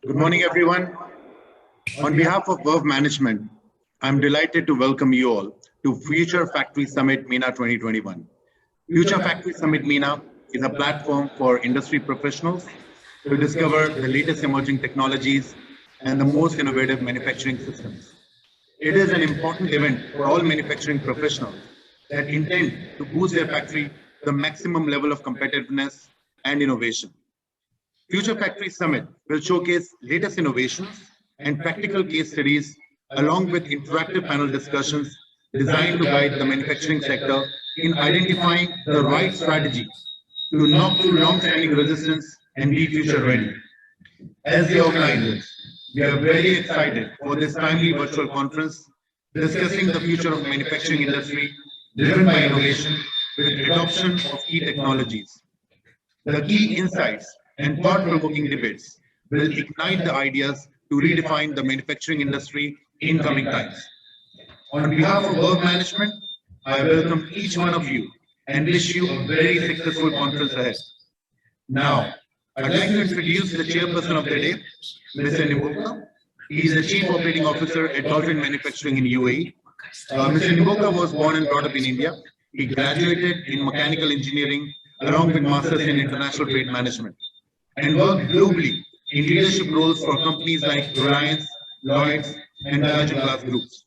Good morning, everyone. On behalf of Verve Management, I'm delighted to welcome you all to Future Factory Summit MENA 2021. Future Factory Summit MENA is a platform for industry professionals to discover the latest emerging technologies and the most innovative manufacturing systems. It is an important event for all manufacturing professionals that intend to boost their factory to the maximum level of competitiveness and innovation. Future Factory Summit will showcase latest innovations and practical case studies along with interactive panel discussions designed to guide the manufacturing sector in identifying the right strategy to knock through long-standing resistance and be future ready. As the organizers, we are very excited for this timely virtual conference discussing the future of manufacturing industry driven by innovation with adoption of key technologies. The key insights and thought-provoking debates will ignite the ideas to redefine the manufacturing industry in coming times. On behalf of Verve Management, I welcome each one of you and wish you a very successful conference ahead. Now, I'd like to introduce the chairperson of the day, Mr. Nimboka. He is the Chief Operating Officer at Dolphin Manufacturing in UAE. Mr. Nimboka was born and brought up in India. He graduated in mechanical engineering along with masters in international trade management and worked globally in leadership roles for companies like Reliance, Lloyds, and Belgian Glass Groups.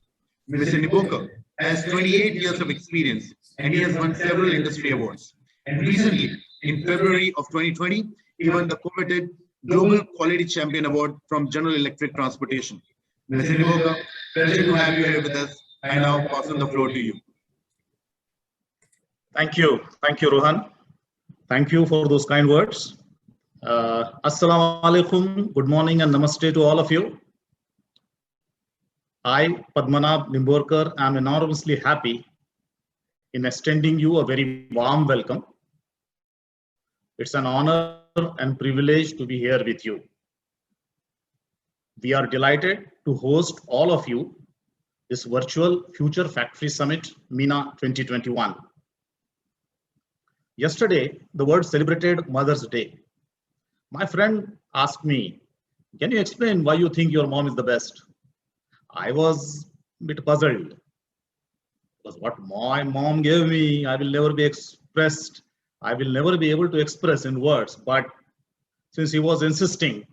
Mr. Nimboka has 28 years of experience and he has won several industry awards. And recently, in February of 2020, he won the coveted Global Quality Champion Award from General Electric Transportation. Mr. Nimboka, pleasure to have you here with us. I now pass on the floor to you. Thank you, Rohan. Thank you for those kind words. Assalamu alaikum, good morning and namaste to all of you. I, Padmanabh Nimborkar, am enormously happy in extending you a very warm welcome. It's an honor and privilege to be here with you. We are delighted to host all of you this virtual Future Factory Summit MENA 2021. Yesterday, the world celebrated Mother's Day. My friend asked me, can you explain why you think your mom is the best? I was a bit puzzled. Because what my mom gave me, I will never be expressed. I will never be able to express in words. But since he was insisting,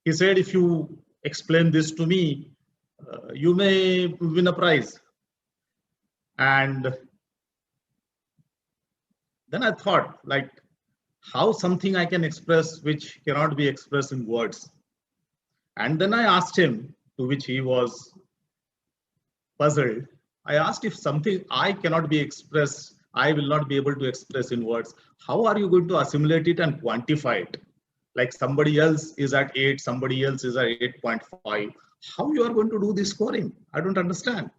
he said, if you explain this to me, you may win a prize. And then I thought, like, how something I can express which cannot be expressed in words. And then I asked him, to which he was puzzled. I asked if something I cannot be expressed, I will not be able to express in words, how are you going to assimilate it and quantify it? Like somebody else is at 8, somebody else is at 8.5. How you are going to do this scoring? I don't understand.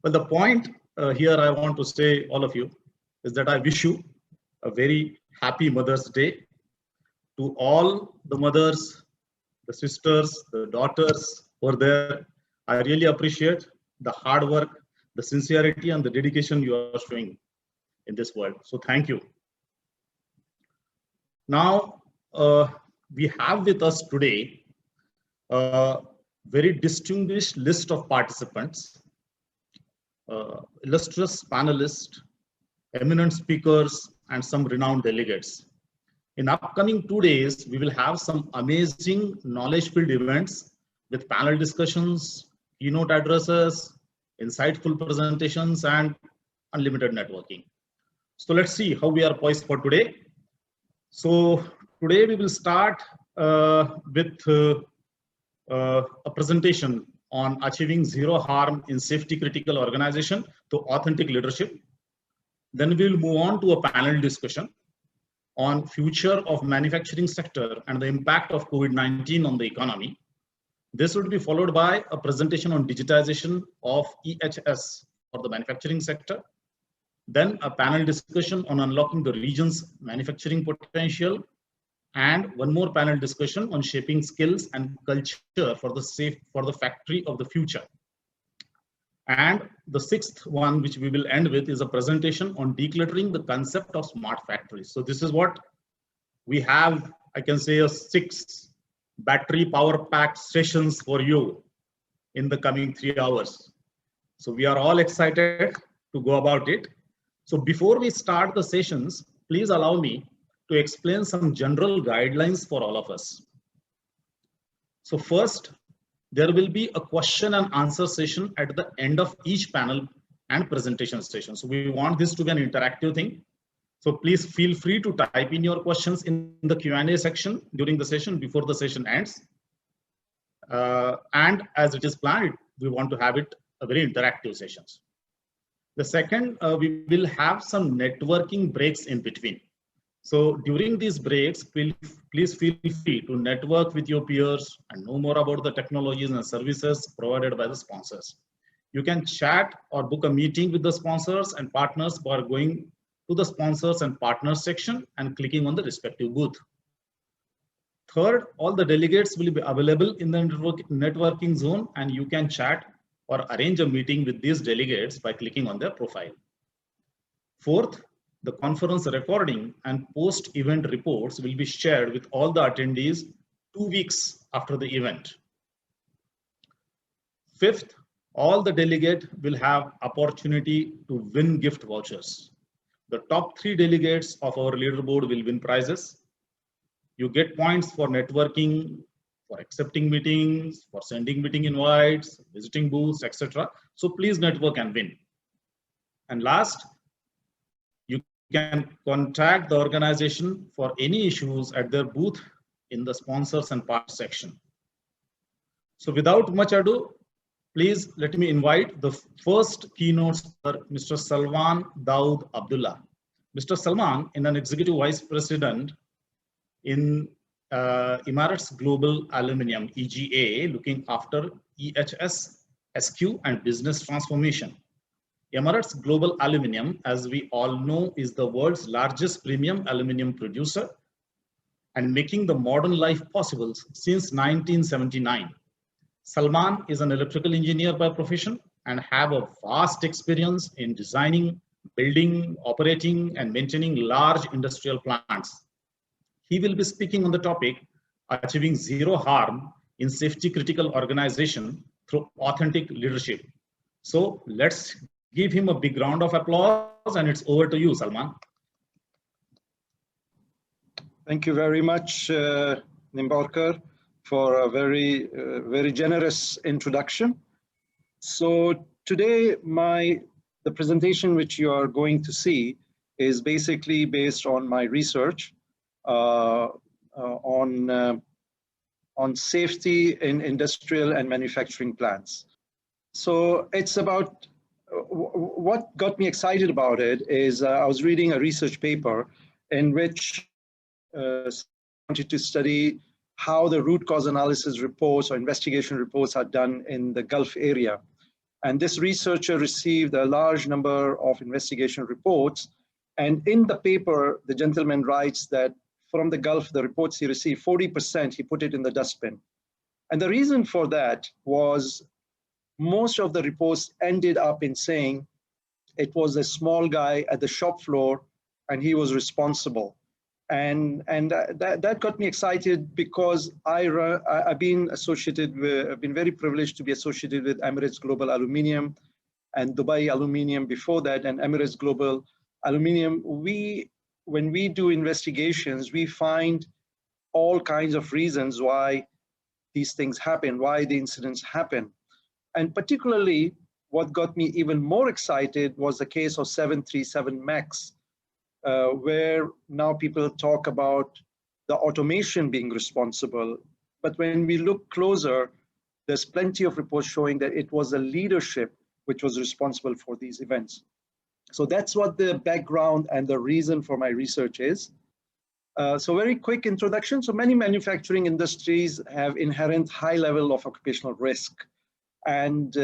But the point here I want to say, all of you, is that I wish you a very happy Mother's Day. To all the mothers, the sisters, the daughters who are there, I really appreciate the hard work, the sincerity and the dedication you are showing in this world. So thank you. Now, we have with us today a very distinguished list of participants, illustrious panelists, eminent speakers, and some renowned delegates. In upcoming 2 days, we will have some amazing knowledge-filled events with panel discussions, keynote addresses, insightful presentations, and unlimited networking. So let's see how we are poised for today. So today we will start with a presentation on achieving zero harm in safety critical organization to authentic leadership. Then we will move on to a panel discussion on future of manufacturing sector and the impact of COVID-19 on the economy. This would be followed by a presentation on digitization of EHS for the manufacturing sector. Then a panel discussion on unlocking the region's manufacturing potential. And one more panel discussion on shaping skills and culture for the factory of the future. And the sixth one, which we will end with, is a presentation on decluttering the concept of smart factories. So this is what we have, I can say, 6 battery power packed sessions for you in the coming 3 hours. So we are all excited to go about it. So before we start the sessions, please allow me to explain some general guidelines for all of us. So first, there will be a question and answer session at the end of each panel and presentation session. So we want this to be an interactive thing. So please feel free to type in your questions in the Q&A section during the session before the session ends. And as it is planned, we want to have it a very interactive sessions. The second, we will have some networking breaks in between. So during these breaks, please feel free to network with your peers and know more about the technologies and services provided by the sponsors. You can chat or book a meeting with the sponsors and partners by going to the sponsors and partners section and clicking on the respective booth. Third, all the delegates will be available in the networking zone, and you can chat or arrange a meeting with these delegates by clicking on their profile. Fourth, the conference recording and post-event reports will be shared with all the attendees 2 weeks after the event. Fifth, all the delegates will have opportunity to win gift vouchers. The top 3 delegates of our leaderboard will win prizes. You get points for networking, for accepting meetings, for sending meeting invites, visiting booths, etc. So please network and win. And last, you can contact the organization for any issues at their booth in the sponsors and partners section. So without much ado, please let me invite the first keynote speaker, Mr. Salman Daud Abdullah. Mr. Salman is an Executive Vice President in Emirates Global Aluminium, EGA, looking after EHS, SQ, and business transformation. Emirates Global Aluminium, as we all know, is the world's largest premium aluminium producer and making the modern life possible since 1979. Salman is an electrical engineer by profession and have a vast experience in designing, building, operating, and maintaining large industrial plants. He will be speaking on the topic, achieving zero harm in safety critical organization through authentic leadership. So let's give him a big round of applause, and it's over to you, Salman. Thank you very much, Nimbarkar, for a very generous introduction. So today, the presentation which you are going to see is basically based on my research on safety in industrial and manufacturing plants. So it's about, what got me excited about it is I was reading a research paper in which I wanted to study how the root cause analysis reports or investigation reports are done in the Gulf area. And this researcher received a large number of investigation reports. And in the paper, the gentleman writes that from the Gulf, the reports he received, 40%, he put it in the dustbin. And the reason for that was most of the reports ended up in saying it was a small guy at the shop floor and he was responsible. And that got me excited because I've been very privileged to be associated with Emirates Global Aluminium and Dubai Aluminium before that, and Emirates Global Aluminium. When we do investigations, we find all kinds of reasons why these things happen, why the incidents happen. And particularly what got me even more excited was the case of 737 MAX, where now people talk about the automation being responsible. But when we look closer, there's plenty of reports showing that it was the leadership which was responsible for these events. So that's what the background and the reason for my research is. So very quick introduction. So many manufacturing industries have inherent high level of occupational risk. And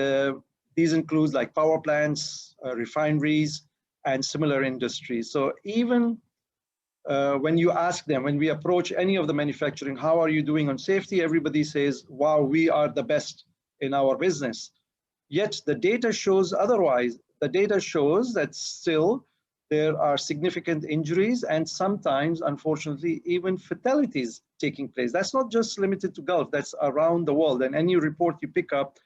these include like power plants, refineries, and similar industries. So even when you ask them, when we approach any of the manufacturing, how are you doing on safety? Everybody says, wow, we are the best in our business. Yet the data shows otherwise. The data shows that still there are significant injuries and sometimes, unfortunately, even fatalities taking place. That's not just limited to Gulf, that's around the world. And any report you pick up,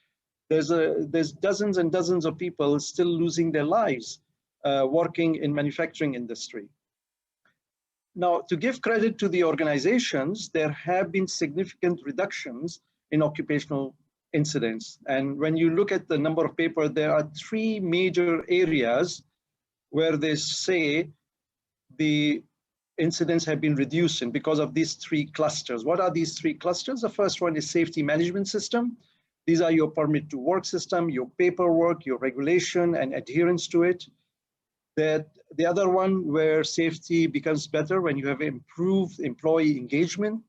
there's dozens and dozens of people still losing their lives working in manufacturing industry. Now, to give credit to the organizations, there have been significant reductions in occupational incidents. And when you look at the number of papers, there are 3 major areas where they say the incidents have been reduced and because of these 3 clusters. What are these 3 clusters? The first one is safety management system. These are your permit to work system, your paperwork, your regulation and adherence to it. The other one where safety becomes better when you have improved employee engagement.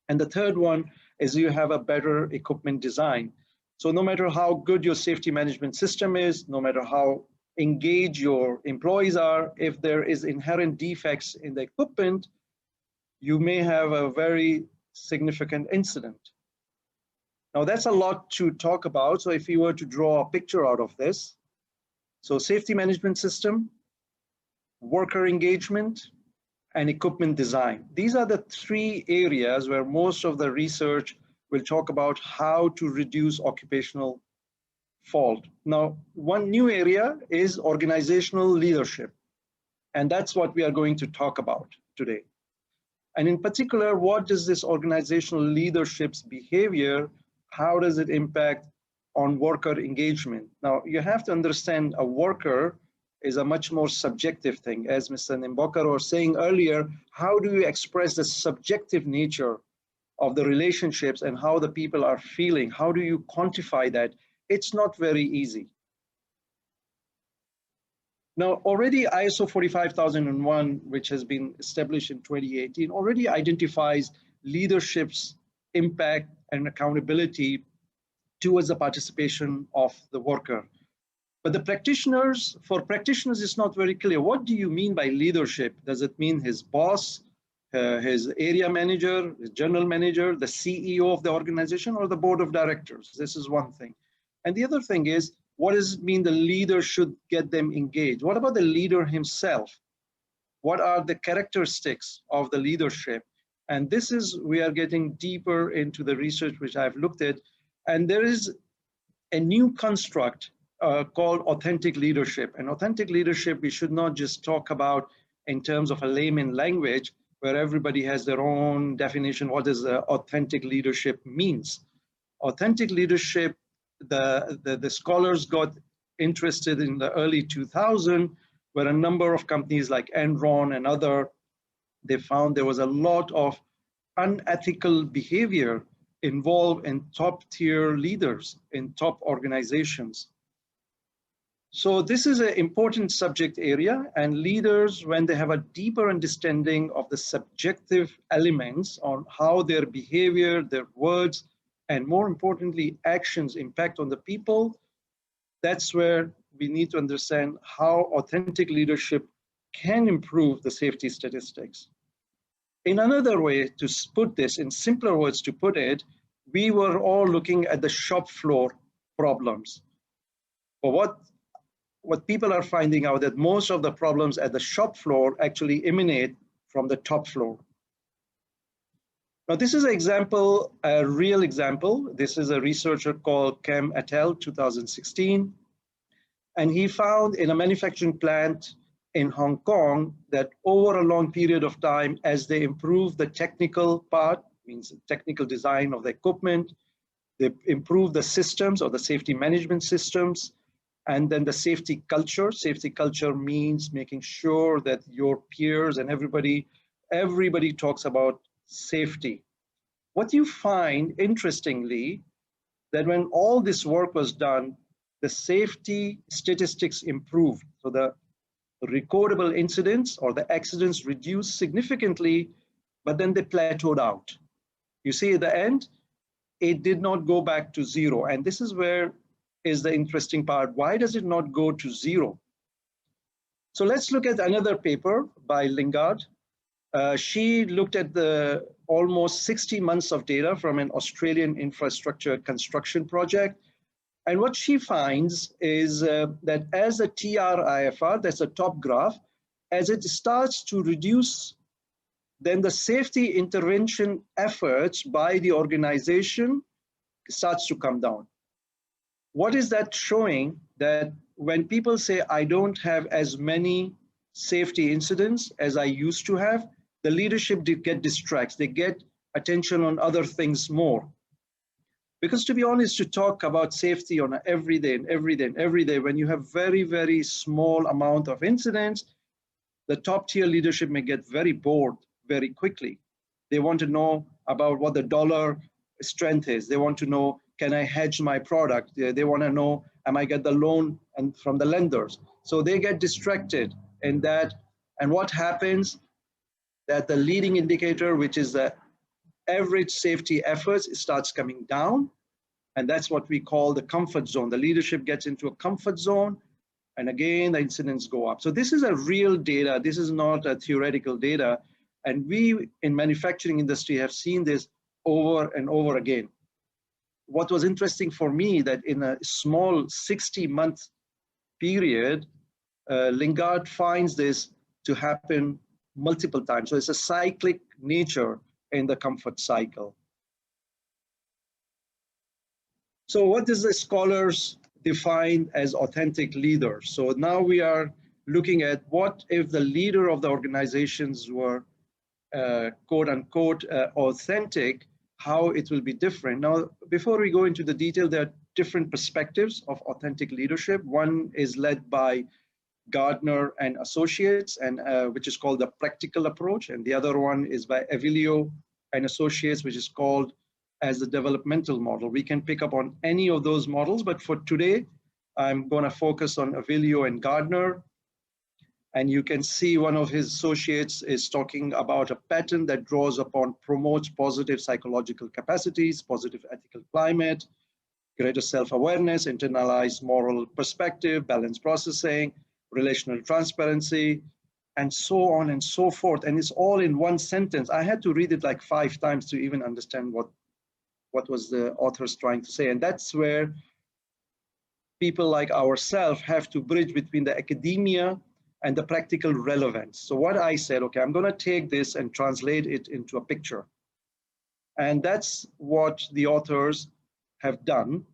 And the third one is you have a better equipment design. So no matter how good your safety management system is, no matter how engaged your employees are, if there is inherent defects in the equipment, you may have a very significant incident. Now that's a lot to talk about. So if you were to draw a picture out of this, so safety management system, worker engagement, and equipment design. These are the 3 areas where most of the research will talk about how to reduce occupational fault. Now, one new area is organizational leadership. And that's what we are going to talk about today. And in particular, what does this organizational leadership's behavior, how does it impact on worker engagement? Now, you have to understand a worker is a much more subjective thing. As Mr. Nimbokar was saying earlier, how do you express the subjective nature of the relationships and how the people are feeling? How do you quantify that? It's not very easy. Now, already ISO 45001, which has been established in 2018, already identifies leadership's impact and accountability towards the participation of the worker. But the practitioners, for practitioners, it's not very clear. What do you mean by leadership? Does it mean his boss, his area manager, his general manager, the CEO of the organization, or the board of directors? This is one thing. And the other thing is, what does it mean the leader should get them engaged? What about the leader himself? What are the characteristics of the leadership? And this is, we are getting deeper into the research which I've looked at. And there is a new construct called authentic leadership. And authentic leadership, we should not just talk about in terms of a layman language where everybody has their own definition. What does authentic leadership means? Authentic leadership, the scholars got interested in the early 2000s, where a number of companies like Enron and other, they found there was a lot of unethical behavior involved in top tier leaders in top organizations. So this is an important subject area, and leaders, when they have a deeper understanding of the subjective elements on how their behavior, their words, and more importantly, actions impact on the people, that's where we need to understand how authentic leadership can improve the safety statistics. In another way to put this, in simpler words to put it, we were all looking at the shop floor problems. But what people are finding out that most of the problems at the shop floor actually emanate from the top floor. Now, this is an example, a real example. This is a researcher called Kem et al. 2016. And he found in a manufacturing plant in Hong Kong that over a long period of time, as they improved the technical part, means the technical design of the equipment, they improved the systems or the safety management systems, and then the safety culture. Safety culture means making sure that your peers and everybody talks about safety. What you find, interestingly, that when all this work was done, the safety statistics improved. So the recordable incidents or the accidents reduced significantly, but then they plateaued out. You see at the end, it did not go back to zero. And this is where is the interesting part. Why does it not go to zero? So let's look at another paper by Lingard. She looked at the almost 60 months of data from an Australian infrastructure construction project. And what she finds is that as a TRIFR, that's a top graph, as it starts to reduce, then the safety intervention efforts by the organization starts to come down. What is that showing? That when people say, I don't have as many safety incidents as I used to have, the leadership get distracted. They get attention on other things more. Because to be honest, to talk about safety on an every day, when you have very, very small amount of incidents, the top tier leadership may get very bored very quickly. They want to know about what the dollar strength is. They want to know, can I hedge my product? They want to know, am I get the loan and from the lenders? So they get distracted in that. And what happens? That the leading indicator, which is the average safety efforts, starts coming down. And that's what we call the comfort zone. The leadership gets into a comfort zone. And again, the incidents go up. So this is a real data. This is not a theoretical data. And we in manufacturing industry have seen this over and over again. What was interesting for me that in a small 60-month period, Lingard finds this to happen multiple times. So it's a cyclic nature in the comfort cycle. So what does the scholars define as authentic leaders? So now we are looking at what if the leader of the organizations were quote unquote authentic, how it will be different. Now, before we go into the detail, there are different perspectives of authentic leadership. One is led by Gardner and Associates, and which is called the practical approach. And the other one is by Avilio and Associates, which is called as the developmental model. We can pick up on any of those models, but for today, I'm going to focus on Avilio and Gardner. And you can see one of his associates is talking about a pattern that draws upon, promotes positive psychological capacities, positive ethical climate, greater self-awareness, internalized moral perspective, balanced processing, relational transparency, and so on and so forth. And it's all in one sentence. I had to read it like 5 times to even understand what was the authors trying to say. And that's where people like ourselves have to bridge between the academia and the practical relevance. So what I said, okay, I'm going to take this and translate it into a picture. And that's what the authors have done.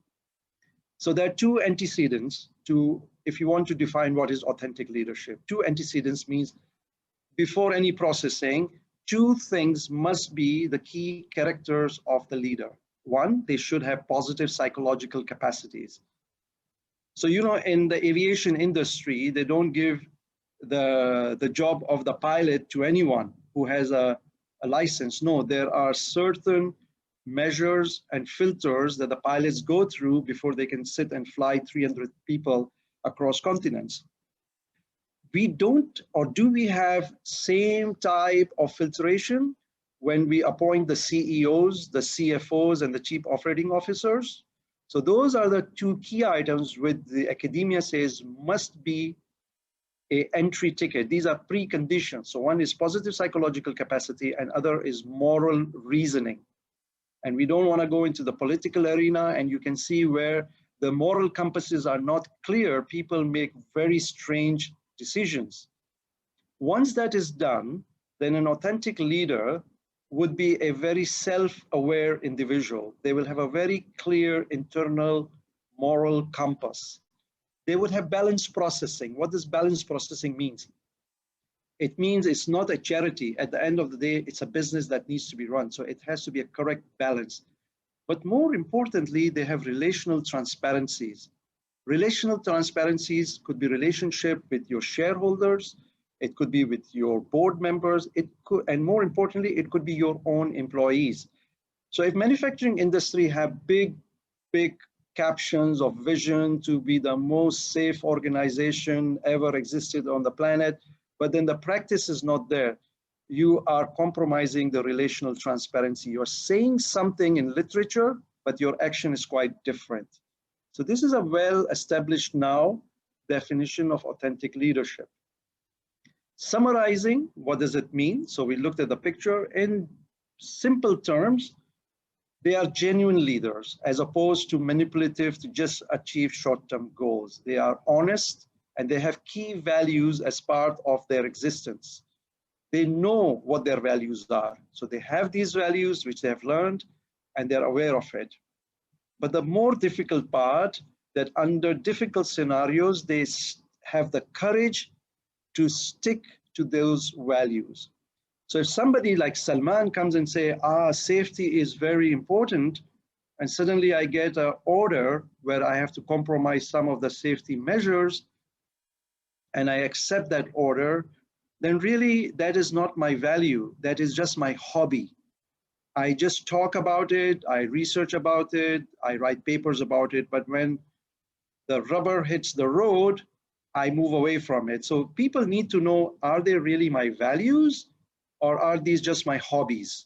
So there are 2 antecedents to, if you want to define what is authentic leadership. 2 antecedents means before any processing, 2 things must be the key characters of the leader. 1, they should have positive psychological capacities. So, you know, in the aviation industry, they don't give the job of the pilot to anyone who has a license. No, there are certain measures and filters that the pilots go through before they can sit and fly 300 people across continents. We don't, or do we have same type of filtration when we appoint the CEOs, the CFOs, and the chief operating officers? So those are the 2 key items which the academia says must be an entry ticket. These are preconditions. So one is positive psychological capacity and other is moral reasoning. And we don't want to go into the political arena, and you can see where the moral compasses are not clear, people make very strange decisions. Once that is done, then an authentic leader would be a very self-aware individual. They will have a very clear internal moral compass. They would have balanced processing. What does balanced processing mean? It means it's not a charity. At the end of the day, it's a business that needs to be run. So it has to be a correct balance. But more importantly, they have relational transparencies. Relational transparencies could be relationship with your shareholders. It could be with your board members. It could, and more importantly, it could be your own employees. So if manufacturing industry have big captions of vision to be the most safe organization ever existed on the planet, but then the practice is not there, you are compromising the relational transparency. You're saying something in literature, but your action is quite different. So this is a well-established now definition of authentic leadership. Summarizing, what does it mean? So we looked at the picture. In simple terms, they are genuine leaders as opposed to manipulative to just achieve short-term goals. They are honest and they have key values as part of their existence. They know what their values are. So they have these values which they have learned and they're aware of it. But the more difficult part, that under difficult scenarios, they have the courage to stick to those values. So if somebody like Salman comes and say, safety is very important, and suddenly I get an order where I have to compromise some of the safety measures, and I accept that order, then really that is not my value. That is just my hobby. I just talk about it, I research about it, I write papers about it, but when the rubber hits the road, I move away from it. So people need to know, are they really my values, or are these just my hobbies?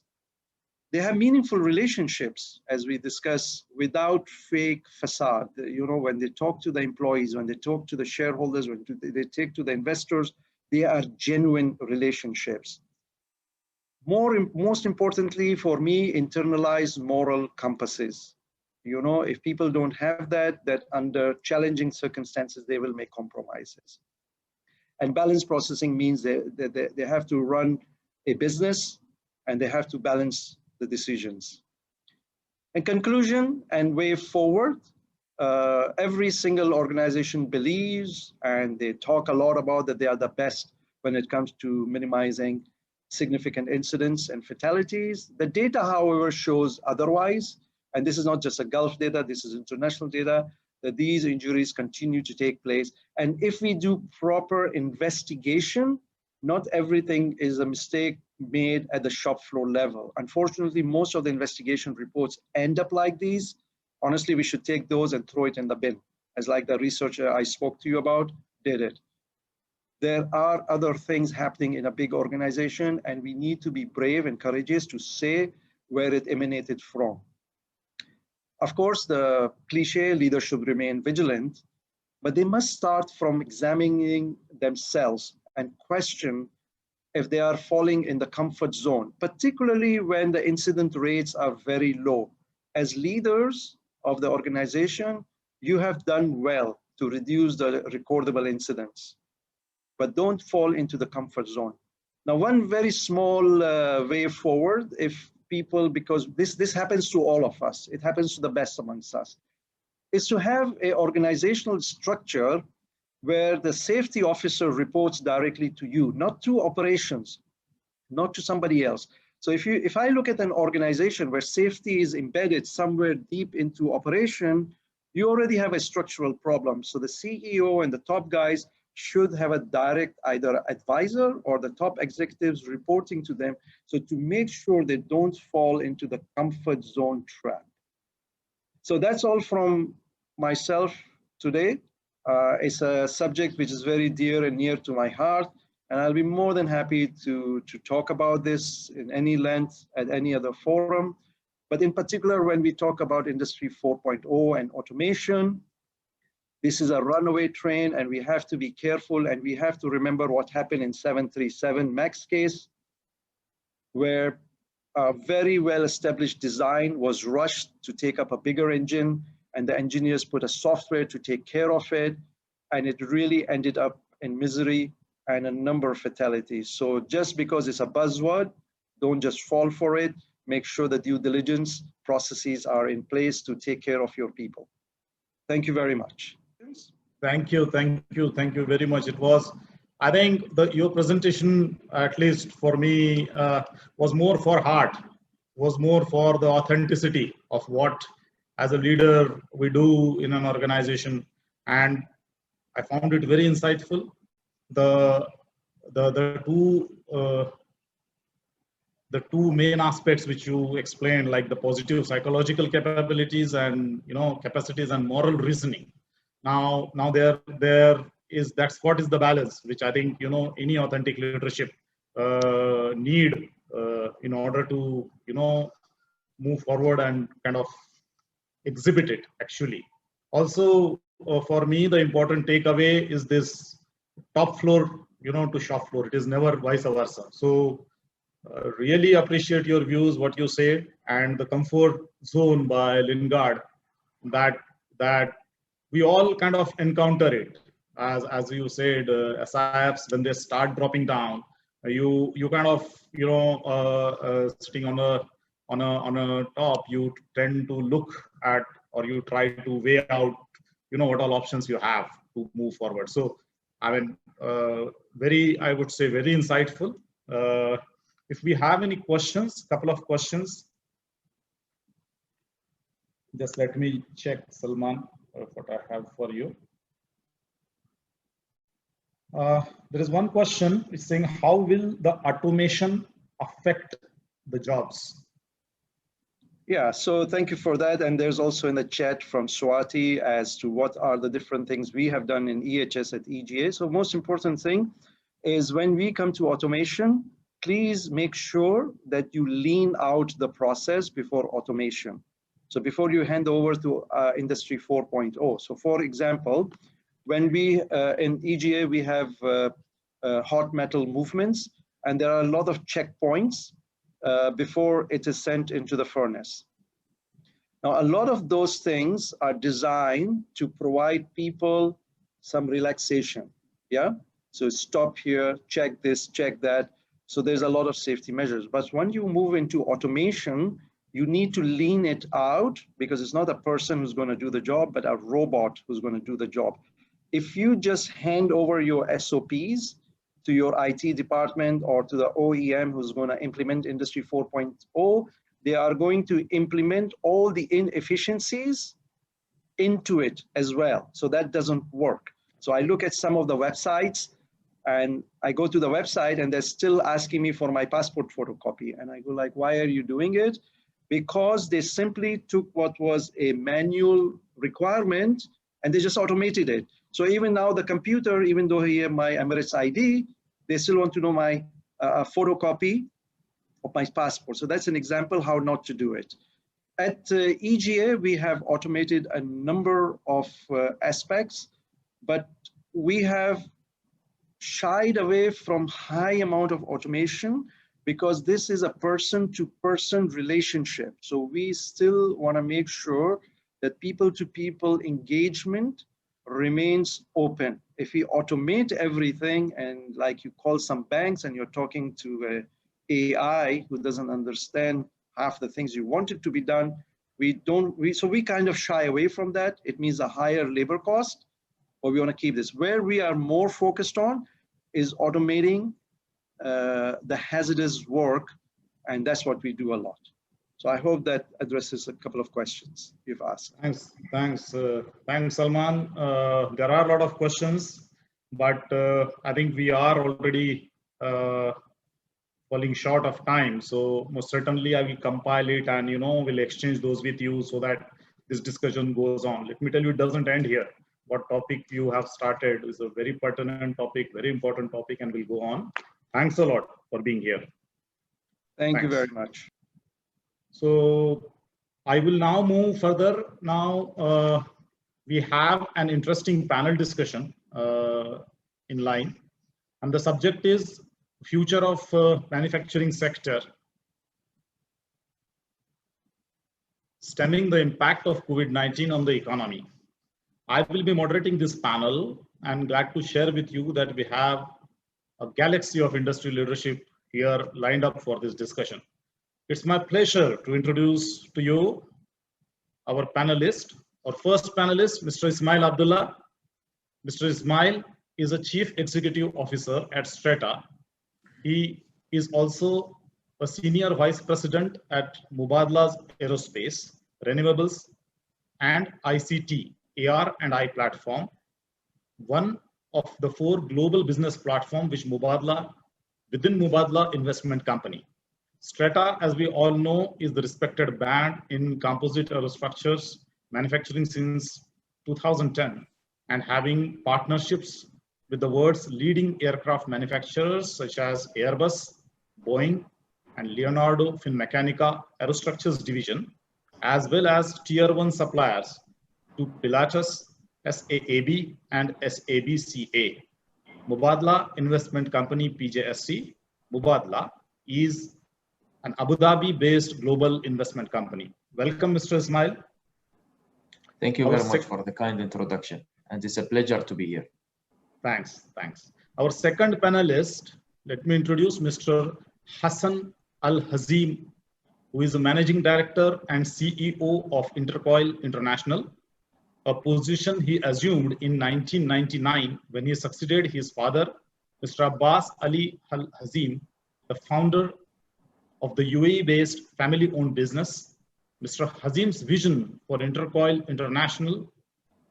They have meaningful relationships, as we discuss, without fake facade. You know, when they talk to the employees, when they talk to the shareholders, when they take to the investors, they are genuine relationships. Most importantly for me, internalized moral compasses. You know, if people don't have that under challenging circumstances, they will make compromises. And balance processing means they have to run a business and they have to balance the decisions. In conclusion and way forward, every single organization believes, and they talk a lot about that they are the best when it comes to minimizing significant incidents and fatalities. The data, however, shows otherwise. And this is not just a Gulf data, this is international data, that these injuries continue to take place. And if we do proper investigation, not everything is a mistake made at the shop floor level. Unfortunately, most of the investigation reports end up like these. Honestly, we should take those and throw it in the bin, as like the researcher I spoke to you about did it. There are other things happening in a big organization, and we need to be brave and courageous to say where it emanated from. Of course, the cliche, leaders should remain vigilant, but they must start from examining themselves and question if they are falling in the comfort zone, particularly when the incident rates are very low. As leaders of the organization, you have done well to reduce the recordable incidents, but don't fall into the comfort zone. Now, one very small way forward, if people, because this happens to all of us, it happens to the best amongst us, is to have an organizational structure where the safety officer reports directly to you, not to operations, not to somebody else. So if I look at an organization where safety is embedded somewhere deep into operation, you already have a structural problem. So the CEO and the top guys should have a direct either advisor or the top executives reporting to them, so to make sure they don't fall into the comfort zone trap. So that's all from myself today. It's a subject which is very dear and near to my heart, and I'll be more than happy to talk about this in any length at any other forum. But in particular, when we talk about Industry 4.0 and automation, this is a runaway train, and we have to be careful, and we have to remember what happened in 737 MAX case, where a very well-established design was rushed to take up a bigger engine, and the engineers put a software to take care of it, and it really ended up in misery and a number of fatalities. So just because it's a buzzword, don't just fall for it. Make sure the due diligence processes are in place to take care of your people. Thank you very much. Thank you very much. It was, I think your presentation, at least for me, was more for heart, was more for the authenticity of what as a leader we do in an organization, and I found it very insightful. The two main aspects which you explained, like the positive psychological capabilities and capacities and moral reasoning. Now there is, that's what is the balance which I think any authentic leadership need in order to move forward and kind of exhibit it actually. Also for me, the important takeaway is this top floor to shop floor. It is never vice versa. So really appreciate your views, what you say, and the comfort zone by Lingard, that we all kind of encounter it. as you said, SIFs, when they start dropping down, you kind of, you know, sitting on a top, you tend to look at, or you try to weigh out, you know, what all options you have to move forward. So I mean, I would say very insightful. If we have any questions, couple of questions, just let me check, Salman, what I have for you. There is one question. It's saying, how will the automation affect the jobs? Yeah, so thank you for that. And there's also in the chat from Swati as to what are the different things we have done in EHS at EGA. So most important thing is when we come to automation, please make sure that you lean out the process before automation. So before you hand over to Industry 4.0. So for example, when we, in EGA, we have hot metal movements, and there are a lot of checkpoints before it is sent into the furnace. Now, a lot of those things are designed to provide people some relaxation, yeah? So stop here, check this, check that. So there's a lot of safety measures. But when you move into automation, you need to lean it out, because it's not a person who's going to do the job, but a robot who's going to do the job. If you just hand over your SOPs to your IT department or to the OEM who's going to implement Industry 4.0, they are going to implement all the inefficiencies into it as well. So that doesn't work. So I look at some of the websites, and I go to the website and they're still asking me for my passport photocopy. And I go like, why are you doing it? Because they simply took what was a manual requirement and they just automated it. So even now the computer, even though he have my Emirates ID, they still want to know my photocopy of my passport. So that's an example how not to do it. At EGA, we have automated a number of aspects, but we have shied away from high amount of automation because this is a person-to-person relationship. So we still want to make sure that people-to-people engagement remains open. If we automate everything, and like you call some banks and you're talking to a AI who doesn't understand half the things you want it to be done, so we kind of shy away from that. It means a higher labor cost, but we want to keep this. Where we are more focused on is automating the hazardous work, and that's what we do a lot. So I hope that addresses a couple of questions you've asked. Thanks, Salman. There are a lot of questions, but I think we are already falling short of time. So most certainly I will compile it and, you know, we'll exchange those with you so that this discussion goes on. Let me tell you, it doesn't end here. What topic you have started is a very pertinent topic, very important topic, and we'll go on. Thanks a lot for being here. Thank you very much. So I will now move further. Now we have an interesting panel discussion in line, and the subject is future of manufacturing sector, stemming the impact of COVID-19 on the economy. I will be moderating this panel and glad to share with you that we have a galaxy of industry leadership here lined up for this discussion. It's my pleasure to introduce to you our panelist. Our first panelist, Mr. Ismail Abdullah. Mr. Ismail is a Chief Executive Officer at Strata. He is also a Senior Vice President at Mubadala's Aerospace, Renewables, and ICT, AR&I platform, one of the 4 global business platforms which within Mubadala Investment Company. Strata, as we all know, is the respected brand in composite aerostructures manufacturing since 2010, and having partnerships with the world's leading aircraft manufacturers such as Airbus, Boeing, and Leonardo Finmeccanica Aerostructures Division, as well as Tier 1 suppliers to Pilatus, SAAB, and SABCA. Mubadala Investment Company, PJSC. Mubadala is an Abu Dhabi-based global investment company. Welcome, Mr. Ismail. Thank you very much for the kind introduction, and it's a pleasure to be here. Thanks. Our second panelist, let me introduce Mr. Hassan Al-Hazim, who is the Managing Director and CEO of Intercoil International, a position he assumed in 1999 when he succeeded his father, Mr. Abbas Ali Al-Hazim, the founder of the UAE-based family-owned business. Mr. Hazim's vision for Intercoil International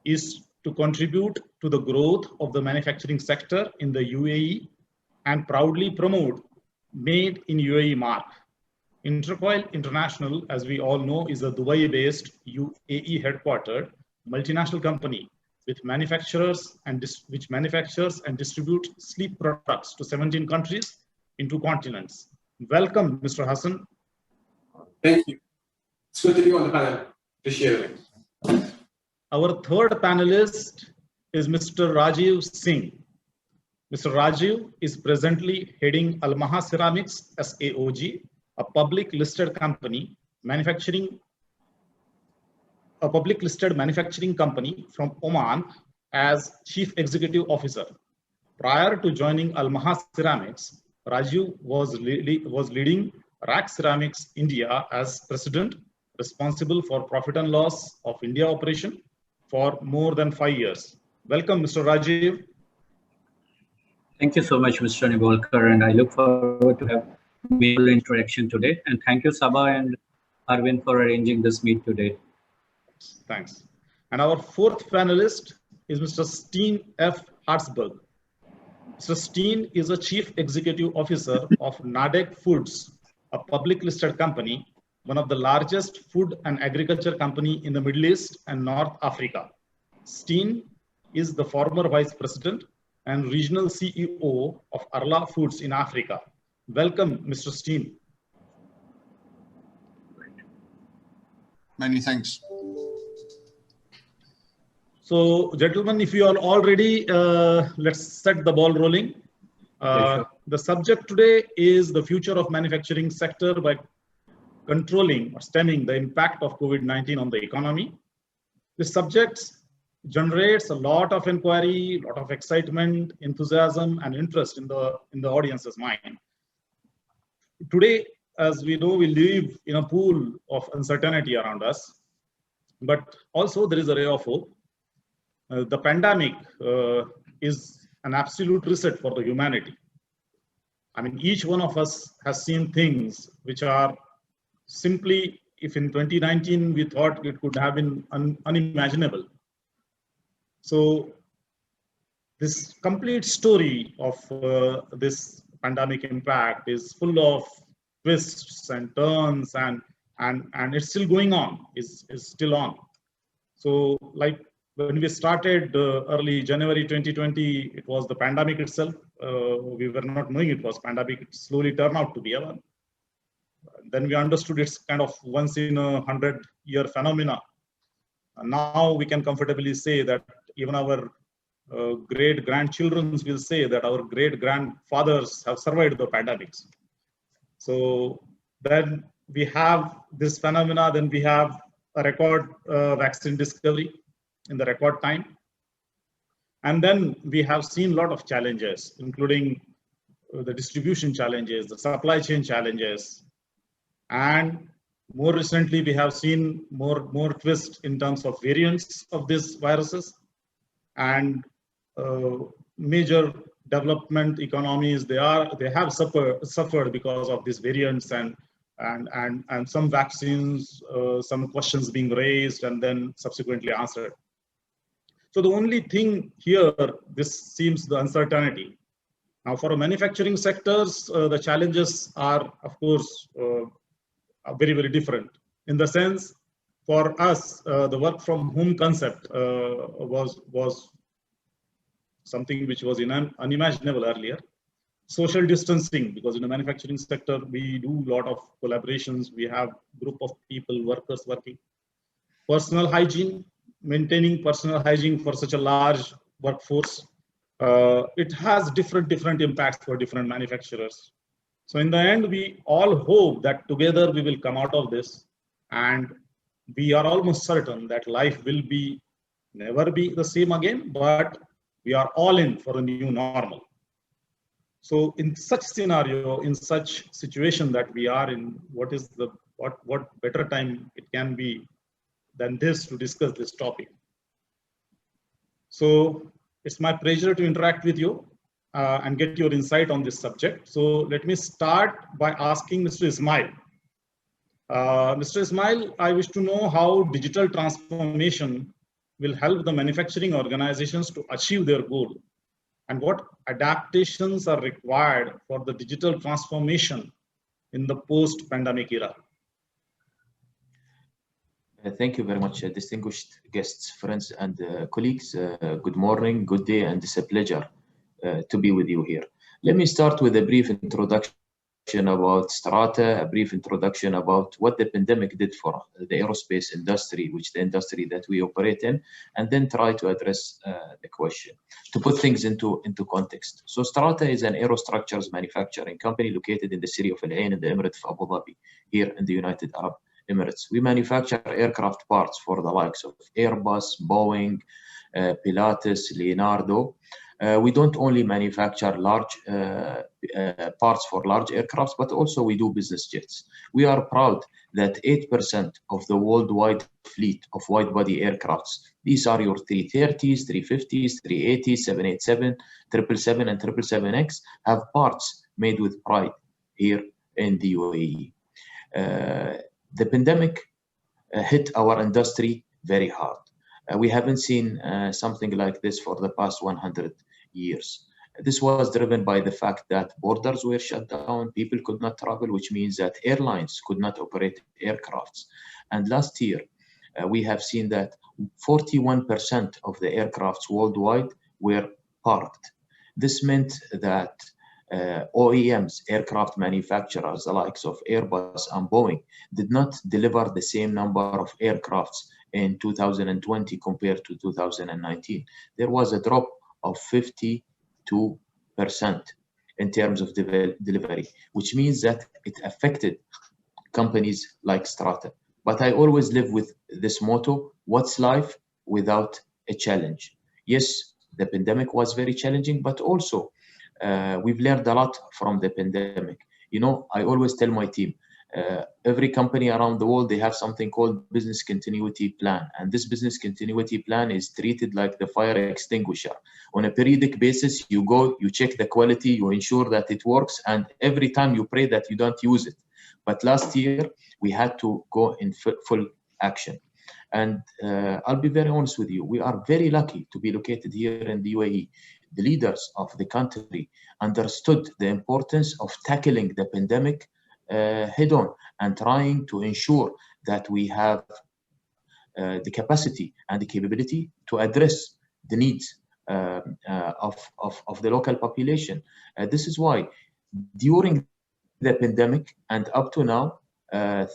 is to contribute to the growth of the manufacturing sector in the UAE and proudly promote Made in UAE mark. Intercoil International, as we all know, is a Dubai-based UAE headquartered multinational company with manufacturers and which manufactures and distributes sleep products to 17 countries in 2 continents. Welcome, Mr. Hassan. Thank you. It's good to be on the panel. Appreciate it. Our third panelist is Mr. Rajiv Singh. Mr. Rajiv is presently heading Al-Maha Ceramics SAOG, a public listed manufacturing company from Oman as Chief Executive Officer. Prior to joining Al-Maha Ceramics, Rajiv was leading Rack Ceramics India as President, responsible for profit and loss of India operation for more than 5 years. Welcome, Mr. Rajiv. Thank you so much, Mr. Nibolkar, and I look forward to have a meaningful interaction today. And thank you, Sabah and Arvind, for arranging this meet today. Thanks. And our fourth panelist is Mr. Steen F. Hartsberg. Mr. Steen is a Chief Executive Officer of Nadec Foods, a public listed company, one of the largest food and agriculture company in the Middle East and North Africa. Steen is the former Vice President and Regional CEO of Arla Foods in Africa. Welcome, Mr. Steen. Many thanks. So, gentlemen, if you are all ready, let's set the ball rolling. The subject today is the future of manufacturing sector by controlling or stemming the impact of COVID-19 on the economy. This subject generates a lot of inquiry, a lot of excitement, enthusiasm, and interest in the audience's mind. Today, as we know, we live in a pool of uncertainty around us, but also there is a ray of hope. The pandemic is an absolute reset for the humanity. I mean, each one of us has seen things which are simply, if in 2019 we thought it could have been unimaginable. So this complete story of this pandemic impact is full of twists and turns, and it's still going on, is still on. So like when we started early January 2020, it was the pandemic itself. We were not knowing it was pandemic. It slowly turned out to be one. Then we understood it's kind of once in a 100-year phenomena. And now we can comfortably say that even our great-grandchildren will say that our great-grandfathers have survived the pandemics. So then we have this phenomena, then we have a record vaccine discovery in the record time. And then we have seen a lot of challenges, including the distribution challenges, the supply chain challenges. And more recently, we have seen more twists in terms of variants of these viruses, and major development economies, they have suffered because of these variants, and some vaccines, some questions being raised and then subsequently answered. So the only thing here, this seems the uncertainty. Now for manufacturing sectors, the challenges are, of course, very, very different. In the sense, for us, the work from home concept was something which was unimaginable earlier. Social distancing, because in the manufacturing sector, we do a lot of collaborations. We have group of people, workers working. Personal hygiene, maintaining personal hygiene for such a large workforce. It has different impacts for different manufacturers. So in the end, we all hope that together we will come out of this, and we are almost certain that life will never be the same again, but we are all in for a new normal. So in such scenario, in such situation that we are in, what better time it can be than this to discuss this topic. So it's my pleasure to interact with you and get your insight on this subject. So let me start by asking Mr. Ismail. Mr. Ismail, I wish to know how digital transformation will help the manufacturing organizations to achieve their goal, and what adaptations are required for the digital transformation in the post-pandemic era. Thank you very much, distinguished guests, friends, and colleagues. Good morning, good day, and it's a pleasure to be with you here. Let me start with a brief introduction about Strata, a brief introduction about what the pandemic did for the aerospace industry, which the industry that we operate in, and then try to address the question, to put things into context. So Strata is an aerostructures manufacturing company located in the city of Al Ain in the Emirate of Abu Dhabi, here in the United Arab Emirates. We manufacture aircraft parts for the likes of Airbus, Boeing, Pilatus, Leonardo. We don't only manufacture large parts for large aircrafts, but also we do business jets. We are proud that 8% of the worldwide fleet of wide-body aircrafts, these are your 330s, 350s, 380s, 787, 777, and 777X, have parts made with pride here in the UAE. The pandemic hit our industry very hard. We haven't seen something like this for the past 100 years. This was driven by the fact that borders were shut down, people could not travel, which means that airlines could not operate aircrafts. And last year, we have seen that 41% of the aircrafts worldwide were parked. This meant that OEMs, aircraft manufacturers, the likes of Airbus and Boeing, did not deliver the same number of aircrafts in 2020 compared to 2019. There was a drop of 52% in terms of delivery, which means that it affected companies like Strata. But I always live with this motto: what's life without a challenge? Yes, the pandemic was very challenging, but also we've learned a lot from the pandemic. You know, I always tell my team, every company around the world, they have something called business continuity plan. And this business continuity plan is treated like the fire extinguisher. On a periodic basis, you go, you check the quality, you ensure that it works, and every time you pray that you don't use it. But last year, we had to go in full action. And I'll be very honest with you, we are very lucky to be located here in the UAE. The leaders of the country understood the importance of tackling the pandemic head on and trying to ensure that we have the capacity and the capability to address the needs of the local population. This is why during the pandemic and up to now,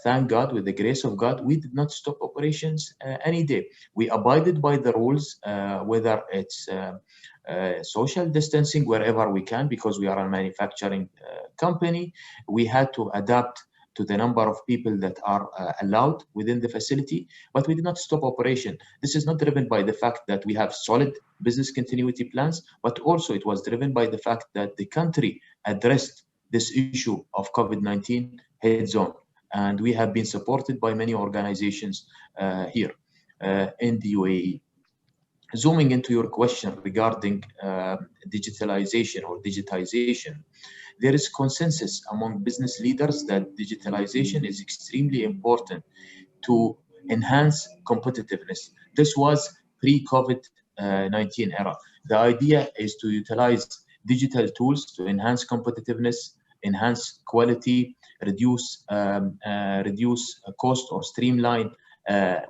thank God, with the grace of God, we did not stop operations any day. We abided by the rules, whether it's social distancing wherever we can, because we are a manufacturing company. We had to adapt to the number of people that are allowed within the facility, but we did not stop operation. This is not driven by the fact that we have solid business continuity plans, but also it was driven by the fact that the country addressed this issue of COVID-19 heads on. And we have been supported by many organizations here in the UAE. Zooming into your question regarding digitalization or digitization, there is consensus among business leaders that digitalization is extremely important to enhance competitiveness. This was pre-COVID-19 era. The idea is to utilize digital tools to enhance competitiveness, enhance quality, reduce cost or streamline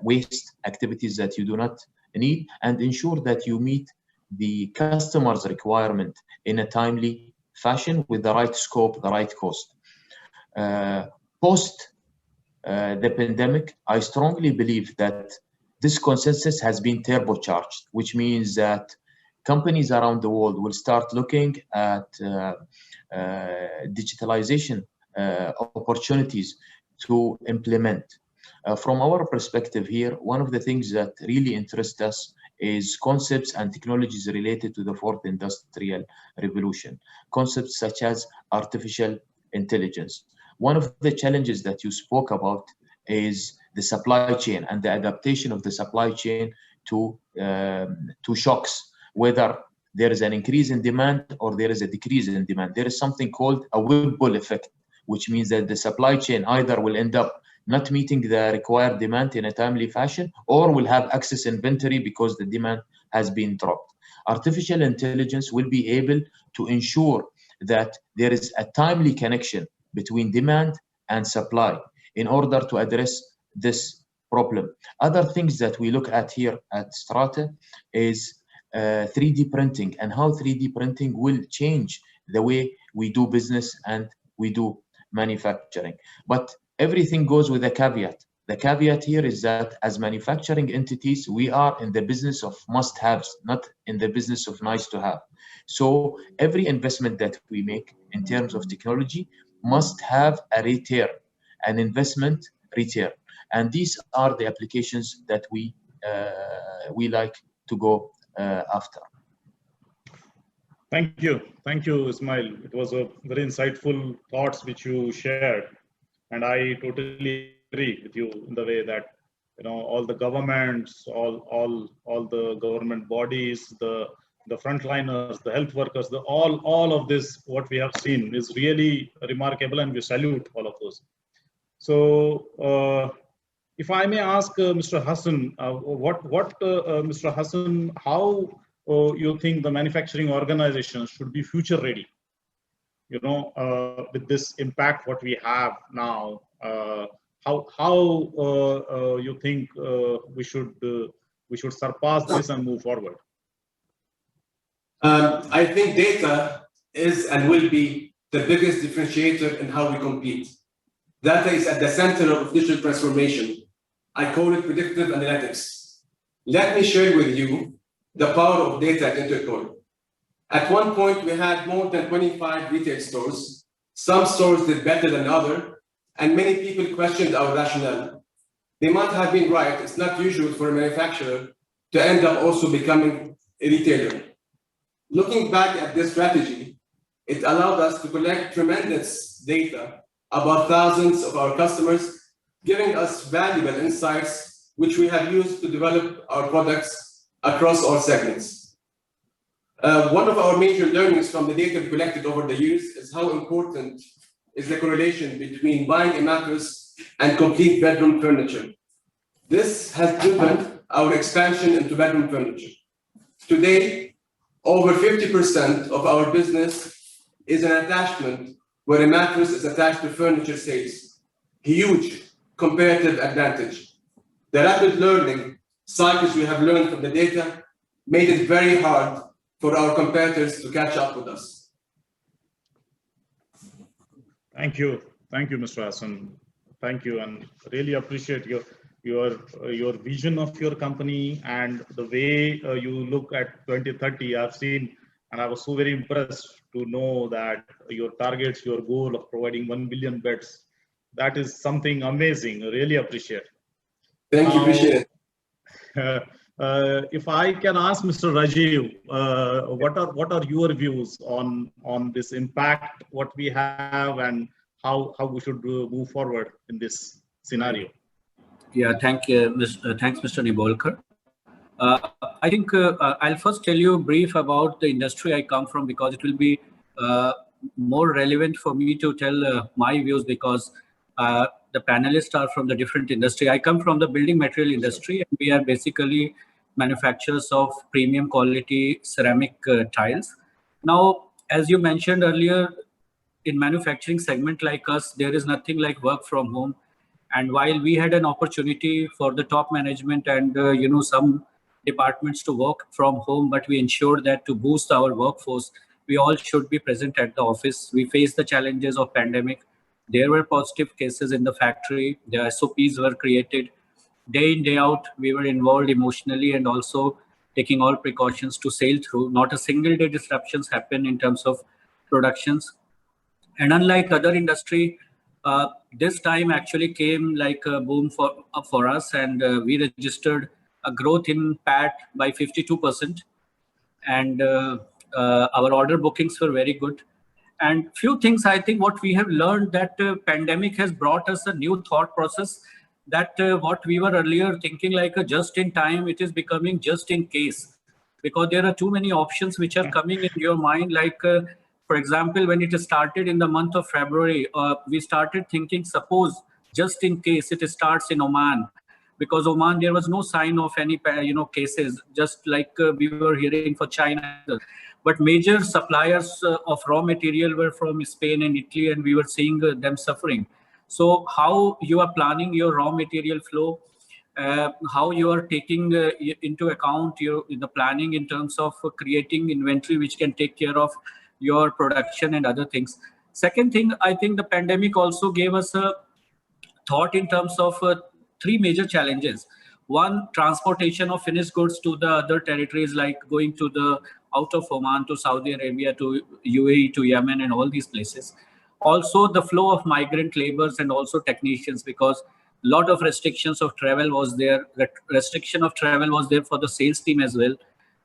waste activities that you do not need, and ensure that you meet the customer's requirement in a timely fashion with the right scope, the right cost. Post the pandemic, I strongly believe that this consensus has been turbocharged, which means that companies around the world will start looking at digitalization opportunities to implement. From our perspective here, one of the things that really interests us is concepts and technologies related to the fourth industrial revolution. Concepts such as artificial intelligence. One of the challenges that you spoke about is the supply chain and the adaptation of the supply chain to shocks, whether there is an increase in demand or there is a decrease in demand. There is something called a whipple effect, which means that the supply chain either will end up not meeting the required demand in a timely fashion, or will have excess inventory because the demand has been dropped. Artificial intelligence will be able to ensure that there is a timely connection between demand and supply in order to address this problem. Other things that we look at here at Strata is 3D printing and how 3D printing will change the way we do business and we do manufacturing. But everything goes with a caveat. The caveat here is that as manufacturing entities, we are in the business of must-haves, not in the business of nice-to-have. So every investment that we make in terms of technology must have a return, an investment return. And these are the applications that we like to go after. Thank you, Ismail. It was a very insightful thoughts which you shared, and I totally agree with you in the way that all the governments, all the government bodies, the frontliners, the health workers, all of this what we have seen is really remarkable, and we salute all of those. So, if I may ask Mr. Hassan, Mr. Hassan, how you think the manufacturing organizations should be future ready? With this impact what we have now, how you think we should surpass this and move forward? I think data is and will be the biggest differentiator in how we compete. Data is at the center of digital transformation. I call it predictive analytics. Let me share with you the power of data at Intercoil. At one point, we had more than 25 retail stores. Some stores did better than others, and many people questioned our rationale. They might have been right. It's not usual for a manufacturer to end up also becoming a retailer. Looking back at this strategy, it allowed us to collect tremendous data about thousands of our customers, giving us valuable insights, which we have used to develop our products across all segments. One of our major learnings from the data we collected over the years is how important is the correlation between buying a mattress and complete bedroom furniture. This has driven our expansion into bedroom furniture. Today, over 50% of our business is an attachment where a mattress is attached to furniture sales. Huge comparative advantage. The rapid learning cycles we have learned from the data made it very hard for our competitors to catch up with us. Thank you, Mr. Hassan. Thank you, and really appreciate your vision of your company and the way you look at 2030. I've seen, and I was so very impressed to know that your targets, your goal of providing 1 billion beds, that is something amazing. I really appreciate. Thank you, appreciate it. If I can ask Mr. Rajiv, what are your views on this impact, what we have, and how we should move forward in this scenario? Yeah, thanks, Mr. Nibolkar. I think I'll first tell you brief about the industry I come from, because it will be more relevant for me to tell my views, because the panelists are from the different industry. I come from the building material industry, and we are basically manufacturers of premium quality ceramic tiles. Now, as you mentioned earlier, in manufacturing segment like us, there is nothing like work from home. And while we had an opportunity for the top management and some departments to work from home, but we ensured that to boost our workforce, we all should be present at the office. We faced the challenges of pandemic. There were positive cases in the factory. The SOPs were created. Day in, day out, we were involved emotionally and also taking all precautions to sail through. Not a single day disruptions happen in terms of productions. And unlike other industry, this time actually came like a boom for us, and we registered a growth in PAT by 52%. And our order bookings were very good. And few things, I think what we have learned that pandemic has brought us a new thought process, that what we were earlier thinking like a just in time, it is becoming just in case, because there are too many options which are coming in your mind. Like, for example, when it started in the month of February, we started thinking, suppose just in case it starts in Oman, because Oman, there was no sign of any, cases, just like we were hearing for China. But major suppliers of raw material were from Spain and Italy, and we were seeing them suffering. So how you are planning your raw material flow, how you are taking into account the planning in terms of creating inventory which can take care of your production and other things. Second thing, I think the pandemic also gave us a thought in terms of three major challenges. One, transportation of finished goods to the other territories, like going to the out of Oman to Saudi Arabia to UAE to Yemen and all these places. Also the flow of migrant laborers and also technicians, because a lot of restrictions of travel was there. Restriction of travel was there for the sales team as well,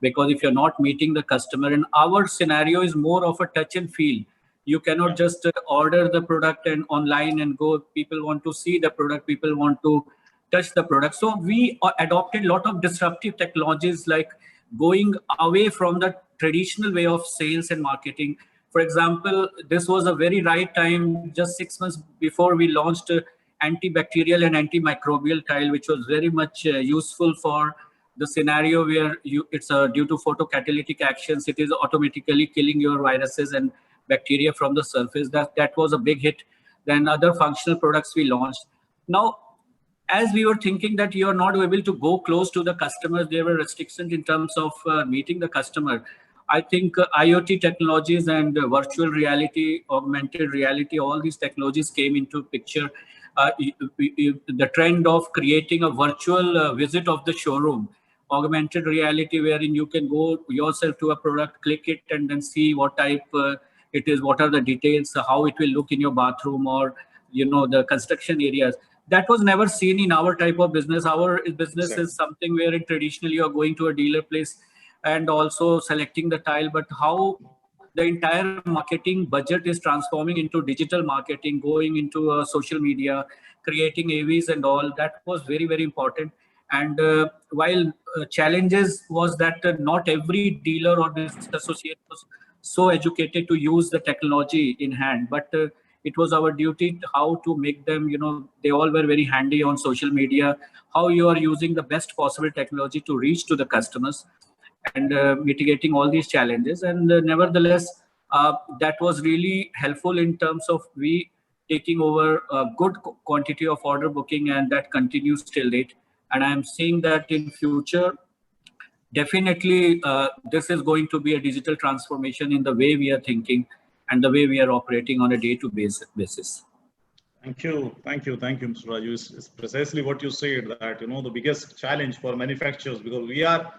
because if you're not meeting the customer, and our scenario is more of a touch and feel. You cannot just order the product and online and go. People want to see the product. People want to touch the product. So we adopted a lot of disruptive technologies, like going away from the traditional way of sales and marketing. For example, this was a very right time, just 6 months before we launched antibacterial and antimicrobial tile, which was very much useful for the scenario where it's due to photocatalytic actions, it is automatically killing your viruses and bacteria from the surface. That was a big hit. Then other functional products we launched. Now, as we were thinking that you are not able to go close to the customers, there were restrictions in terms of meeting the customer. I think IoT technologies and virtual reality, augmented reality, all these technologies came into picture. The trend of creating a virtual visit of the showroom, augmented reality, wherein you can go yourself to a product, click it, and then see what type it is, what are the details, how it will look in your bathroom or the construction areas. That was never seen in our type of business. Our business is something where traditionally you are going to a dealer place and also selecting the tile, but how the entire marketing budget is transforming into digital marketing, going into social media, creating AVs and all, that was very, very important. And while challenges was that not every dealer or business associate was so educated to use the technology in hand, but it was our duty how to make them, they all were very handy on social media, how you are using the best possible technology to reach to the customers and mitigating all these challenges. And nevertheless, that was really helpful in terms of we taking over a good quantity of order booking, and that continues till date. And I'm seeing that in future, definitely this is going to be a digital transformation in the way we are thinking and the way we are operating on a day-to-day basis. Thank you, Mr. Raju. It's precisely what you said, that the biggest challenge for manufacturers, because we are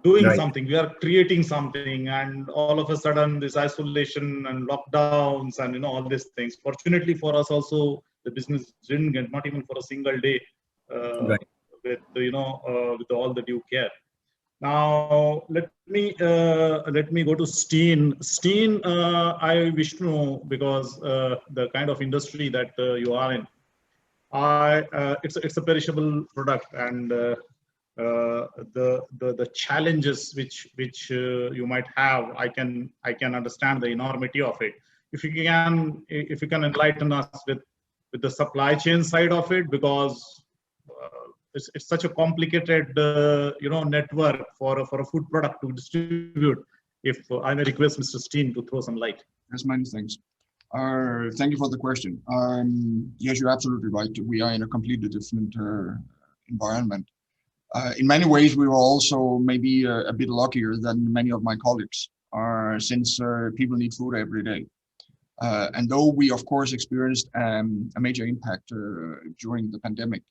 doing something, we are creating something, and all of a sudden this isolation and lockdowns and all these things. Fortunately for us also, the business didn't get not even for a single day with with all the due care. Now let me go to Steen. Steen, I wish to know, because the kind of industry that you are in, it's a perishable product, and the challenges which you might have, I can understand the enormity of it. If you can enlighten us with the supply chain side of it, because it's such a complicated network for a food product to distribute. If I may request Mr. Steen to throw some light. Yes, many thanks. Thank you for the question. Yes, you're absolutely right. We are in a completely different environment. In many ways, we were also maybe a bit luckier than many of my colleagues, since people need food every day. And though we, of course, experienced a major impact during the pandemic,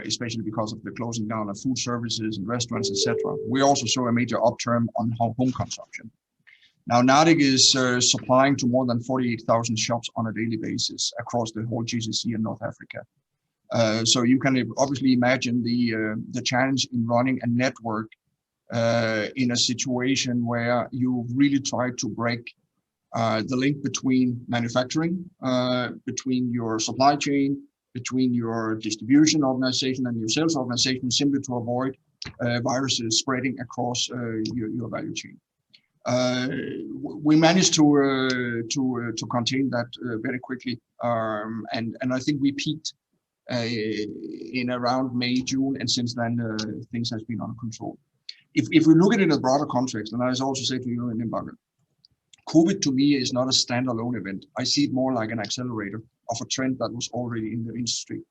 especially because of the closing down of food services and restaurants, etc., we also saw a major upturn on home consumption. Now, Nordic is supplying to more than 48,000 shops on a daily basis across the whole GCC and North Africa. So you can obviously imagine the challenge in running a network in a situation where you really try to break the link between manufacturing, between your supply chain, between your distribution organization and your sales organization, simply to avoid viruses spreading across your value chain. We managed to contain that very quickly, and I think we peaked in around May, June, and since then things has been under control. If we look at it in a broader context, and I also say to you in Bandwagon, COVID to me is not a standalone event. I see it more like an accelerator of a trend that was already in the industry.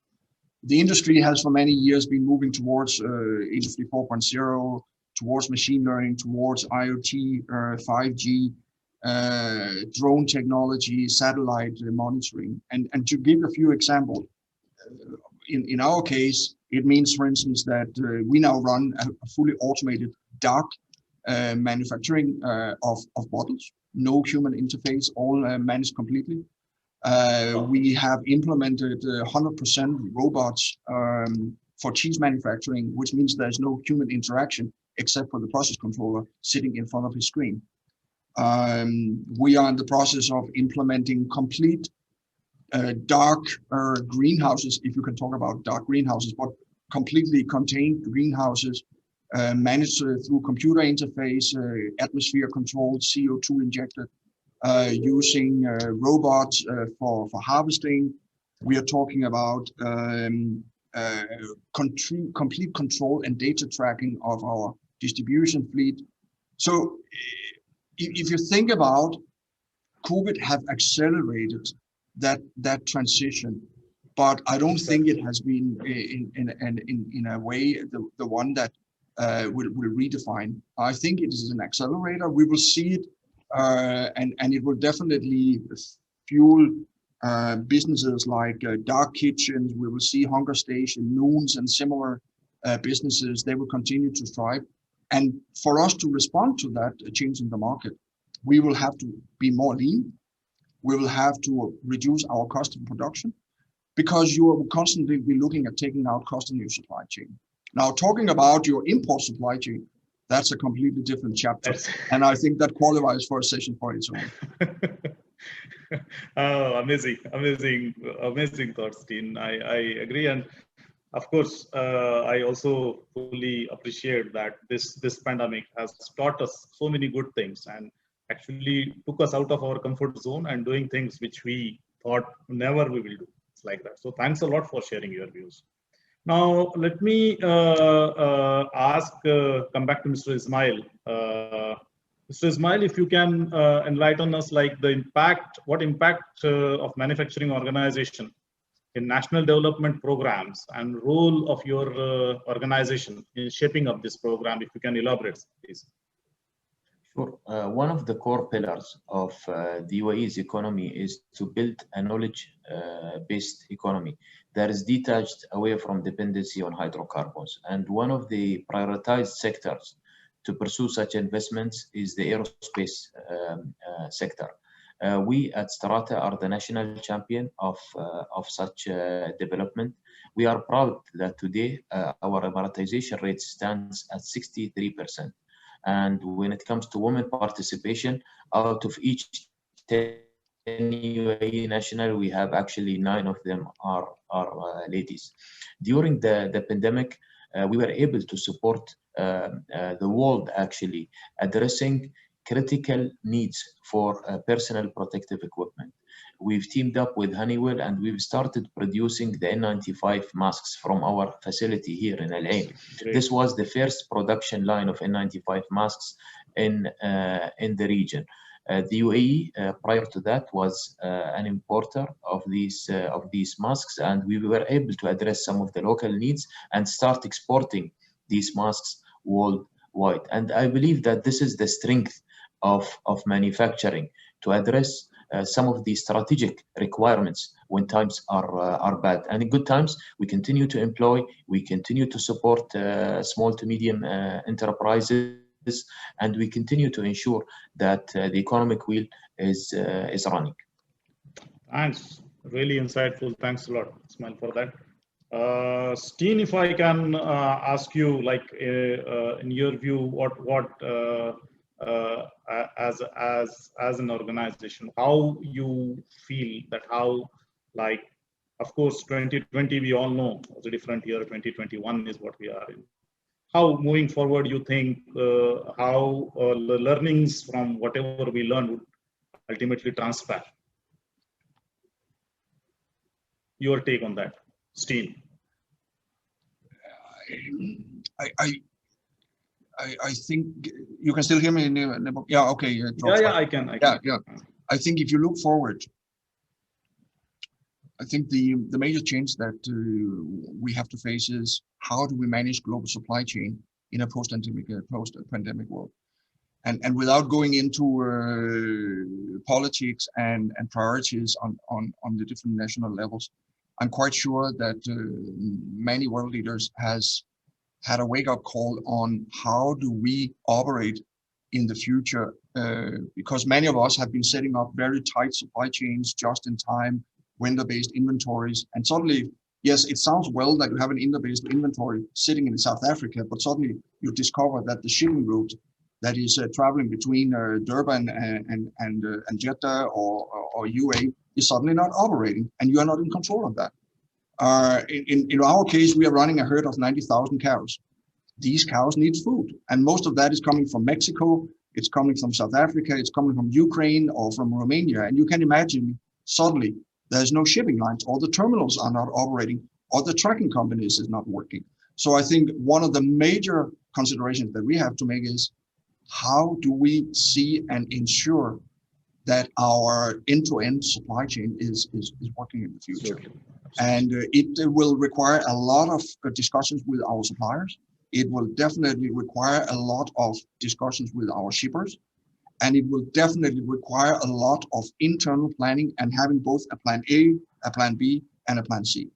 The industry has for many years been moving towards Industry 4.0, towards machine learning, towards IoT, 5G, drone technology, satellite monitoring. And to give a few examples, in our case, it means, for instance, that we now run a fully automated dark manufacturing of bottles, no human interface, all managed completely. We have implemented 100% robots for cheese manufacturing, which means there's no human interaction except for the process controller sitting in front of his screen. We are in the process of implementing complete dark greenhouses, if you can talk about dark greenhouses, but completely contained greenhouses managed through computer interface, atmosphere controlled, CO2 injected, using robots for harvesting. We are talking about complete control and data tracking of our distribution fleet. So if you think about COVID have accelerated that transition, but I don't think it has been in a way the one that will redefine. I think it is an accelerator. We will see it, and it will definitely fuel businesses like dark kitchens. We will see hunger station, noons, and similar businesses. They will continue to thrive. And for us to respond to that change in the market, we will have to be more lean. We will have to reduce our cost of production, because you will constantly be looking at taking out cost in your supply chain. Now, talking about your import supply chain, that's a completely different chapter. And I think that qualifies for a session for its own. Oh, amazing thoughts, Dean. I agree. And of course, I also fully appreciate that this pandemic has taught us so many good things and actually took us out of our comfort zone and doing things which we thought never we will do. It's like that. So thanks a lot for sharing your views. Now, let me come back to Mr. Ismail. Mr. Ismail, if you can enlighten us, like what impact of manufacturing organization in national development programs and role of your organization in shaping up this program, if you can elaborate, please. Sure. One of the core pillars of the UAE's economy is to build a knowledge-based economy that is detached away from dependency on hydrocarbons. And one of the prioritized sectors to pursue such investments is the aerospace sector. We at Strata are the national champion of such development. We are proud that today our emiratization rate stands at 63%. And when it comes to women participation, out of each 10 UAE national, we have actually 9 of them are ladies. During the pandemic, we were able to support the world actually addressing critical needs for personal protective equipment. We've teamed up with Honeywell and we've started producing the N95 masks from our facility here in Al Ain. This was the first production line of N95 masks in the region. The UAE prior to that was an importer of these masks, and we were able to address some of the local needs and start exporting these masks worldwide. And I believe that this is the strength of manufacturing, to address some of the strategic requirements when times are bad. And in good times, we continue to employ, we continue to support small to medium enterprises, and we continue to ensure that the economic wheel is running. Thanks, really insightful. Thanks a lot, Ismail, for that. Steen, if I can ask you, like, in your view, what as an organization, how you feel that how, like, of course, 2020 we all know was a different year. 2021 is what we are in. How moving forward you think how the learnings from whatever we learned would ultimately transfer? Your take on that, Steen. I think you can still hear me. Yeah. Okay. Yeah. I can. Yeah. I think if you look forward, I think the major change that we have to face is how do we manage global supply chain in a post-pandemic world, and without going into politics and priorities on the different national levels, I'm quite sure that many world leaders has had a wake-up call on how do we operate in the future, because many of us have been setting up very tight supply chains, just in time, vendor-based inventories, and suddenly, yes, it sounds well that you have an vendor-based inventory sitting in South Africa, but suddenly you discover that the shipping route that is traveling between Durban and Jeddah or UAE is suddenly not operating, and you are not in control of that. In our case, we are running a herd of 90,000 cows. These cows need food, and most of that is coming from Mexico, it's coming from South Africa, it's coming from Ukraine or from Romania, and you can imagine suddenly there's no shipping lines, or the terminals are not operating, or the tracking companies is not working. So I think one of the major considerations that we have to make is how do we see and ensure that our end-to-end supply chain is working in the future. Absolutely. And it will require a lot of discussions with our suppliers. It will definitely require a lot of discussions with our shippers. And it will definitely require a lot of internal planning and having both a plan A, a plan B, and a plan C.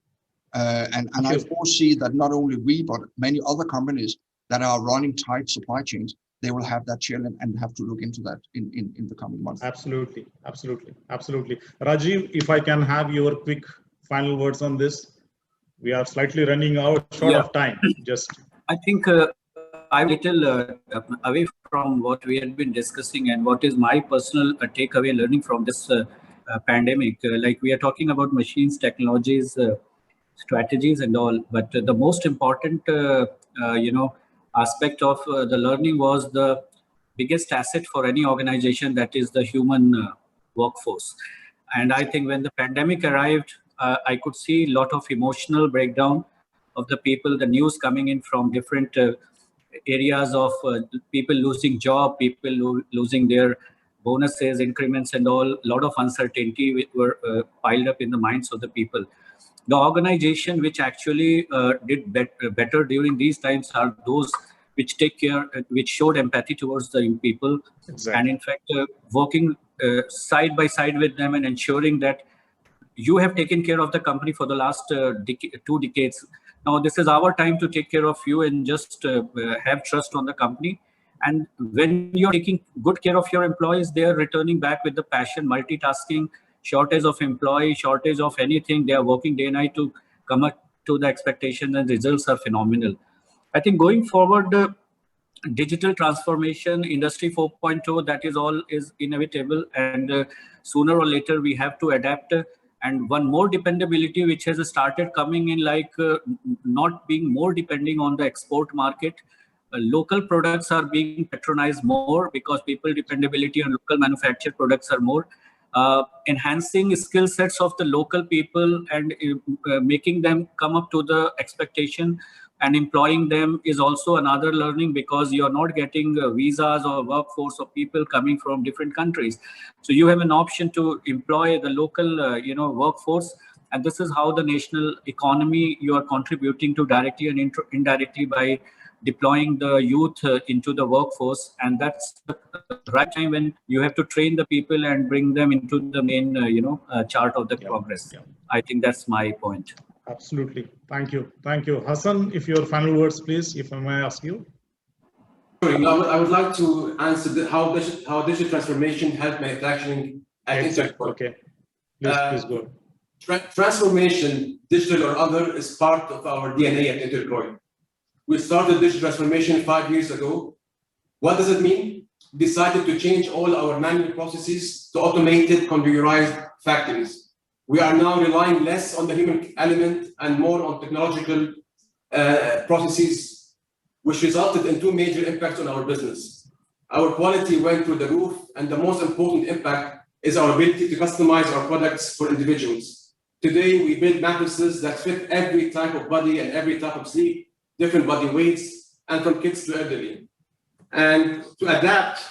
And I foresee that not only we, but many other companies that are running tight supply chains, they will have that challenge and have to look into that in the coming months. Absolutely. Rajiv, if I can have your quick final words on this. We are slightly running out short of time. I think I'm a little away from what we had been discussing and what is my personal takeaway learning from this pandemic. Like we are talking about machines, technologies, strategies and all, but the most important, aspect of the learning was the biggest asset for any organization, that is the human workforce. And I think when the pandemic arrived, I could see a lot of emotional breakdown of the people, the news coming in from different areas of people losing job, people losing their bonuses, increments and all. A lot of uncertainty were piled up in the minds of the people. The organization which actually did better during these times are those which take care, which showed empathy towards the people. Exactly. And in fact, working side by side with them and ensuring that you have taken care of the company for the last 2 decades. Now this is our time to take care of you and just have trust on the company. And when you're taking good care of your employees, they are returning back with the passion, multitasking, shortage of employee, shortage of anything. They are working day and night to come up to the expectation, and results are phenomenal. I think going forward, digital transformation, industry 4.0, that is all is inevitable, and sooner or later we have to adapt. And one more dependability which has started coming in, like not being more depending on the export market. Local products are being patronized more because people dependability on local manufactured products are more. Enhancing skill sets of the local people and making them come up to the expectation and employing them is also another learning, because you're not getting visas or workforce of people coming from different countries. So you have an option to employ the local, workforce. And this is how the national economy you are contributing to directly and indirectly by deploying the youth into the workforce. And that's the right time when you have to train the people and bring them into the main, chart of the progress. I think that's my point. Absolutely. Thank you. Hassan, if your final words, please, if I may ask you. I would like to answer how digital transformation helped manufacturing at Intercoil. Okay. Please go. Transformation, digital or other, is part of our DNA at Intercoil. We started digital transformation 5 years ago. What does it mean? We decided to change all our manual processes to automated, configured factories. We are now relying less on the human element and more on technological processes, which resulted in 2 major impacts on our business. Our quality went through the roof, and the most important impact is our ability to customize our products for individuals. Today, we build mattresses that fit every type of body and every type of sleep, different body weights, and from kids to elderly. And to adapt,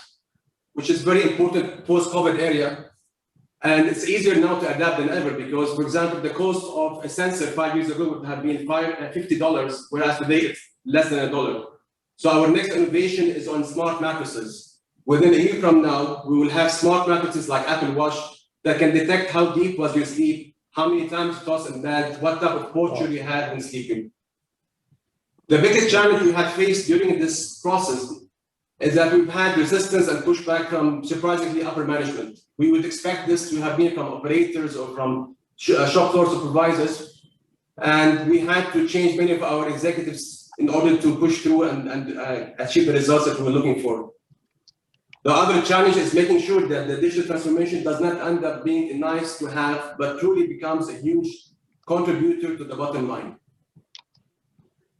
which is very important post-COVID area, and it's easier now to adapt than ever because, for example, the cost of a sensor 5 years ago would have been $50, whereas today it's less than $1. So our next innovation is on smart mattresses. Within a year from now, we will have smart mattresses like Apple Watch that can detect how deep was your sleep, how many times you tossed in bed, what type of posture you had when sleeping. The biggest challenge we have faced during this process is that we've had resistance and pushback from surprisingly upper management. We would expect this to have been from operators or from shop floor supervisors, and we had to change many of our executives in order to push through and achieve the results that we were looking for. The other challenge is making sure that the digital transformation does not end up being nice to have, but truly becomes a huge contributor to the bottom line.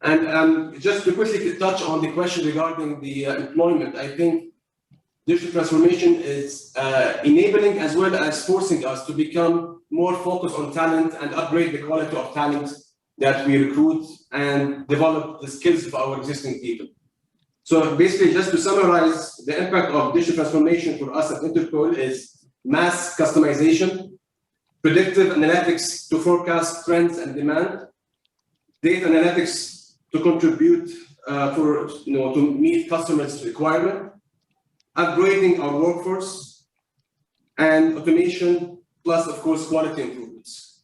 And just to quickly touch on the question regarding the employment, I think digital transformation is enabling as well as forcing us to become more focused on talent and upgrade the quality of talent that we recruit and develop the skills of our existing people. So basically, just to summarize, the impact of digital transformation for us at Intercoil is mass customization, predictive analytics to forecast trends and demand, data analytics to contribute to meet customers' requirement, upgrading our workforce, and automation, plus of course quality improvements.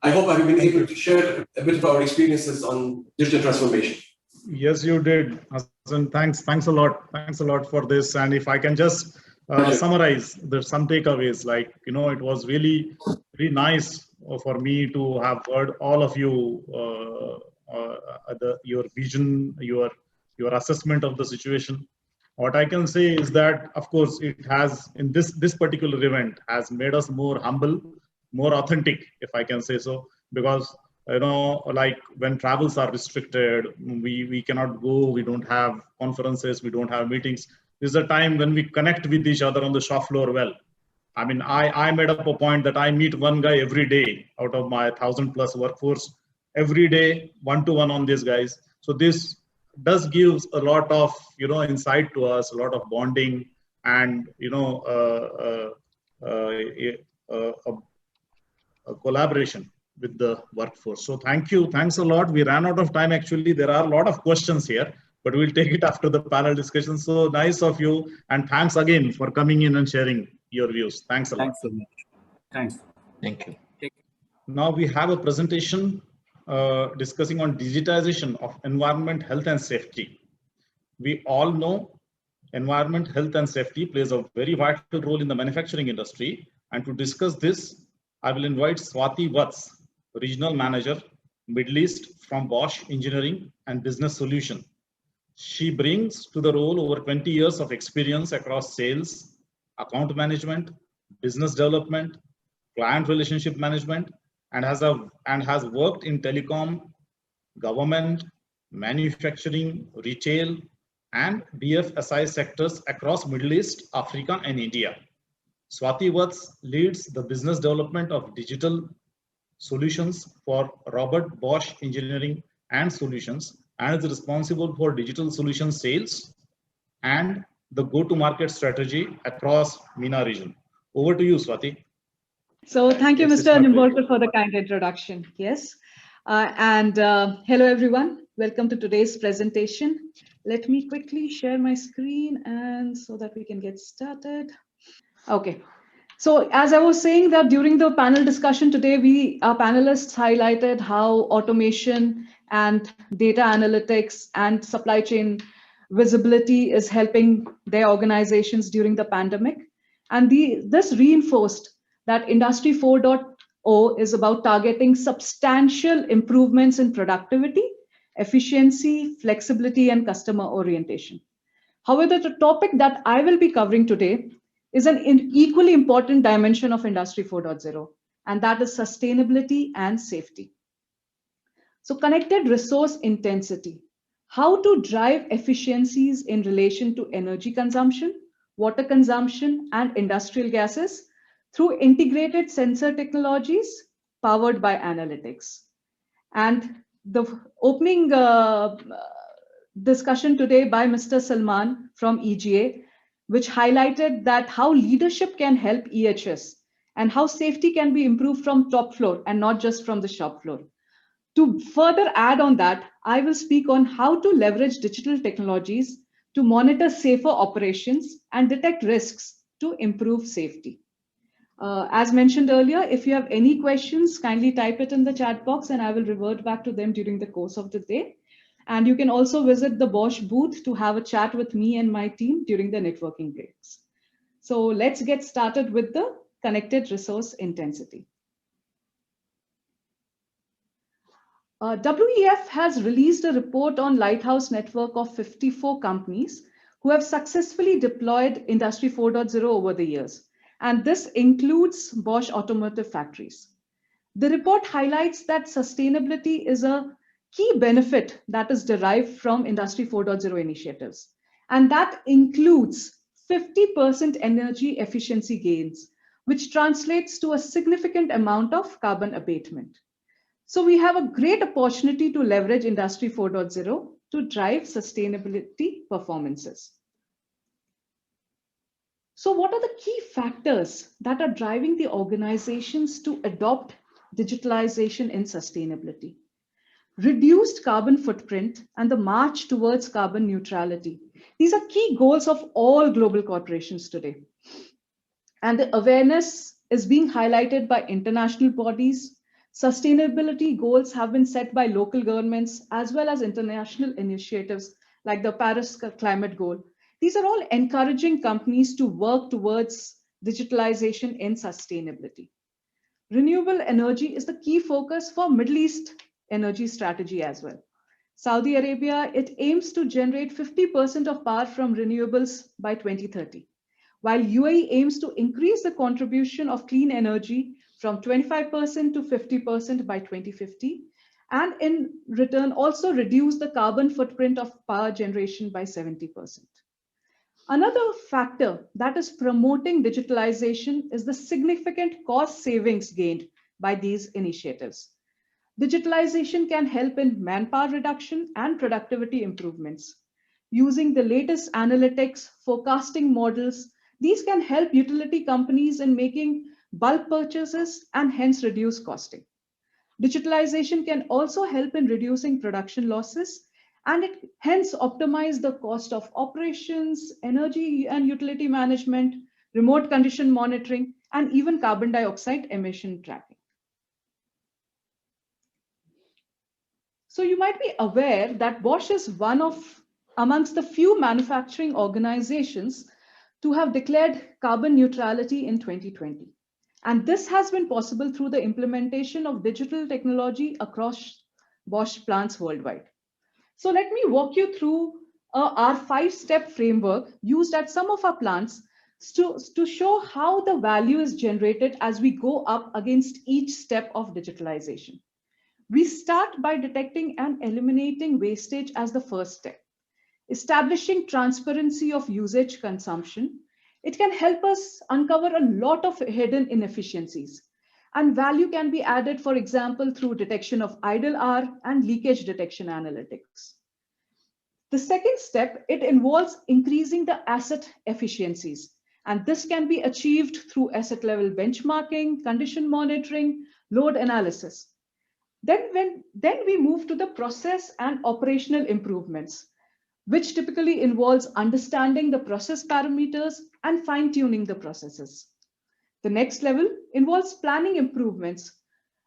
I hope I've been able to share a bit of our experiences on digital transformation. Yes, you did, Hassan. Thanks a lot for this. And if I can just summarize, there's some takeaways. Like, it was really nice for me to have heard all of you. Your vision, your assessment of the situation. What I can say is that, of course, it has, in this particular event, has made us more humble, more authentic, if I can say so, because like when travels are restricted, we cannot go, we don't have conferences, we don't have meetings. This is a time when we connect with each other on the shop floor well. I mean, I made up a point that I meet one guy every day out of my 1,000+ workforce. Every day, one-to-one on these guys. So this does give a lot of insight to us, a lot of bonding, and a collaboration with the workforce. So thanks a lot. We ran out of time actually. There are a lot of questions here, but we'll take it after the panel discussion. So nice of you, and thanks again for coming in and sharing your views. Thanks a lot. Thanks so much. Thanks. Thank you. Now we have a presentation discussing on digitization of environment, health and safety. We all know environment, health and safety plays a very vital role in the manufacturing industry. And to discuss this, I will invite Swati Vats, Regional Manager, Middle East from Bosch Engineering and Business Solution. She brings to the role over 20 years of experience across sales, account management, business development, client relationship management, and has worked in telecom, government, manufacturing, retail, and BFSI sectors across Middle East, Africa, and India. Swati Vats leads the business development of digital solutions for Robert Bosch Engineering and Solutions, and is responsible for digital solution sales and the go-to-market strategy across MENA region. Over to you, Swati. So thank you, Mr. Nimbolkar, for the kind introduction. Yes. Hello, everyone. Welcome to today's presentation. Let me quickly share my screen and so that we can get started. Okay. So as I was saying that during the panel discussion today, our panelists highlighted how automation and data analytics and supply chain visibility is helping their organizations during the pandemic. And this reinforced that Industry 4.0 O is about targeting substantial improvements in productivity, efficiency, flexibility, and customer orientation. However, the topic that I will be covering today is an equally important dimension of Industry 4.0, and that is sustainability and safety. So connected resource intensity, how to drive efficiencies in relation to energy consumption, water consumption, and industrial gases through integrated sensor technologies powered by analytics. And the opening discussion today by Mr. Salman from EGA, which highlighted that how leadership can help EHS and how safety can be improved from top floor and not just from the shop floor. To further add on that, I will speak on how to leverage digital technologies to monitor safer operations and detect risks to improve safety. As mentioned earlier, if you have any questions, kindly type it in the chat box and I will revert back to them during the course of the day. And you can also visit the Bosch booth to have a chat with me and my team during the networking breaks. So let's get started with the connected resource intensity. WEF has released a report on Lighthouse network of 54 companies who have successfully deployed Industry 4.0 over the years. And this includes Bosch automotive factories. The report highlights that sustainability is a key benefit that is derived from Industry 4.0 initiatives. And that includes 50% energy efficiency gains, which translates to a significant amount of carbon abatement. So we have a great opportunity to leverage Industry 4.0 to drive sustainability performances. So what are the key factors that are driving the organizations to adopt digitalization in sustainability? Reduced carbon footprint and the march towards carbon neutrality. These are key goals of all global corporations today. And the awareness is being highlighted by international bodies. Sustainability goals have been set by local governments as well as international initiatives like the Paris Climate Goal. These are all encouraging companies to work towards digitalization in sustainability. Renewable energy is the key focus for Middle East energy strategy as well. Saudi Arabia, it aims to generate 50% of power from renewables by 2030, while UAE aims to increase the contribution of clean energy from 25% to 50% by 2050, and in return also reduce the carbon footprint of power generation by 70%. Another factor that is promoting digitalization is the significant cost savings gained by these initiatives. Digitalization can help in manpower reduction and productivity improvements. Using the latest analytics, forecasting models, these can help utility companies in making bulk purchases and hence reduce costing. Digitalization can also help in reducing production losses and it hence optimize the cost of operations, energy and utility management, remote condition monitoring, and even carbon dioxide emission tracking. So you might be aware that Bosch is one of amongst the few manufacturing organizations to have declared carbon neutrality in 2020. And this has been possible through the implementation of digital technology across Bosch plants worldwide. So let me walk you through our 5-step framework used at some of our plants to show how the value is generated as we go up against each step of digitalization. We start by detecting and eliminating wastage as the first step. Establishing transparency of usage consumption, it can help us uncover a lot of hidden inefficiencies. And value can be added, for example, through detection of idle hour and leakage detection analytics. The second step, it involves increasing the asset efficiencies. And this can be achieved through asset level benchmarking, condition monitoring, load analysis. Then we move to the process and operational improvements, which typically involves understanding the process parameters and fine-tuning the processes. The next level involves planning improvements,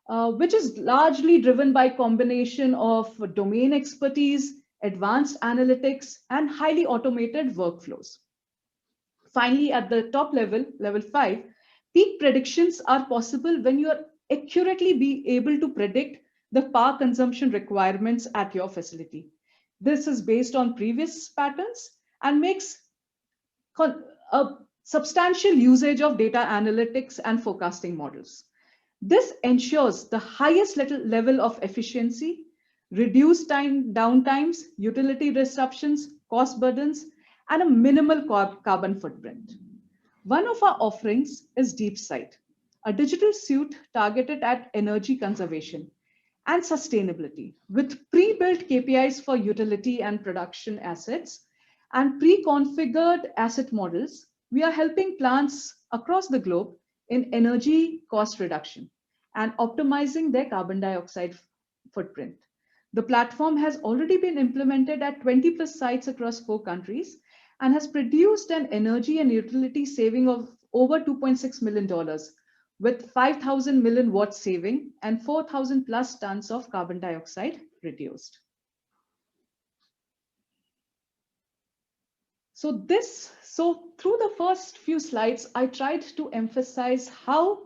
which is largely driven by combination of domain expertise, advanced analytics, and highly automated workflows. Finally, at the top level, level 5, peak predictions are possible when you are accurately be able to predict the power consumption requirements at your facility. This is based on previous patterns and makes a substantial usage of data analytics and forecasting models. This ensures the highest level of efficiency, reduced downtimes, utility disruptions, cost burdens, and a minimal carbon footprint. One of our offerings is DeepSight, a digital suite targeted at energy conservation and sustainability with pre-built KPIs for utility and production assets and pre-configured asset models. We are helping plants across the globe in energy cost reduction and optimizing their carbon dioxide footprint. The platform has already been implemented at 20+ sites across 4 countries and has produced an energy and utility saving of over $2.6 million with 5,000 million watts saving and 4,000+ tons of carbon dioxide reduced. So through the first few slides, I tried to emphasize how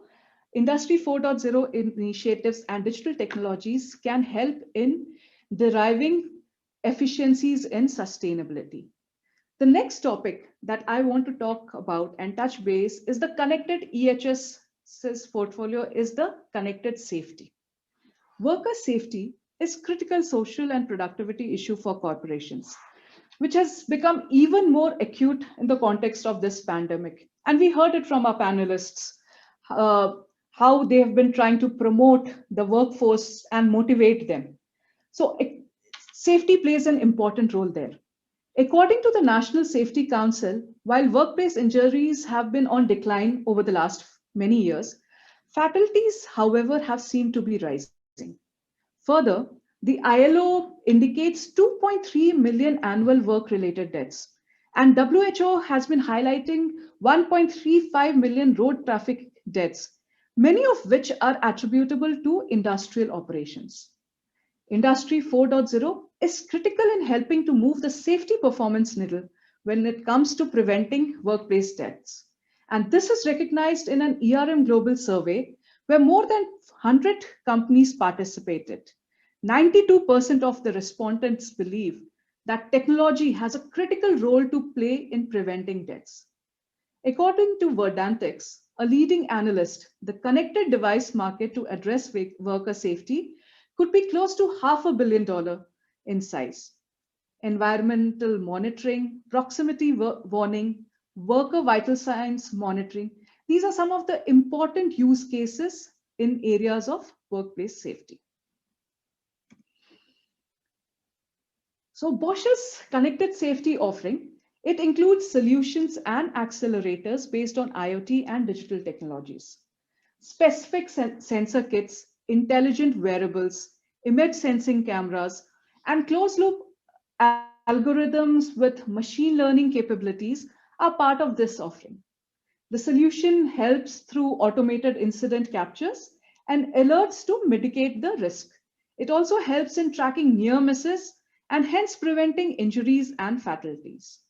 Industry 4.0 initiatives and digital technologies can help in deriving efficiencies in sustainability. The next topic that I want to talk about and touch base is the connected EHS's portfolio is the connected safety. Worker safety is critical social and productivity issue for corporations, which has become even more acute in the context of this pandemic. And we heard it from our panelists, how they have been trying to promote the workforce and motivate them. So safety plays an important role there. According to the National Safety Council, while workplace injuries have been on decline over the last many years, fatalities, however, have seemed to be rising. Further, the ILO indicates 2.3 million annual work-related deaths, and WHO has been highlighting 1.35 million road traffic deaths, many of which are attributable to industrial operations. Industry 4.0 is critical in helping to move the safety performance needle when it comes to preventing workplace deaths. And this is recognized in an ERM Global survey where more than 100 companies participated. 92% of the respondents believe that technology has a critical role to play in preventing deaths. According to Verdantix, a leading analyst, the connected device market to address worker safety could be close to $500 million in size. Environmental monitoring, proximity warning, worker vital signs monitoring, these are some of the important use cases in areas of workplace safety. So Bosch's connected safety offering, it includes solutions and accelerators based on IoT and digital technologies. Specific sensor kits, intelligent wearables, image sensing cameras, and closed-loop algorithms with machine learning capabilities are part of this offering. The solution helps through automated incident captures and alerts to mitigate the risk. It also helps in tracking near misses and hence preventing injuries and fatalities.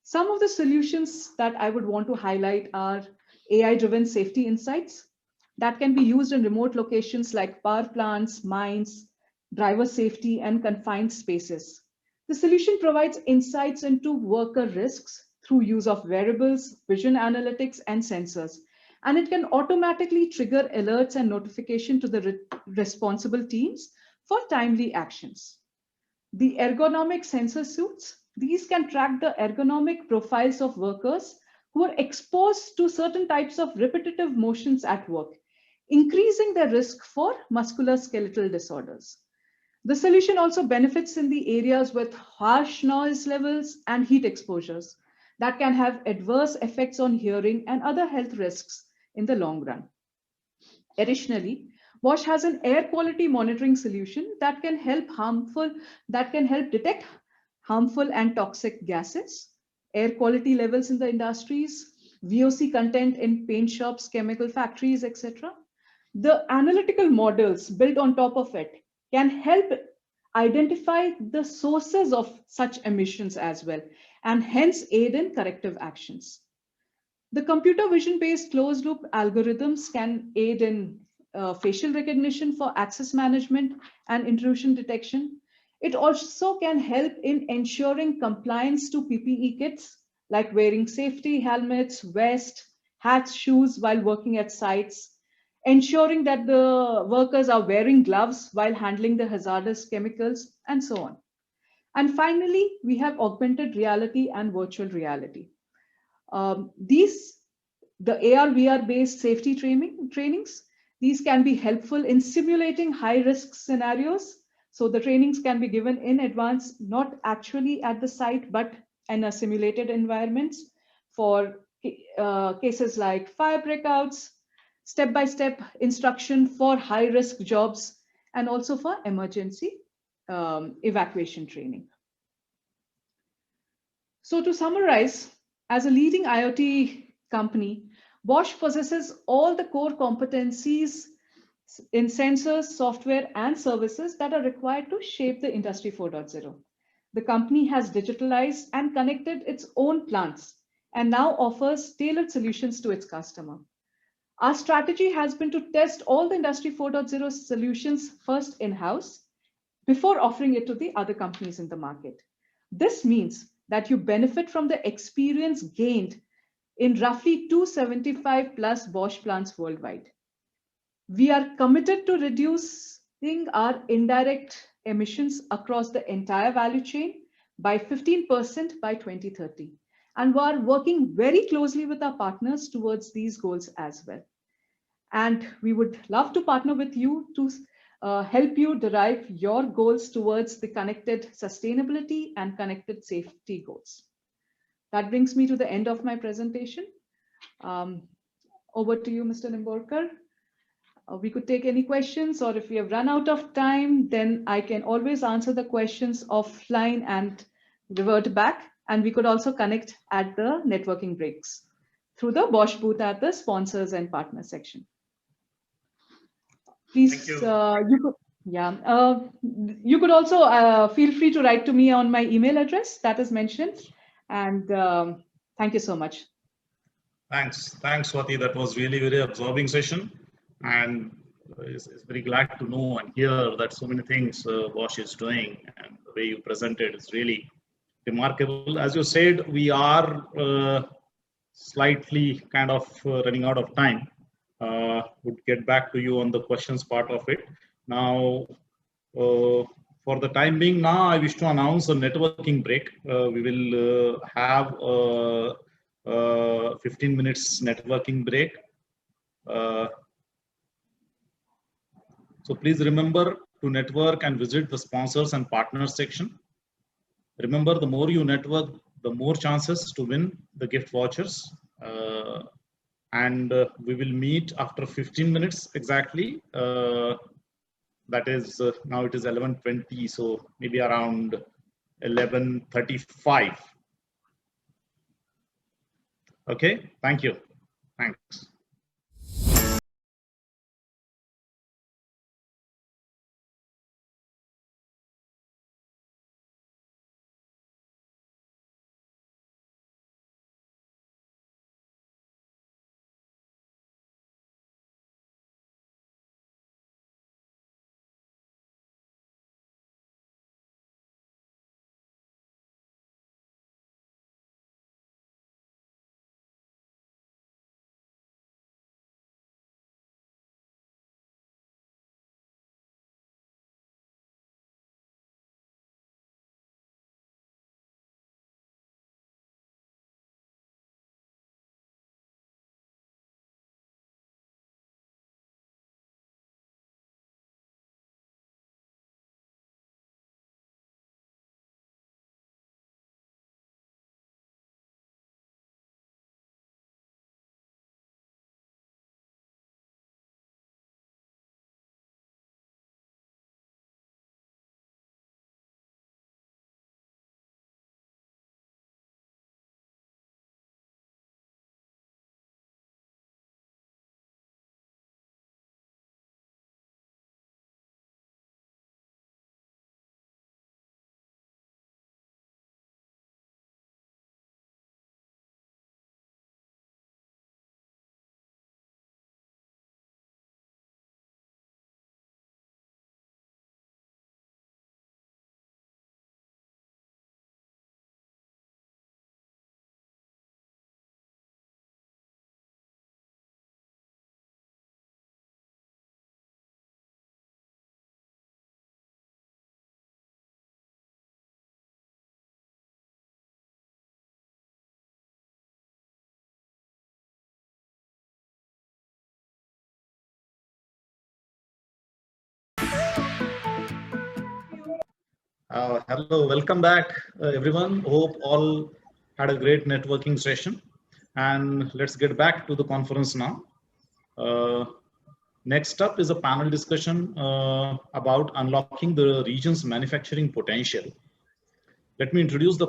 Some of the solutions that I would want to highlight are AI-driven safety insights that can be used in remote locations like power plants, mines, driver safety, and confined spaces. The solution provides insights into worker risks through use of wearables, vision analytics, and sensors. And it can automatically trigger alerts and notification to the responsible teams for timely actions. The ergonomic sensor suits, these can track the ergonomic profiles of workers who are exposed to certain types of repetitive motions at work, increasing their risk for musculoskeletal disorders. The solution also benefits in the areas with harsh noise levels and heat exposures that can have adverse effects on hearing and other health risks in the long run. Additionally, Bosch has an air quality monitoring solution that can help detect harmful and toxic gases, air quality levels in the industries, VOC content in paint shops, chemical factories, etc. The analytical models built on top of it can help identify the sources of such emissions as well, and hence aid in corrective actions. The computer vision-based closed-loop algorithms can aid in facial recognition for access management and intrusion detection. It also can help in ensuring compliance to PPE kits, like wearing safety helmets, vest, hats, shoes while working at sites, ensuring that the workers are wearing gloves while handling the hazardous chemicals, and so on. And finally, we have augmented reality and virtual reality. The AR/VR based safety trainings, these can be helpful in simulating high risk scenarios. So the trainings can be given in advance, not actually at the site, but in a simulated environments for cases like fire breakouts, step-by-step instruction for high risk jobs, and also for emergency evacuation training. So to summarize, as a leading IoT company, Bosch possesses all the core competencies in sensors, software, and services that are required to shape the Industry 4.0. The company has digitalized and connected its own plants and now offers tailored solutions to its customer. Our strategy has been to test all the Industry 4.0 solutions first in-house before offering it to the other companies in the market. This means that you benefit from the experience gained in roughly 275 plus Bosch plants worldwide. We are committed to reducing our indirect emissions across the entire value chain by 15% by 2030. And we are working very closely with our partners towards these goals as well. And we would love to partner with you to help you derive your goals towards the connected sustainability and connected safety goals. That brings me to the end of my presentation. Over to you, Mr. Nimborkar. We could take any questions, or if we have run out of time, then I can always answer the questions offline and revert back. And we could also connect at the networking breaks through the Bosch booth at the sponsors and partner section. Please, you could also feel free to write to me on my email address that is mentioned. And thank you so much. Thanks, Swati. That was really very absorbing session, and it's very glad to know and hear that so many things Bosch is doing, and the way you presented is really remarkable. As you said, we are slightly kind of running out of time. Would get back to you on the questions part of it. Now, for the time being, now I wish to announce a networking break. We will have 15 minutes networking break. So please remember to network and visit the sponsors and partners section. Remember, the more you network, the more chances to win the gift vouchers. And we will meet after 15 minutes exactly. That is, now it is 11:20, so maybe around 11:35. Okay, thank you. Thanks. Hello, welcome back, everyone. Hope all had a great networking session. And let's get back to the conference now. Next up is a panel discussion about unlocking the region's manufacturing potential. Let me introduce the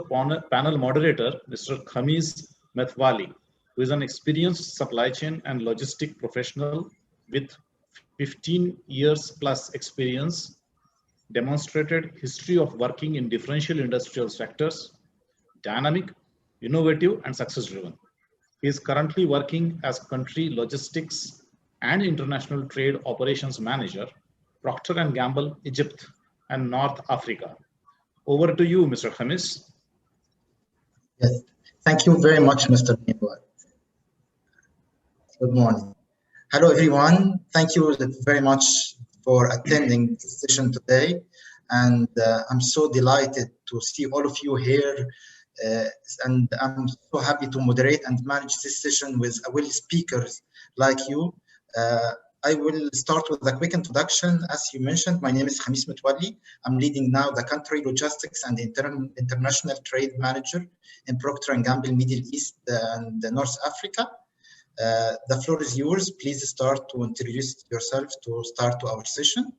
panel moderator, Mr. Khamis Methwali, who is an experienced supply chain and logistic professional with 15 years plus experience, demonstrated history of working in differential industrial sectors, dynamic, innovative, and success-driven. He is currently working as country logistics and international trade operations manager, Procter & Gamble, Egypt, and North Africa. Over to you, Mr. Khamis. Yes, thank you very much, Mr. Nibal. Good morning. Hello, everyone. Thank you very much for attending this session today. And I'm so delighted to see all of you here. And I'm so happy to moderate and manage this session with speakers like you. I will start with a quick introduction. As you mentioned, my name is Khamis Methwali. I'm leading now the country logistics and international trade manager in Procter & Gamble Middle East and North Africa. The floor is yours. Please start to introduce yourself to start our session.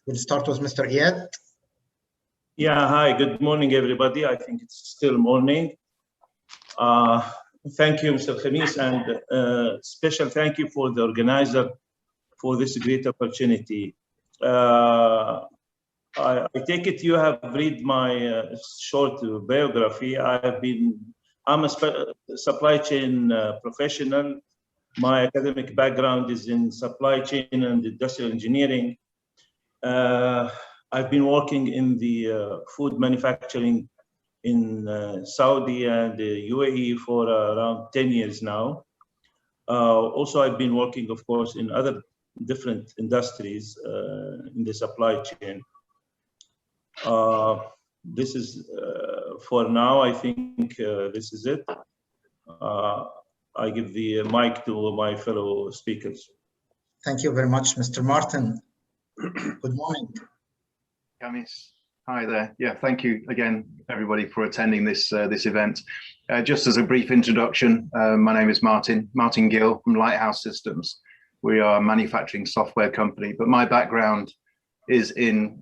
We'll start with Mr. Iyad. Yeah, hi, good morning, everybody. I think it's still morning. Thank you, Mr. Khamis, and special thank you for the organizer for this great opportunity. I take it you have read my short biography. I'm a supply chain professional. My academic background is in supply chain and industrial engineering. I've been working in the food manufacturing in Saudi and the UAE for around 10 years now. Also, I've been working, of course, in other different industries in the supply chain. This is, for now, I think this is it. I give the mic to my fellow speakers. Thank you very much, Mr. Martin. Good morning. Khamis, hi there. Yeah, thank you again, everybody, for attending this this event. Just as a brief introduction, my name is Martin Gill from Lighthouse Systems. We are a manufacturing software company, but my background is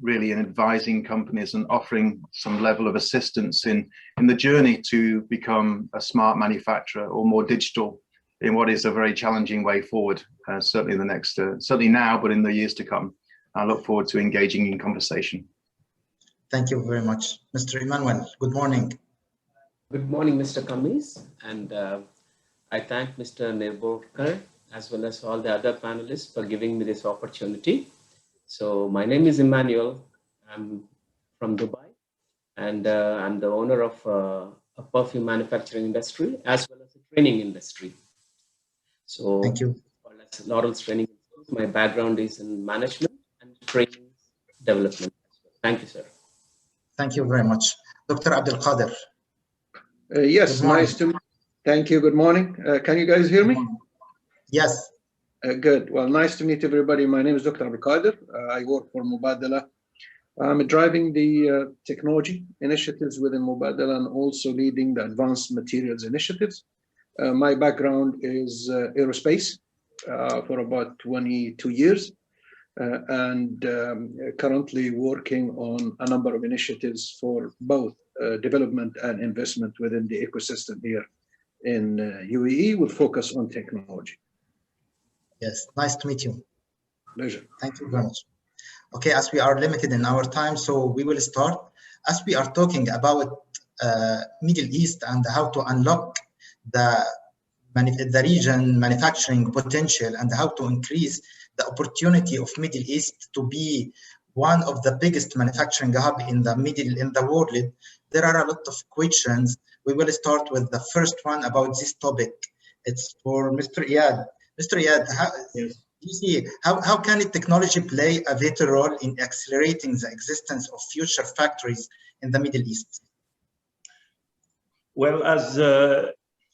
really in advising companies and offering some level of assistance in the journey to become a smart manufacturer or more digital in what is a very challenging way forward, certainly in the next, certainly now, but in the years to come. I look forward to engaging in conversation. Thank you very much. Mr. Emmanuel, good morning. Good morning, Mr. Khamis, and I thank Mr. Nirborkar as well as all the other panelists for giving me this opportunity. So my name is Emmanuel. I'm from Dubai, and I'm the owner of a perfume manufacturing industry as well as a training industry. So thank you. Laurel's Training. My background is in management and training development. Thank you, sir. Thank you very much. Dr. Abdul Qadir. Yes, nice to meet you. Thank you. Good morning. Can you guys hear me? Yes. Good. Well, nice to meet everybody. My name is Dr. Abdul Qadir. I work for Mubadala. I'm driving the technology initiatives within Mubadala and also leading the advanced materials initiatives. My background is aerospace for about 22 years and currently working on a number of initiatives for both development and investment within the ecosystem here in UAE with focus on technology. Yes, nice to meet you. Pleasure. Thank you very much. Okay, as we are limited in our time, so we will start. As we are talking about Middle East and how to unlock the region manufacturing potential and how to increase the opportunity of Middle East to be one of the biggest manufacturing hub in the world, there are a lot of questions. We will start with the first one about this topic. It's for Mr. Iyad. Mr. Iyad, how can technology play a vital role in accelerating the existence of future factories in the Middle East? Well, as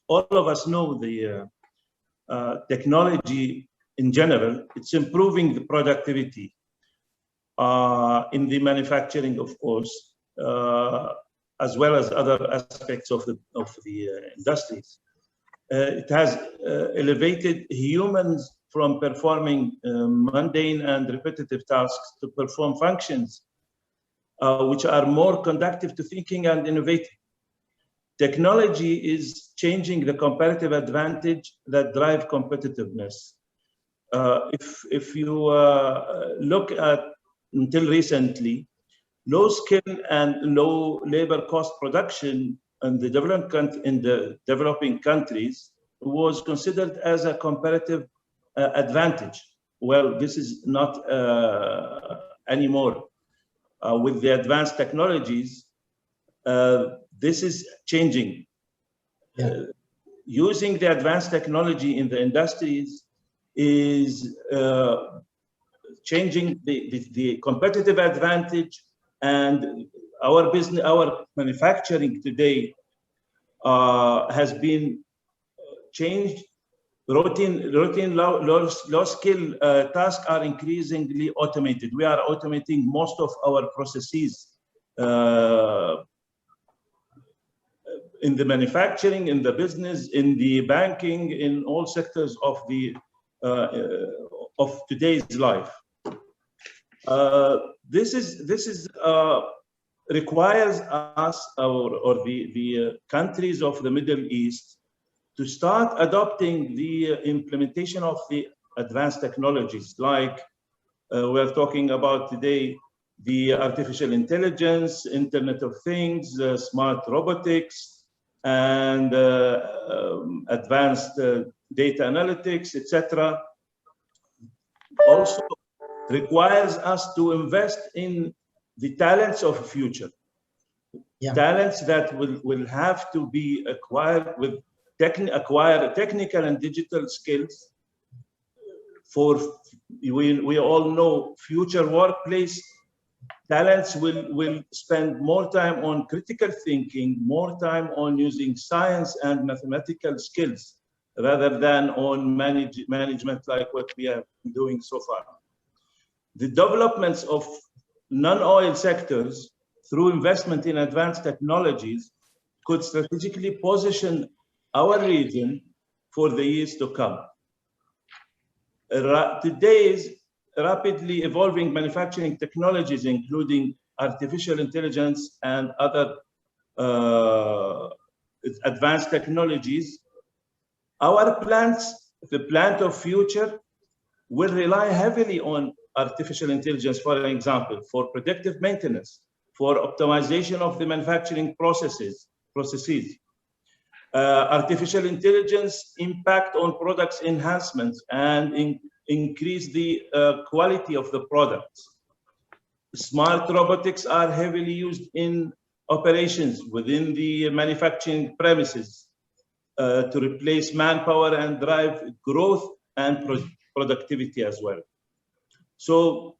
all of us know, the technology in general, it's improving the productivity in the manufacturing, of course, as well as other aspects of the industries. It has elevated humans from performing mundane and repetitive tasks to perform functions which are more conducive to thinking and innovating. Technology is changing the comparative advantage that drive competitiveness. If you look at until recently, low skill and low labor cost production in the developing countries was considered as a comparative advantage. Well, this is not anymore. With the advanced technologies, this is changing. Using the advanced technology in the industries is changing the competitive advantage, and our business, our manufacturing today has been changed. Routine low skill tasks are increasingly automated. We are automating most of our processes in the manufacturing, in the business, in the banking, in all sectors of the of today's life. This requires us or the countries of the Middle East to start adopting the implementation of the advanced technologies, like we're talking about today, the artificial intelligence, Internet of Things, smart robotics, and advanced data analytics, etc. Also requires us to invest in the talents of the future. Talents that will have to be acquired with acquire technical and digital skills. For we all know future workplace talents will spend more time on critical thinking, more time on using science and mathematical skills rather than on management like what we have been doing so far. The developments of non-oil sectors through investment in advanced technologies could strategically position our region for the years to come. Today's rapidly evolving manufacturing technologies, including artificial intelligence and other advanced technologies, our plants, the plant of future, will rely heavily on artificial intelligence, for example, for predictive maintenance, for optimization of the manufacturing processes. Artificial intelligence impact on products enhancements and increase the quality of the products. Smart robotics are heavily used in operations within the manufacturing premises to replace manpower and drive growth and productivity as well. So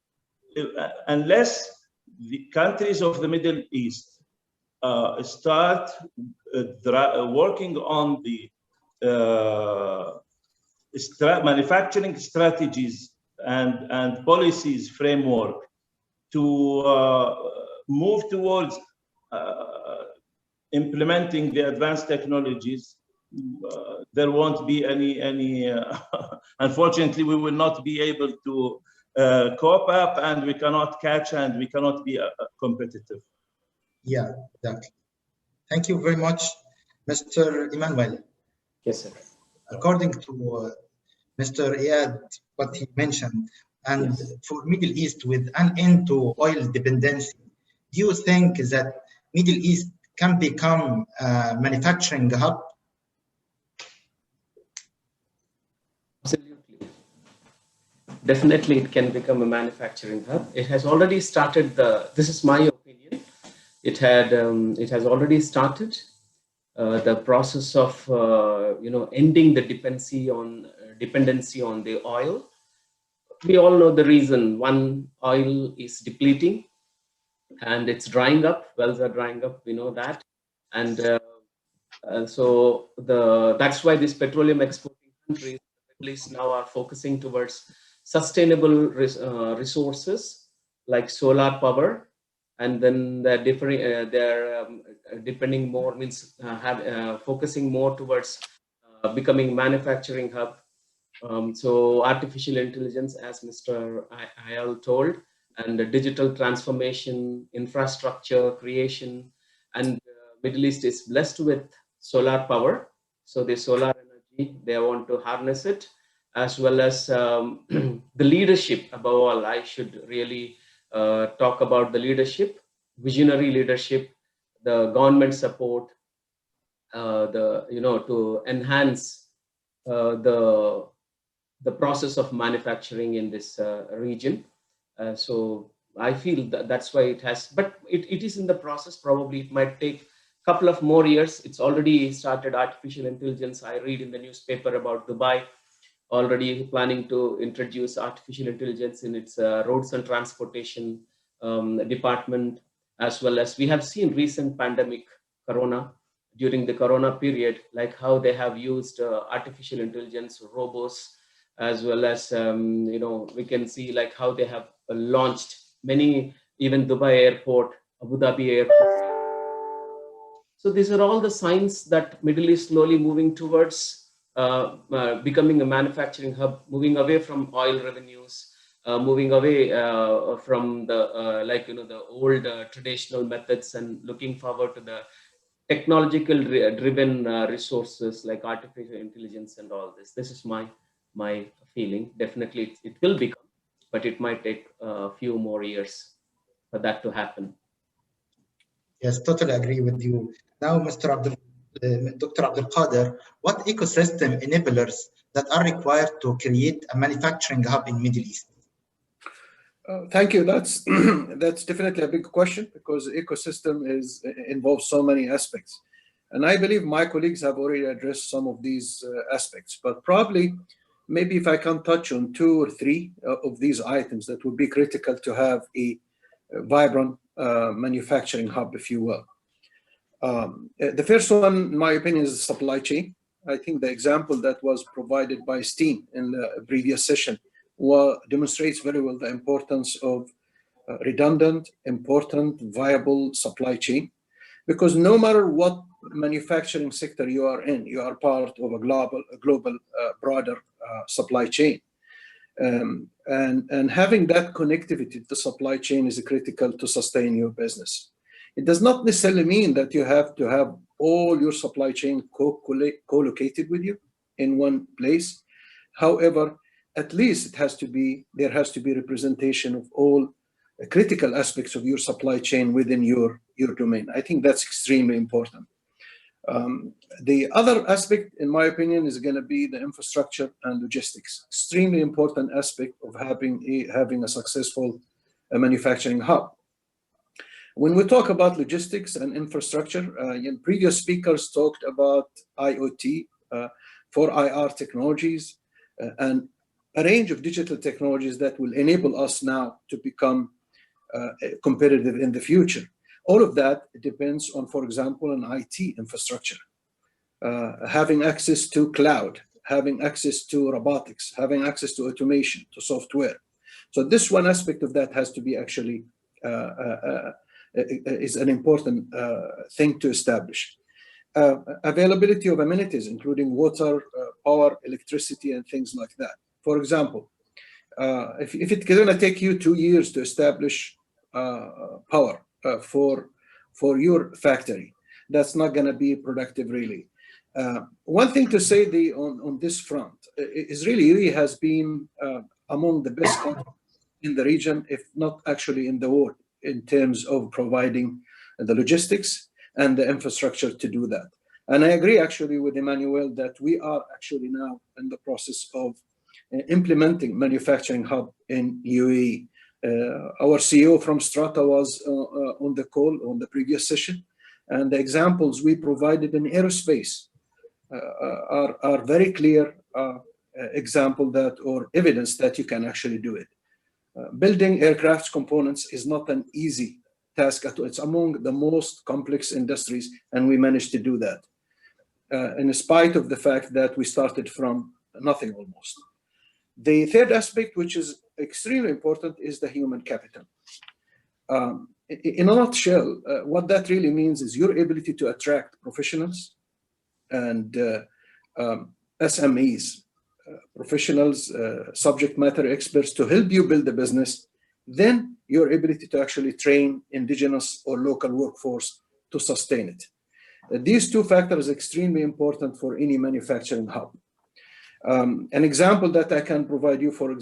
unless the countries of the Middle East start working on the manufacturing strategies and policies framework to move towards implementing the advanced technologies, there won't be any unfortunately, we will not be able to cope up, and we cannot catch, and we cannot be competitive. Yeah, exactly. Thank you very much, Mr. Emmanuel. Yes, sir. According to Mr. Iyad, what he mentioned, and yes, for Middle East with an end to oil dependency, do you think that Middle East can become a manufacturing hub? Absolutely. Definitely, it can become a manufacturing hub. It has already started. This is my opinion. It has already started the process of ending the dependency on the oil. We all know the reason. One, oil is depleting and it's drying up. Wells are drying up. We know that, and so that's why these petroleum exporting countries, Middle East now are focusing towards sustainable resources like solar power, and then they're depending more, means focusing more towards becoming manufacturing hub. So artificial intelligence, as Mr. Ayal told, and the digital transformation, infrastructure creation, and Middle East is blessed with solar power. So the solar energy, they want to harness it, as well as the leadership. Above all, I should really talk about the leadership, visionary leadership, the government support, to enhance the process of manufacturing in this region. So I feel that that's why it has, but it is in the process. Probably it might take a couple of more years. It's already started. Artificial intelligence, I read in the newspaper about Dubai already planning to introduce artificial intelligence in its roads and transportation department, as well as we have seen recent pandemic, Corona, during the Corona period, like how they have used artificial intelligence, robots, as well as, we can see like how they have launched many, even Dubai airport, Abu Dhabi airport. So these are all the signs that Middle East slowly moving towards becoming a manufacturing hub, moving away from oil revenues, moving away from the the old traditional methods, and looking forward to the technological driven resources like artificial intelligence and all this. This is my feeling. Definitely it will become, but it might take a few more years for that to happen. Yes, totally agree with you. Now, Dr. Abdul Qadir, what ecosystem enablers that are required to create a manufacturing hub in Middle East? Thank you. That's definitely a big question, because ecosystem involves so many aspects, and I believe my colleagues have already addressed some of these aspects. But probably, maybe if I can touch on 2 or 3 of these items that would be critical to have a vibrant manufacturing hub, if you will. The first one, in my opinion, is supply chain. I think the example that was provided by Steen in the previous session demonstrates very well the importance of redundant, important, viable supply chain. Because no matter what manufacturing sector you are in, you are part of a global broader supply chain. And having that connectivity to the supply chain is critical to sustain your business. It does not necessarily mean that you have to have all your supply chain co-located with you in one place. However, at least there has to be representation of all critical aspects of your supply chain within your domain. I think that's extremely important. The other aspect, in my opinion, is going to be the infrastructure and logistics. Extremely important aspect of having a successful manufacturing hub. When we talk about logistics and infrastructure, previous speakers talked about IoT, 4IR technologies, and a range of digital technologies that will enable us now to become competitive in the future. All of that depends on, for example, an IT infrastructure, having access to cloud, having access to robotics, having access to automation, to software. So this one aspect of that has to be actually is an important thing to establish. Availability of amenities, including water, power, electricity, and things like that. For example, if it's going to take you 2 years to establish power for your factory, that's not going to be productive, really. One thing to say on this front is really has been among the best in the region, if not actually in the world, in terms of providing the logistics and the infrastructure to do that. And I agree actually with Emmanuel that we are actually now in the process of implementing manufacturing hub in UAE. Our CEO from Strata was on the call on the previous session, and the examples we provided in aerospace are very clear example that, or evidence that you can actually do it. Building aircraft components is not an easy task at all. It's among the most complex industries, and we managed to do that. In spite of the fact that we started from nothing almost. The third aspect, which is extremely important, is the human capital. In a nutshell, what that really means is your ability to attract professionals and SMEs, professionals, subject matter experts to help you build the business, then your ability to actually train indigenous or local workforce to sustain it. These two factors are extremely important for any manufacturing hub. An example that I can provide you for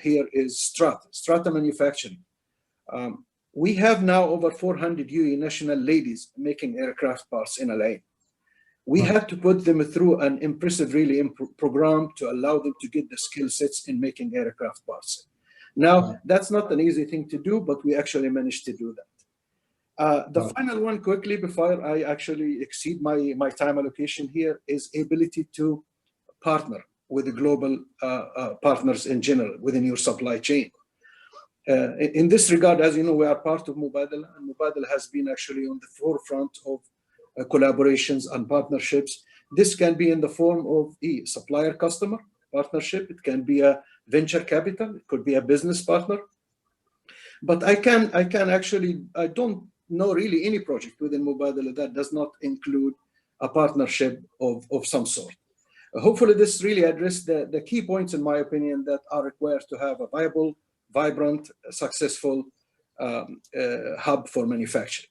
here is Strata Manufacturing. We have now over 400 UAE national ladies making aircraft parts in LA. We had to put them through an impressive program to allow them to get the skill sets in making aircraft parts. Now, that's not an easy thing to do, but we actually managed to do that. The final one, quickly, before I actually exceed my time allocation here, is ability to partner with the global partners in general within your supply chain. In this regard, as you know, we are part of Mubadala, and Mubadala has been actually on the forefront of collaborations and partnerships. This can be in the form of a supplier-customer partnership. It can be a venture capital. It could be a business partner. But I don't know really any project within Mubadala that does not include a partnership of some sort. Hopefully, this really addressed the key points, in my opinion, that are required to have a viable, vibrant, successful hub for manufacturing.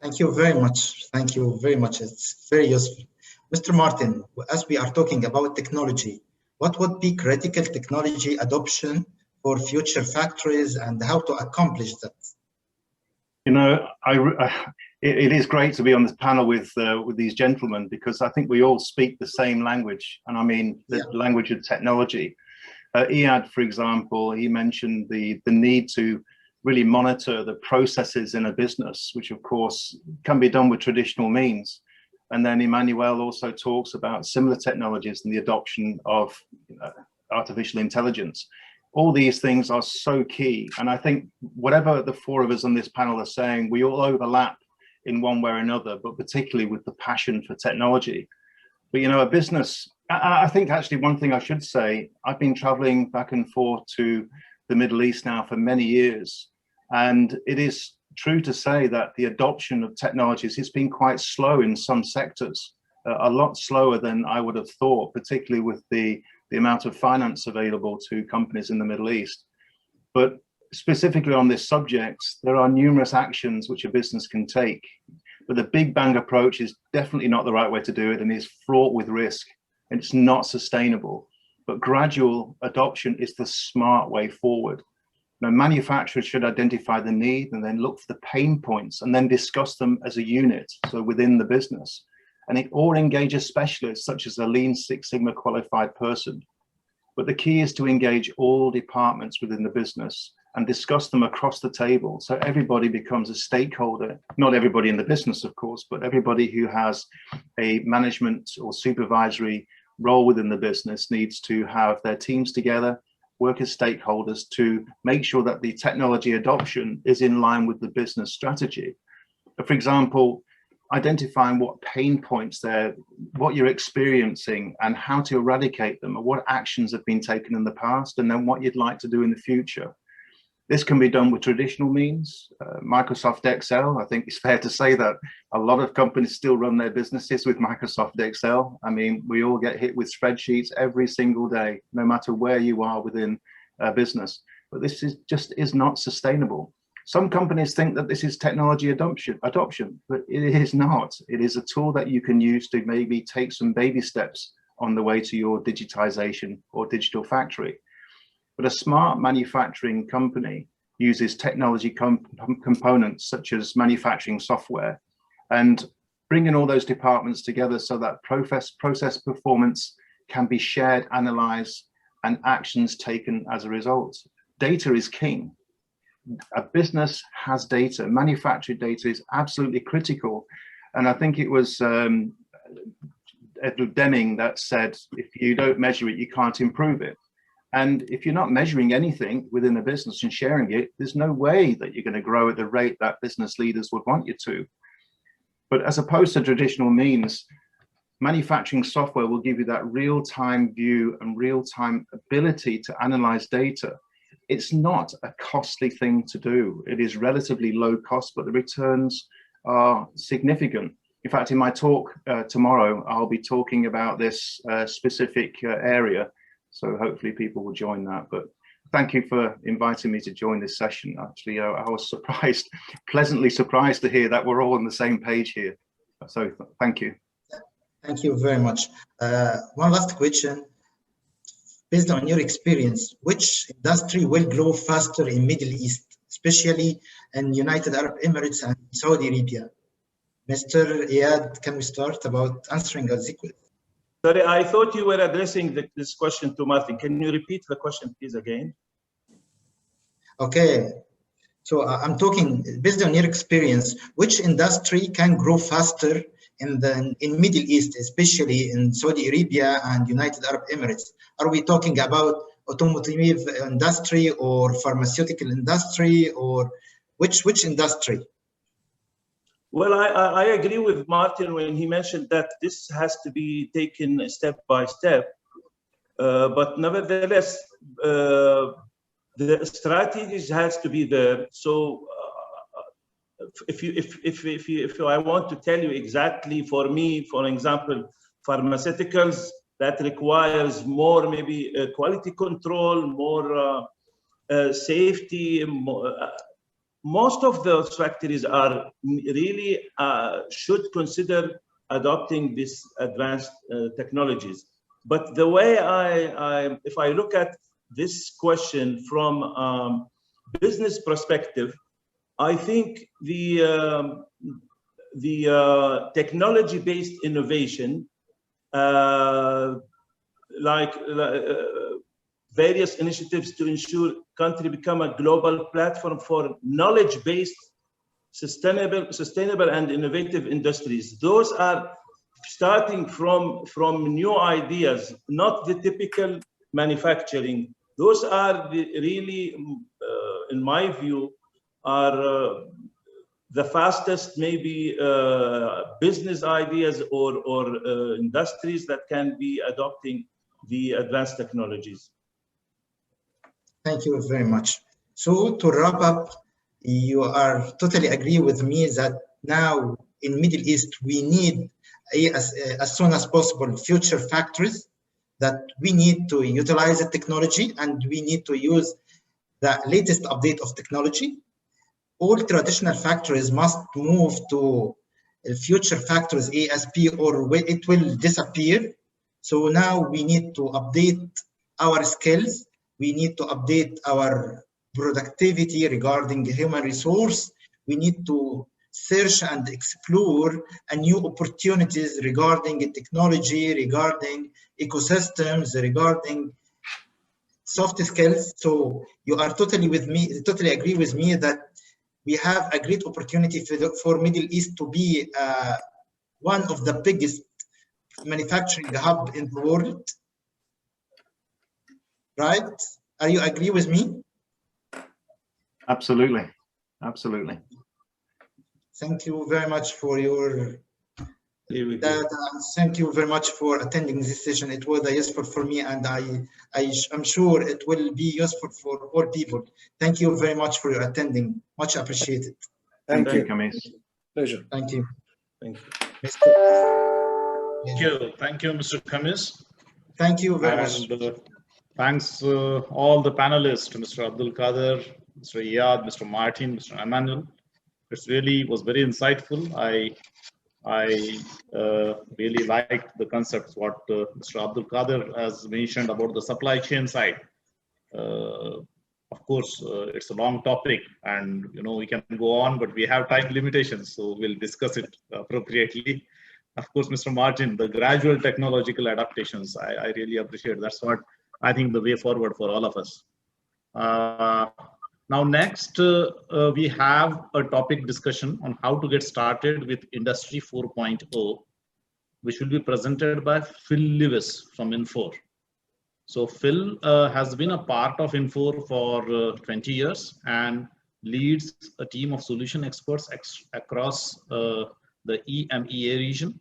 Thank you very much. Thank you very much. It's very useful. Mr. Martin, as we are talking about technology, what would be critical technology adoption for future factories and how to accomplish that? You know, it is great to be on this panel with these gentlemen, because I think we all speak the same language, and I mean the language of technology. Iyad, for example, he mentioned the need to really monitor the processes in a business, which of course can be done with traditional means. And then Emmanuel also talks about similar technologies and the adoption of artificial intelligence. All these things are so key. And I think whatever the four of us on this panel are saying, we all overlap in one way or another, but particularly with the passion for technology. But, you know, a business, I think actually one thing I should say, I've been traveling back and forth to the Middle East now for many years. And it is true to say that the adoption of technologies has been quite slow in some sectors, a lot slower than I would have thought, particularly with the amount of finance available to companies in the Middle East. But specifically on this subject, there are numerous actions which a business can take. But the big bang approach is definitely not the right way to do it, and is fraught with risk. It's not sustainable. But gradual adoption is the smart way forward. Now, manufacturers should identify the need and then look for the pain points and then discuss them as a unit, so within the business. And it all engages specialists such as a Lean Six Sigma qualified person. But the key is to engage all departments within the business and discuss them across the table, so everybody becomes a stakeholder. Not everybody in the business, of course, but everybody who has a management or supervisory role within the business needs to have their teams together, work as stakeholders to make sure that the technology adoption is in line with the business strategy. For example, identifying what pain points there, what you're experiencing and how to eradicate them, or what actions have been taken in the past, and then what you'd like to do in the future. This can be done with traditional means. Microsoft Excel, I think it's fair to say that a lot of companies still run their businesses with Microsoft Excel. I mean, we all get hit with spreadsheets every single day, no matter where you are within a business. But this is not sustainable. Some companies think that this is technology adoption, but it is not. It is a tool that you can use to maybe take some baby steps on the way to your digitization or digital factory. But a smart manufacturing company uses technology components such as manufacturing software and bringing all those departments together so that process performance can be shared, analyzed, and actions taken as a result. Data is king. A business has data. Manufactured data is absolutely critical. And I think it was Edward Deming that said, if you don't measure it, you can't improve it. And if you're not measuring anything within a business and sharing it, there's no way that you're going to grow at the rate that business leaders would want you to. But as opposed to traditional means, manufacturing software will give you that real-time view and real-time ability to analyze data. It's not a costly thing to do. It is relatively low cost, but the returns are significant. In fact, in my talk tomorrow, I'll be talking about this specific area. So hopefully people will join that. But thank you for inviting me to join this session. Actually, I was surprised, pleasantly surprised to hear that we're all on the same page here. So thank you. Thank you very much. One last question. Based on your experience, which industry will grow faster in Middle East, especially in United Arab Emirates and Saudi Arabia? Mr. Iyad, can we start about answering a sequence? Sorry, I thought you were addressing this question to Martin. Can you repeat the question, please, again? Okay. So I'm talking, based on your experience, which industry can grow faster in Middle East, especially in Saudi Arabia and United Arab Emirates? Are we talking about automotive industry or pharmaceutical industry, or which industry? Well, I agree with Martin when he mentioned that this has to be taken step by step. But nevertheless, the strategies has to be there. So if I want to tell you exactly, for me, for example, pharmaceuticals, that requires more maybe quality control, more safety. Most of those factories are really should consider adopting these advanced technologies. But the way if I look at this question from business perspective, I think the technology-based innovation, like various initiatives to ensure country become a global platform for knowledge-based, sustainable and innovative industries. Those are starting from new ideas, not the typical manufacturing. Those are really, in my view, are the fastest maybe business ideas or industries that can be adopting the advanced technologies. Thank you very much. So to wrap up, you are totally agree with me that now in Middle East, we need as soon as possible future factories, that we need to utilize the technology and we need to use the latest update of technology. All traditional factories must move to future factories ASP or it will disappear. So now we need to update our skills. We need to update our productivity regarding human resource. We need to search and explore new opportunities regarding technology, regarding ecosystems, regarding soft skills. So you are totally agree with me that we have a great opportunity for Middle East to be one of the biggest manufacturing hub in the world. Right? Are you agree with me? Absolutely. Absolutely. Thank you very much for your thank you very much for attending this session. It was useful for me, and I'm sure it will be useful for all people. Thank you very much for your attending. Much appreciated. Thank you, Kamis. Pleasure. Thank you. Thank you. Thank you, Mr. Kamis. Thank you very much. Thanks all the panelists, Mr. Abdul Qadir, Mr. Iyad, Mr. Martin, Mr. Emmanuel. It really was very insightful. I really liked the concepts what Mr. Abdul Qadir has mentioned about the supply chain side. Of course, it's a long topic, and we can go on, but we have time limitations, so we'll discuss it appropriately. Of course, Mr. Martin, the gradual technological adaptations, I really appreciate. That's what I think the way forward for all of us. Now, next, we have a topic discussion on how to get started with Industry 4.0, which will be presented by Phil Lewis from Infor. So Phil has been a part of Infor for 20 years and leads a team of solution experts across the EMEA region.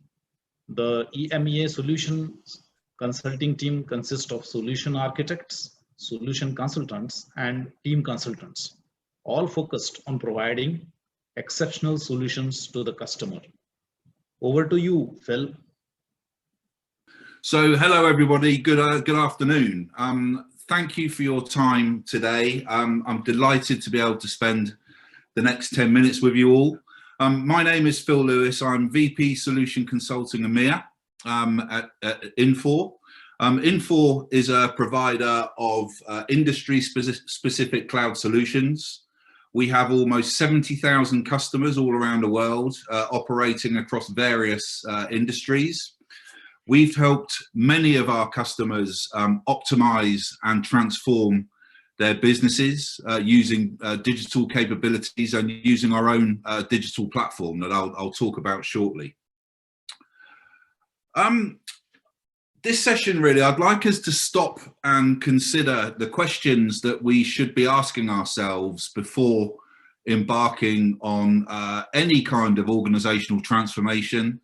The EMEA solutions consulting team consists of solution architects, solution consultants, and team consultants, all focused on providing exceptional solutions to the customer. Over to you, Phil. So hello everybody, good afternoon. Thank you for your time today. I'm delighted to be able to spend the next 10 minutes with you all. My name is Phil Lewis. I'm VP Solution Consulting EMEA at Infor. Infor is a provider of industry-specific cloud solutions. We have almost 70,000 customers all around the world operating across various industries. We've helped many of our customers optimize and transform their businesses using digital capabilities and using our own digital platform that I'll talk about shortly. This session, really, I'd like us to stop and consider the questions that we should be asking ourselves before embarking on any kind of organizational transformation.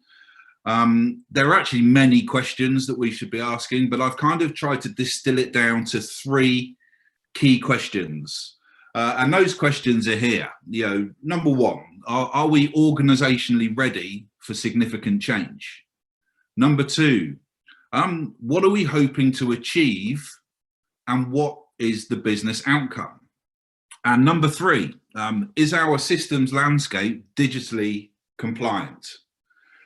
There are actually many questions that we should be asking, but I've kind of tried to distill it down to 3 key questions. And those questions are here. You know, number 1, are we organizationally ready for significant change? Number 2, what are we hoping to achieve and what is the business outcome? And number 3, is our systems landscape digitally compliant?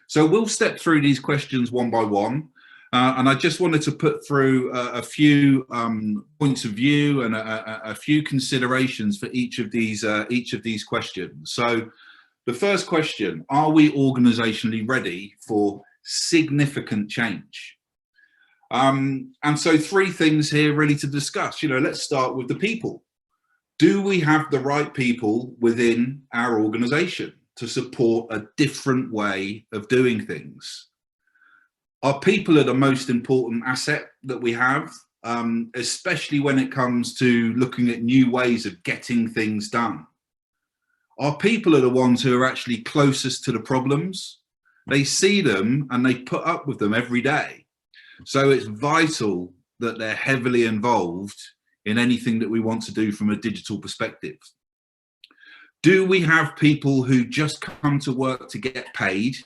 So we'll step through these questions one by one, and I just wanted to put through a few points of view and a few considerations for each of these questions. So the first question, are we organizationally ready for significant change? And so 3 things here really to discuss. You know, let's start with the people. Do we have the right people within our organization to support a different way of doing things? Our people are the most important asset that we have, especially when it comes to looking at new ways of getting things done. Our people are the ones who are actually closest to the problems. They see them and they put up with them every day. So it's vital that they're heavily involved in anything that we want to do from a digital perspective. Do we have people who just come to work to get paid?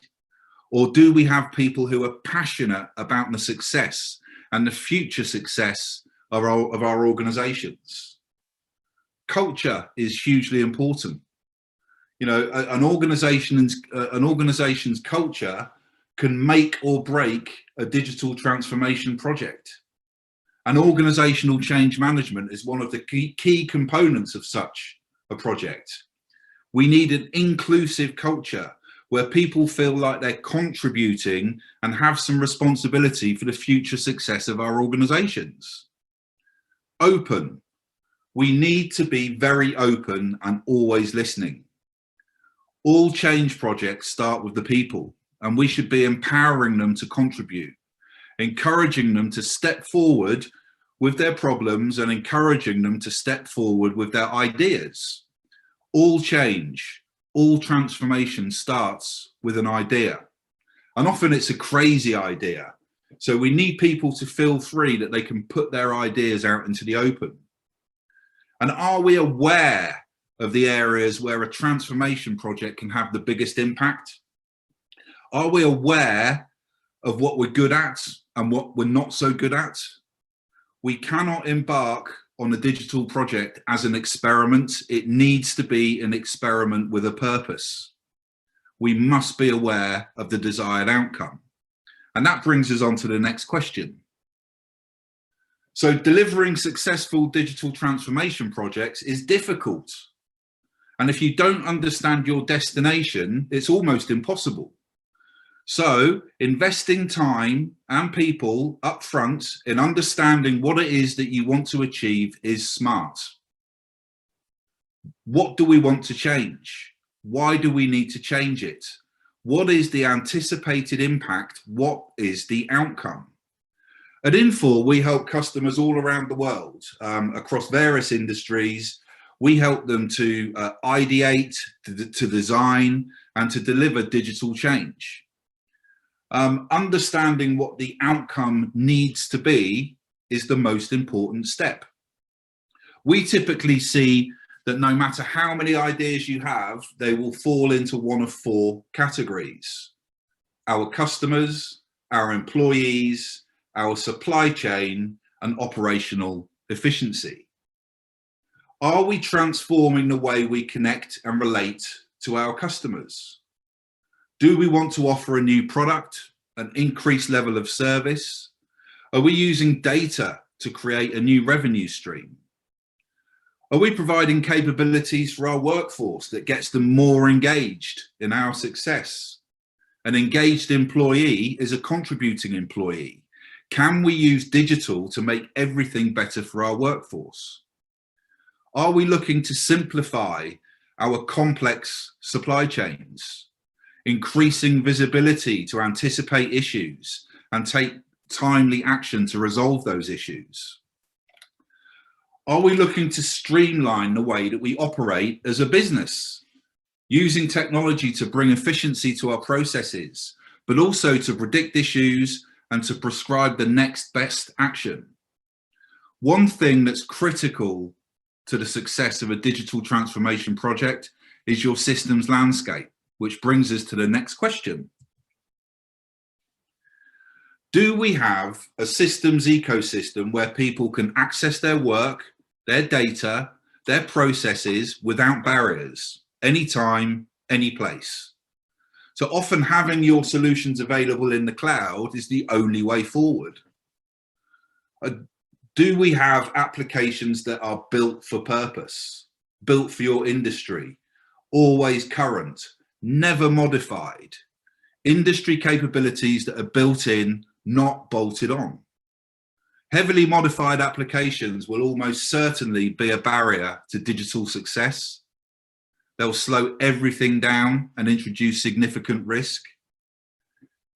Or do we have people who are passionate about the success and the future success of our organizations? Culture is hugely important. You know, an organization's culture can make or break a digital transformation project. And organizational change management is one of the key components of such a project. We need an inclusive culture where people feel like they're contributing and have some responsibility for the future success of our organizations. Open. We need to be very open and always listening. All change projects start with the people, and we should be empowering them to contribute, encouraging them to step forward with their problems and encouraging them to step forward with their ideas. All change, all transformation starts with an idea. And often it's a crazy idea. So we need people to feel free that they can put their ideas out into the open. And are we aware of the areas where a transformation project can have the biggest impact? Are we aware of what we're good at and what we're not so good at? We cannot embark on a digital project as an experiment. It needs to be an experiment with a purpose. We must be aware of the desired outcome. And that brings us on to the next question. So delivering successful digital transformation projects is difficult. And if you don't understand your destination, it's almost impossible. So investing time and people up front in understanding what it is that you want to achieve is smart. What do we want to change? Why do we need to change it? What is the anticipated impact? What is the outcome? At Infor, we help customers all around the world across various industries. We help them to ideate, to design, and to deliver digital change. Understanding what the outcome needs to be is the most important step. We typically see that no matter how many ideas you have, they will fall into one of four categories: our customers, our employees, our supply chain, and operational efficiency. Are we transforming the way we connect and relate to our customers? Do we want to offer a new product, an increased level of service? Are we using data to create a new revenue stream? Are we providing capabilities for our workforce that gets them more engaged in our success? An engaged employee is a contributing employee. Can we use digital to make everything better for our workforce? Are we looking to simplify our complex supply chains, increasing visibility to anticipate issues and take timely action to resolve those issues? Are we looking to streamline the way that we operate as a business, using technology to bring efficiency to our processes, but also to predict issues and to prescribe the next best action? One thing that's critical to the success of a digital transformation project is your systems landscape, which brings us to the next question. Do we have a systems ecosystem where people can access their work, their data, their processes without barriers, anytime, any place? So often having your solutions available in the cloud is the only way forward. Do we have applications that are built for purpose, built for your industry, always current, never modified? Industry capabilities that are built in, not bolted on. Heavily modified applications will almost certainly be a barrier to digital success. They'll slow everything down and introduce significant risk.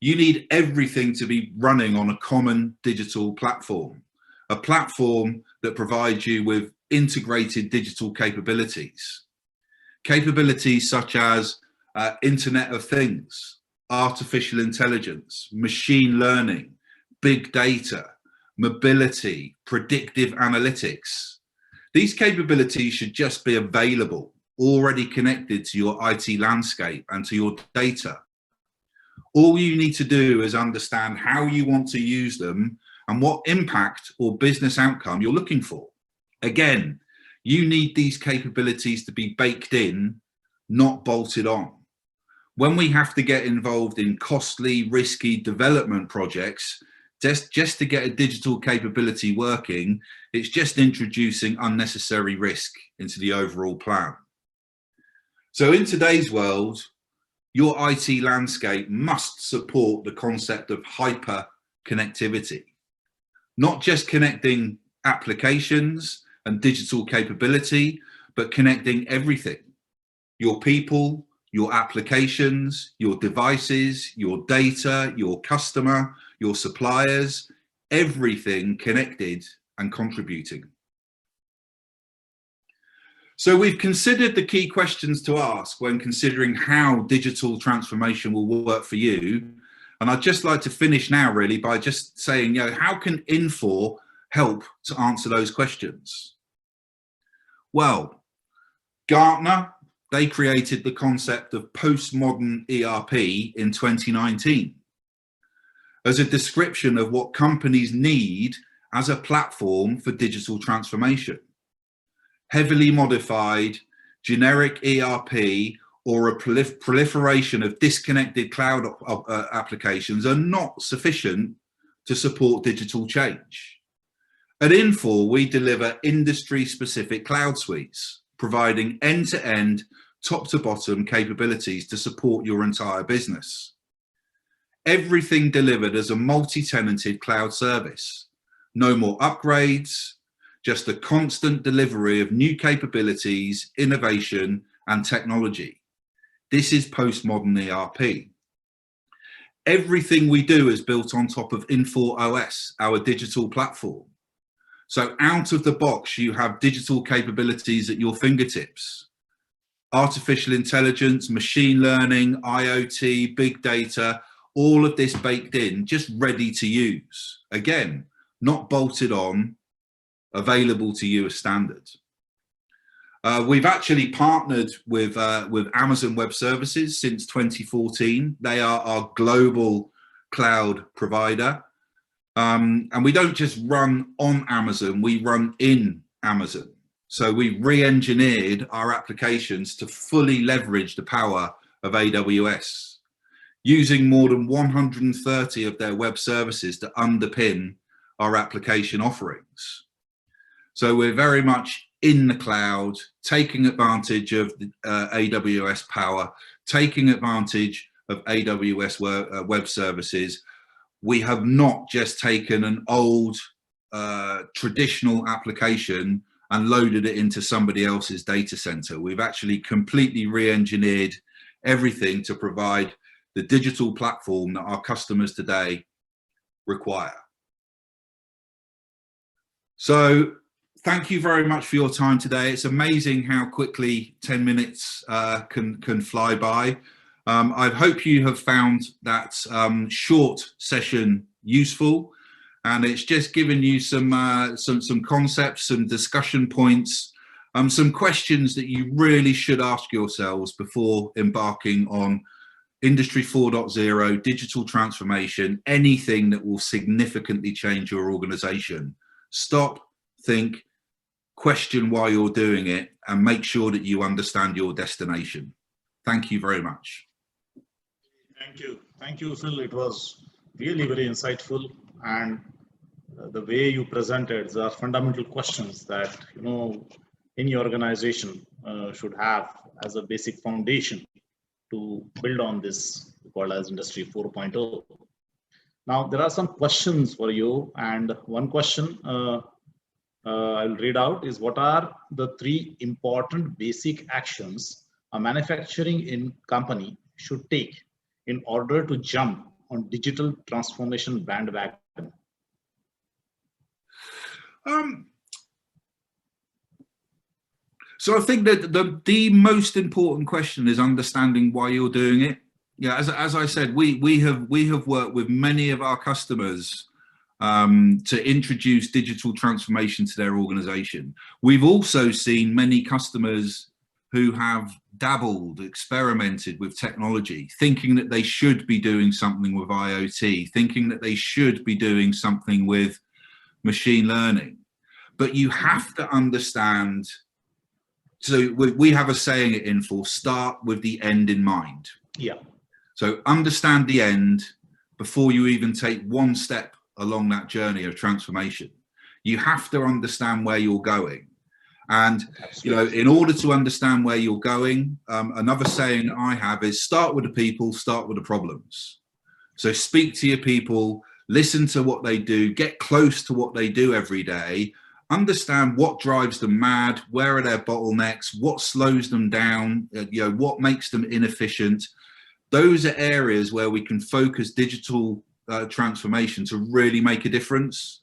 You need everything to be running on a common digital platform, a platform that provides you with integrated digital capabilities. Capabilities such as Internet of Things, artificial intelligence, machine learning, big data, mobility, predictive analytics. These capabilities should just be available, already connected to your IT landscape and to your data. All you need to do is understand how you want to use them and what impact or business outcome you're looking for. Again, you need these capabilities to be baked in, not bolted on. When we have to get involved in costly, risky development projects, just to get a digital capability working, it's just introducing unnecessary risk into the overall plan. So in today's world, your IT landscape must support the concept of hyper connectivity, not just connecting applications and digital capability, but connecting everything: your people, your applications, your devices, your data, your customer, your suppliers, everything connected and contributing. So we've considered the key questions to ask when considering how digital transformation will work for you. And I'd just like to finish now really by just saying, how can Infor help to answer those questions? Well, Gartner, they created the concept of postmodern ERP in 2019 as a description of what companies need as a platform for digital transformation. Heavily modified, generic ERP or a proliferation of disconnected cloud applications are not sufficient to support digital change. At Infor, we deliver industry-specific cloud suites, providing end-to-end, top-to-bottom capabilities to support your entire business. Everything delivered as a multi-tenanted cloud service. No more upgrades, just a constant delivery of new capabilities, innovation, and technology. This is postmodern ERP. Everything we do is built on top of Infor OS, our digital platform. So out of the box, you have digital capabilities at your fingertips. Artificial intelligence, machine learning, IoT, big data, all of this baked in, just ready to use. Again, not bolted on, available to you as standard. We've actually partnered with Amazon Web Services since 2014. They are our global cloud provider. And we don't just run on Amazon, we run in Amazon. So we've re-engineered our applications to fully leverage the power of AWS, using more than 130 of their web services to underpin our application offerings. So we're very much in the cloud, taking advantage of the AWS power, taking advantage of AWS web services. We have not just taken an old traditional application and loaded it into somebody else's data center. We've actually completely re-engineered everything to provide the digital platform that our customers today require. So thank you very much for your time today. It's amazing how quickly 10 minutes can fly by. I hope you have found that short session useful, and it's just given you some concepts, some discussion points, some questions that you really should ask yourselves before embarking on Industry 4.0, digital transformation, anything that will significantly change your organization. Stop, think, question why you're doing it, and make sure that you understand your destination. Thank you very much. Thank you, Phil. It was really very insightful, and the way you presented the fundamental questions that any organization should have as a basic foundation to build on this called as Industry 4.0. Now there are some questions for you, and one question I'll read out is, what are the 3 important basic actions a manufacturing company should take in order to jump on digital transformation bandwagon? So I think that the most important question is understanding why you're doing it. Yeah, as I said, we have worked with many of our customers to introduce digital transformation to their organization. We've also seen many customers who have dabbled, experimented with technology, thinking that they should be doing something with IoT, thinking that they should be doing something with machine learning. But you have to understand, so we have a saying at Infor, start with the end in mind. Yeah. So understand the end before you even take one step along that journey of transformation. You have to understand where you're going. And in order to understand where you're going, another saying I have is start with the people, start with the problems. So speak to your people, listen to what they do, get close to what they do every day, understand what drives them mad, where are their bottlenecks, what slows them down, what makes them inefficient. Those are areas where we can focus digital transformation to really make a difference.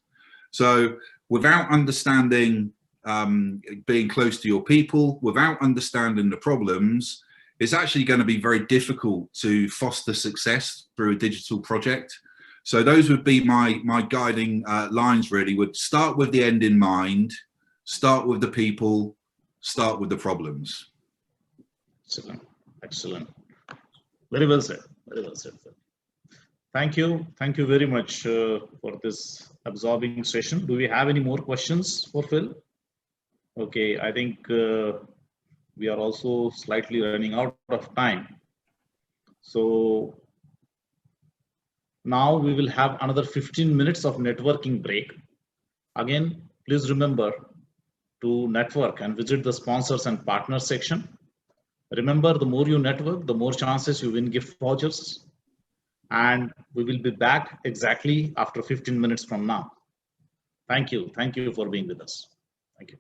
So without understanding, being close to your people, without understanding the problems, it's actually going to be very difficult to foster success through a digital project. So those would be my guiding lines, really. Would start with the end in mind, start with the people, start with the problems. Excellent. Excellent. Very well said. Very well said. Thank you. Thank you very much for this absorbing session. Do we have any more questions for Phil? Okay, I think we are also slightly running out of time. So now we will have another 15 minutes of networking break. Again, please remember to network and visit the sponsors and partners section. Remember, the more you network, the more chances you win gift vouchers. And we will be back exactly after 15 minutes from now. Thank you. Thank you for being with us. Thank you.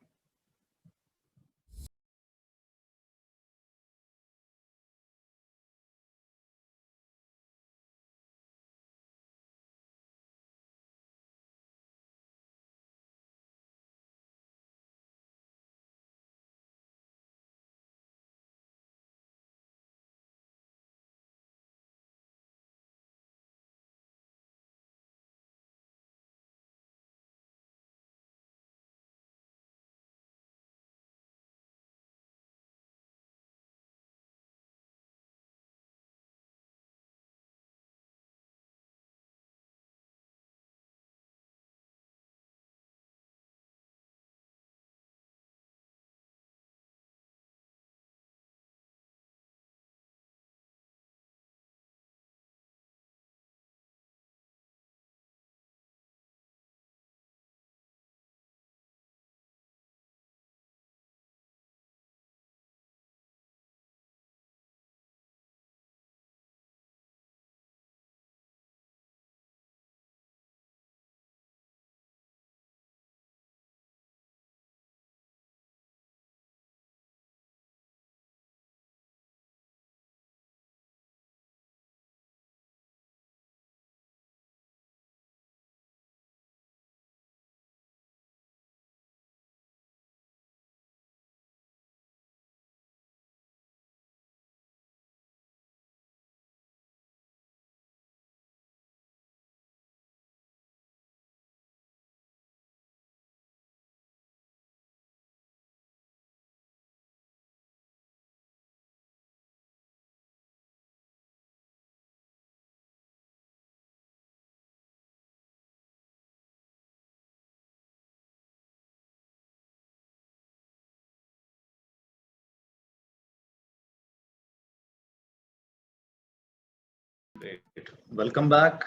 welcome back.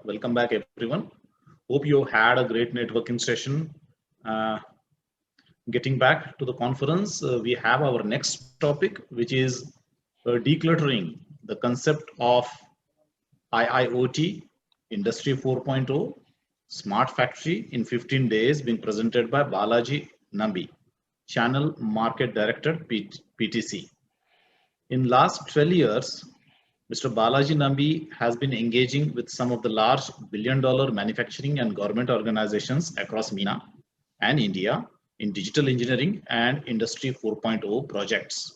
Welcome back, everyone. Hope you had a great networking session. Getting back to the conference, we have our next topic, which is decluttering the concept of IIoT, Industry 4.0, Smart Factory in 15 days, being presented by Balaji Nambi, Channel Market Director, PTC. In last 12 years, Mr. Balaji Nambi has been engaging with some of the large billion-dollar manufacturing and government organizations across MENA and India in digital engineering and Industry 4.0 projects,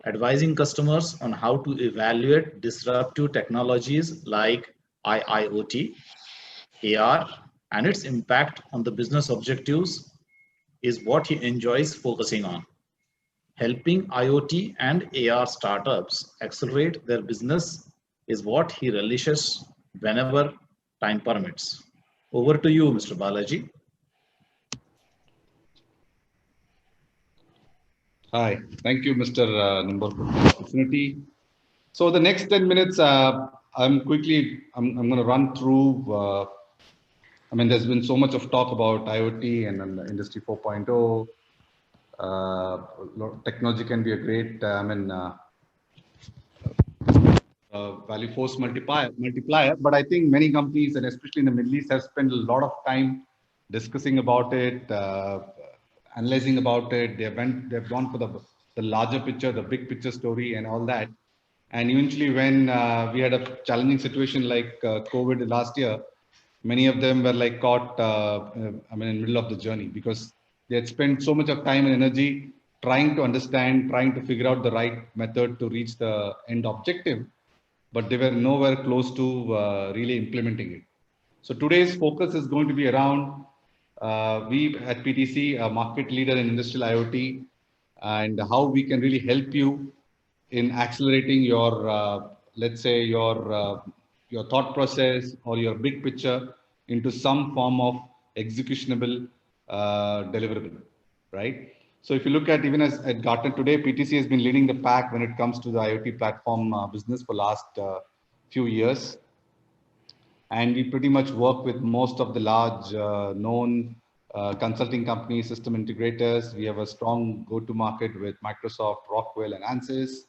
advising customers on how to evaluate disruptive technologies like IIoT, AR, and its impact on the business objectives is what he enjoys focusing on. Helping IoT and AR startups accelerate their business is what he relishes whenever time permits. Over to you, Mr. Balaji. Hi, thank you, Mr. Nimborkar, for the opportunity. So the next 10 minutes, I'm going to run through. I mean, there's been so much of talk about IoT and Industry 4.0. Technology can be a great, value force multiplier. But I think many companies, and especially in the Middle East, have spent a lot of time discussing about it, analyzing about it. They've gone for the larger picture, the big picture story, and all that. And eventually, when we had a challenging situation like COVID last year, many of them were like caught, in the middle of the journey, because they had spent so much of time and energy trying to understand, trying to figure out the right method to reach the end objective, but they were nowhere close to really implementing it. So today's focus is going to be around we at PTC, a market leader in industrial IoT, and how we can really help you in accelerating your, let's say, your thought process or your big picture into some form of executionable deliverable, right? So if you look at even at Gartner today, PTC has been leading the pack when it comes to the IoT platform business for last few years. And we pretty much work with most of the large known consulting companies, system integrators. We have a strong go-to-market with Microsoft, Rockwell, and Ansys.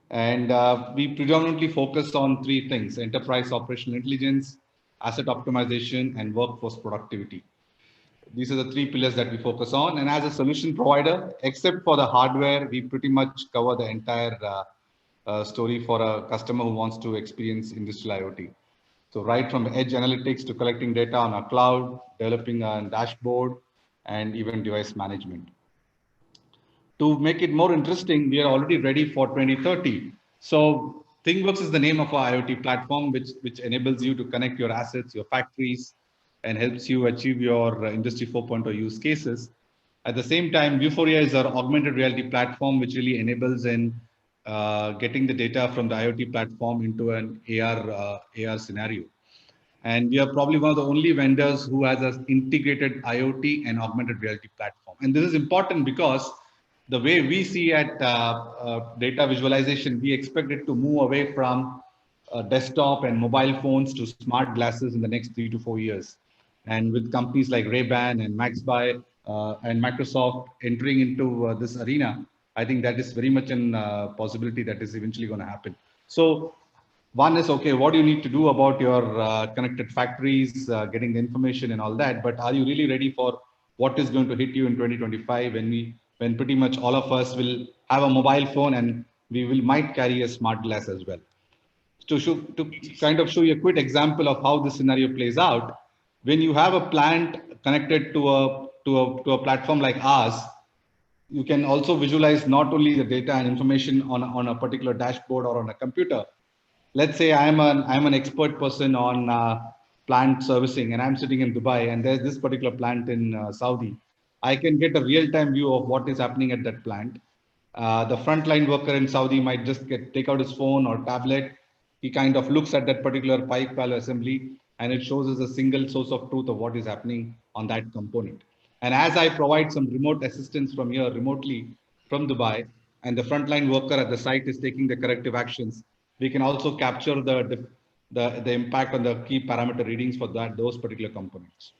And we predominantly focus on three things: enterprise operational intelligence, asset optimization, and workforce productivity. These are the three pillars that we focus on. And as a solution provider, except for the hardware, we pretty much cover the entire story for a customer who wants to experience industrial IoT. So right from edge analytics to collecting data on our cloud, developing a dashboard, and even device management. To make it more interesting, we are already ready for 2030. So ThingWorks is the name of our IoT platform, which enables you to connect your assets, your factories, and helps you achieve your Industry 4.0 use cases. At the same time, Vuforia is our augmented reality platform, which really enables in getting the data from the IoT platform into an AR scenario. And we are probably one of the only vendors who has an integrated IoT and augmented reality platform. And this is important because the way we see at data visualization, we expect it to move away from desktop and mobile phones to smart glasses in the next 3 to 4 years. And with companies like Ray-Ban and MaxBuy and Microsoft entering into this arena, I think that is very much a possibility that is eventually going to happen. So one is, okay, what do you need to do about your connected factories, getting the information and all that, but are you really ready for what is going to hit you in 2025 when pretty much all of us will have a mobile phone and we might carry a smart glass as well. To kind of show you a quick example of how this scenario plays out, when you have a plant connected to a platform like ours, you can also visualize not only the data and information on a particular dashboard or on a computer. Let's say I'm an expert person on plant servicing, and I'm sitting in Dubai, and there's this particular plant in Saudi. I can get a real-time view of what is happening at that plant. The frontline worker in Saudi might just take out his phone or tablet. He kind of looks at that particular pipe valve assembly, and it shows us a single source of truth of what is happening on that component. And as I provide some remote assistance from here remotely from Dubai, and the frontline worker at the site is taking the corrective actions, we can also capture the the impact on the key parameter readings for those particular components.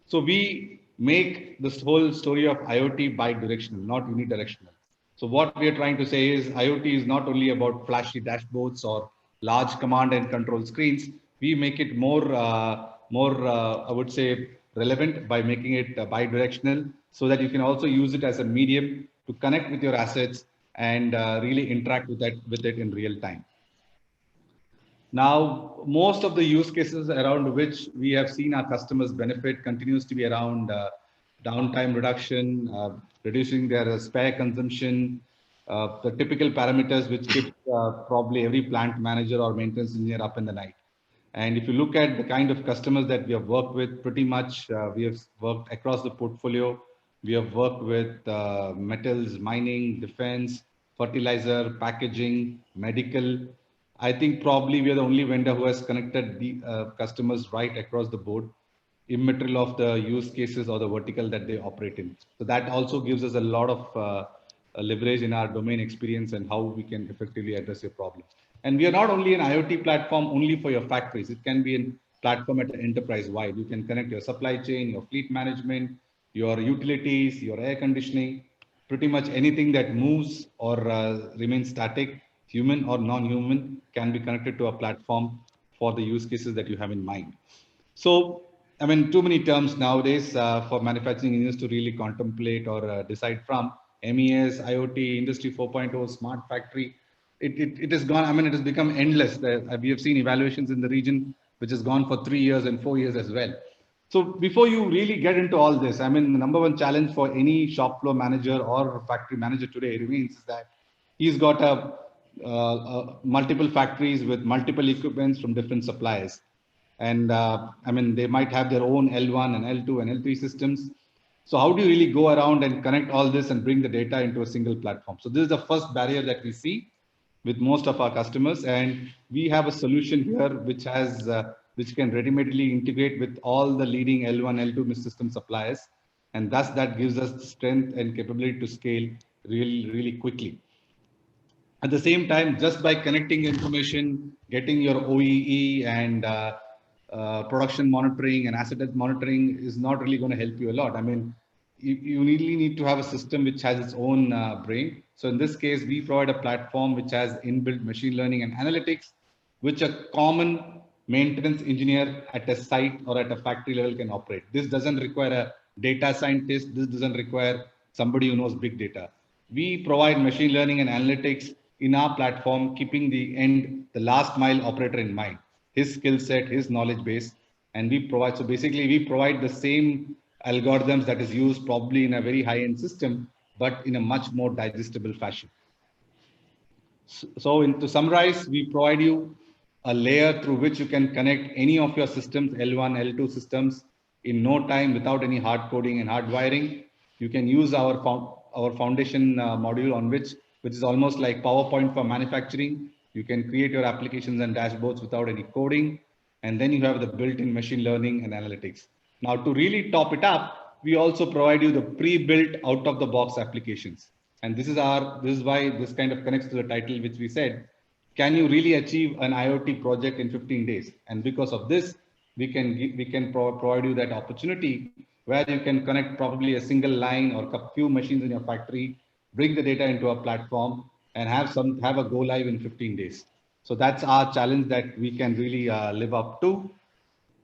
So we make this whole story of IoT bi-directional, not unidirectional. So what we are trying to say is IoT is not only about flashy dashboards or large command and control screens. We make it more, I would say, relevant by making it bi-directional, so that you can also use it as a medium to connect with your assets and really interact with it in real time. Now, most of the use cases around which we have seen our customers benefit continues to be around downtime reduction, reducing their spare consumption, the typical parameters which keep probably every plant manager or maintenance engineer up in the night. And if you look at the kind of customers that we have worked with, pretty much we have worked across the portfolio. We have worked with metals, mining, defense, fertilizer, packaging, medical. I think probably we are the only vendor who has connected the customers right across the board, immaterial of the use cases or the vertical that they operate in. So that also gives us a lot of leverage in our domain experience and how we can effectively address your problem. And we are not only an IoT platform only for your factories. It can be a platform at enterprise wide. You can connect your supply chain, your fleet management, your utilities, your air conditioning, pretty much anything that moves or remains static, human or non-human, can be connected to a platform for the use cases that you have in mind. So, I mean, too many terms nowadays for manufacturing engineers to really contemplate or decide from. MES, IoT, Industry 4.0, Smart Factory. It has gone, I mean, it has become endless. We have seen evaluations in the region, which has gone for 3 years and 4 years as well. So before you really get into all this, I mean, the number one challenge for any shop floor manager or factory manager today remains is that he's got multiple factories with multiple equipments from different suppliers. And I mean, they might have their own L1 and L2 and L3 systems. So how do you really go around and connect all this and bring the data into a single platform? So this is the first barrier that we see with most of our customers. And we have a solution here which has, which can readily integrate with all the leading L1, L2 system suppliers. And thus that gives us the strength and capability to scale really, really quickly. At the same time, just by connecting information, getting your OEE and production monitoring and asset health monitoring is not really going to help you a lot. I mean, you really need to have a system which has its own brain. So in this case, we provide a platform which has inbuilt machine learning and analytics, which a common maintenance engineer at a site or at a factory level can operate. This doesn't require a data scientist. This doesn't require somebody who knows big data. We provide machine learning and analytics in our platform, keeping the last mile operator in mind, his skill set, his knowledge base, and we provide, so basically we provide the same algorithms that is used probably in a very high-end system, but in a much more digestible fashion. So to summarize, we provide you a layer through which you can connect any of your systems, L1, L2 systems, in no time without any hard coding and hard wiring. You can use our foundation module on which is almost like PowerPoint for manufacturing. You can create your applications and dashboards without any coding. And then you have the built-in machine learning and analytics. Now, to really top it up, we also provide you the pre-built out-of-the-box applications. And this is why this kind of connects to the title, which we said, can you really achieve an IoT project in 15 days? And because of this, we can provide you that opportunity where you can connect probably a single line or a few machines in your factory, bring the data into a platform, and have a go live in 15 days. So that's our challenge that we can really live up to.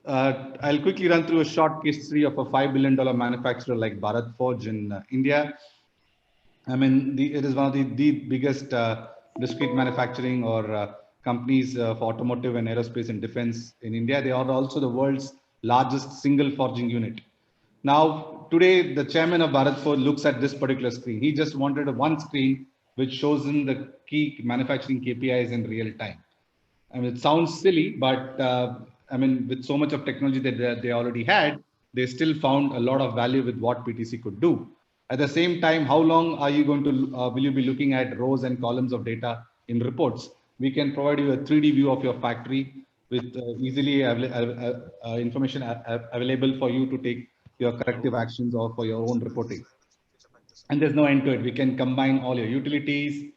I'll quickly run through a short case history of a $5 billion manufacturer like Bharat Forge in India. I mean, it is one of the biggest discrete manufacturing or companies for automotive and aerospace and defense in India. They are also the world's largest single forging unit. Now, today, the chairman of Bharat Forge looks at this particular screen. He just wanted one screen which shows him the key manufacturing KPIs in real time. I mean, it sounds silly, but I mean, with so much of technology that they already had, they still found a lot of value with what PTC could do. At the same time, how long are you going to, will you be looking at rows and columns of data in reports? We can provide you a 3D view of your factory with easily information available for you to take your corrective actions or for your own reporting. And there's no end to it. We can combine all your utilities.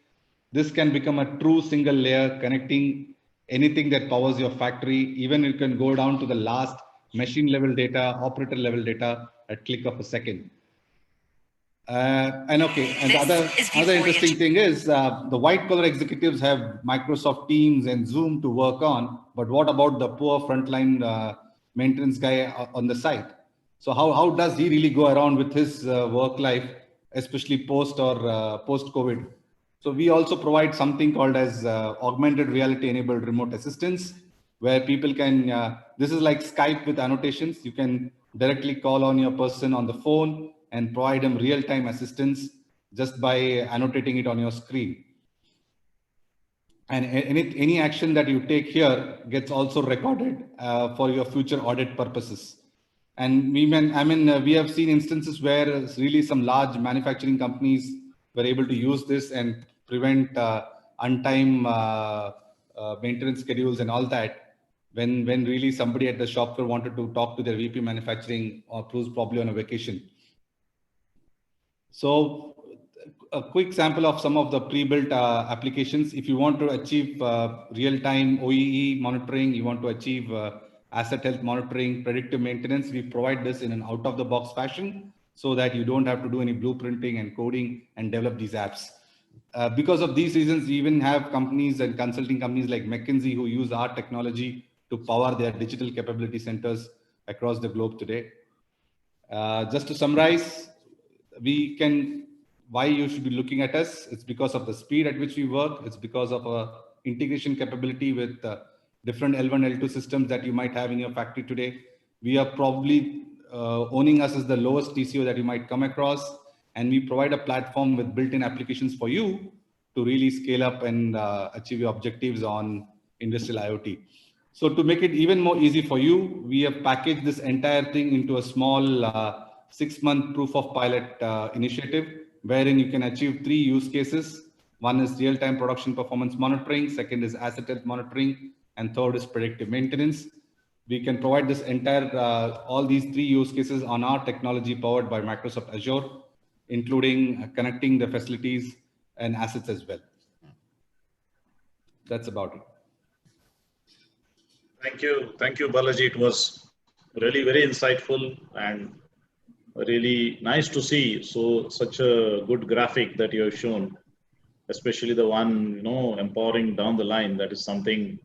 This can become a true single layer connecting anything that powers your factory. Even you can go down to the last machine level data, operator level data at click of a second. And the other interesting thing is the white collar executives have Microsoft Teams and Zoom to work on, but what about the poor frontline maintenance guy on the site? So how does he really go around with his work life, especially post COVID? So we also provide something called as augmented reality enabled remote assistance, where people can, this is like Skype with annotations. You can directly call on your person on the phone and provide them real-time assistance just by annotating it on your screen. And any action that you take here gets also recorded for your future audit purposes. And we have seen instances where really some large manufacturing companies were able to use this and prevent untimed maintenance schedules and all that. When really somebody at the shop floor wanted to talk to their VP manufacturing, or who's probably on a vacation. So a quick sample of some of the pre-built applications. If you want to achieve real-time OEE monitoring, you want to achieve asset health monitoring, predictive maintenance, we provide this in an out-of-the-box fashion so that you don't have to do any blueprinting and coding and develop these apps. Because of these reasons, we even have companies and consulting companies like McKinsey who use our technology to power their digital capability centers across the globe today. Just to summarize, why you should be looking at us, it's because of the speed at which we work. It's because of a integration capability with different L1, L2 systems that you might have in your factory today. We are probably owning us as the lowest TCO that you might come across. And we provide a platform with built-in applications for you to really scale up and achieve your objectives on industrial IoT. So to make it even more easy for you, we have packaged this entire thing into a small 6-month proof of pilot initiative, wherein you can achieve 3 use cases. One is real-time production performance monitoring, second is asset health monitoring, and third is predictive maintenance. We can provide this entire, all these 3 use cases on our technology powered by Microsoft Azure, including connecting the facilities and assets as well. That's about it. Thank you, Balaji. It was really very insightful and really nice to see such a good graphic that you have shown, especially the one empowering down the line. That is something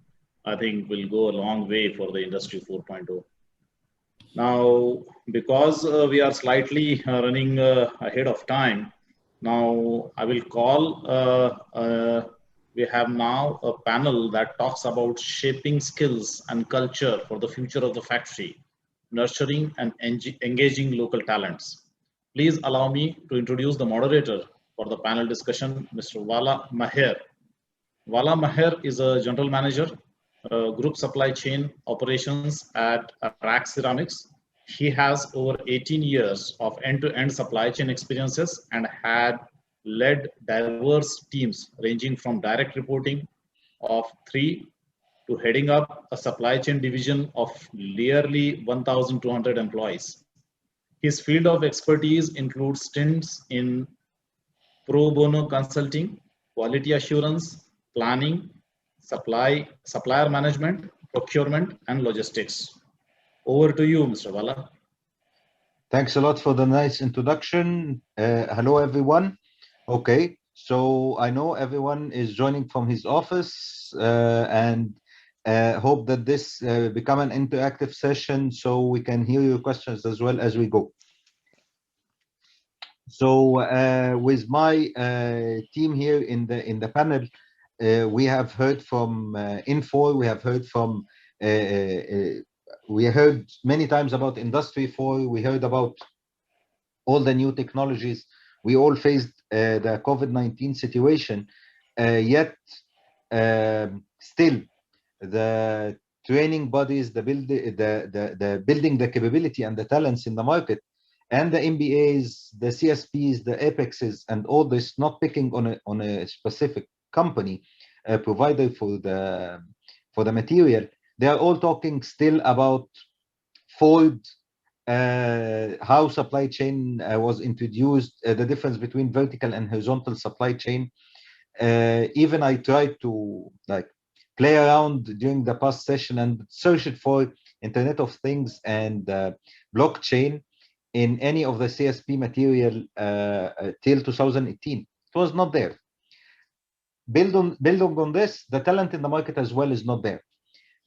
I think will go a long way for the Industry 4.0. Now, because we are slightly running ahead of time, now I will call. We have now a panel that talks about shaping skills and culture for the future of the factory, nurturing and engaging local talents. Please allow me to introduce the moderator for the panel discussion, Mr. Wala Maher. Wala Maher is a general manager, group supply chain operations at Rack Ceramics. He has over 18 years of end-to-end supply chain experiences and had led diverse teams ranging from direct reporting of 3 to heading up a supply chain division of nearly 1,200 employees. His field of expertise includes stints in pro bono consulting, quality assurance, planning, supplier management, procurement, and logistics. Over to you, Mr. Wala. Thanks a lot for the nice introduction. Hello, everyone. Okay, so I know everyone is joining from his office and hope that this become an interactive session so we can hear your questions as well as we go. So with my team here in the panel, we have heard from Infor, we have heard from we heard many times about Industry 4, we heard about all the new technologies. We all faced the COVID-19 situation, yet still the training bodies, the building the capability and the talents in the market, and the MBAs, the CSPs, the Apexes, and all this, not picking on a specific company provider for the material. They are all talking still about Ford, how supply chain was introduced, the difference between vertical and horizontal supply chain. Even I tried to play around during the past session and search it for Internet of Things and blockchain in any of the CSP material till 2018. It was not there. Building on this, the talent in the market as well is not there.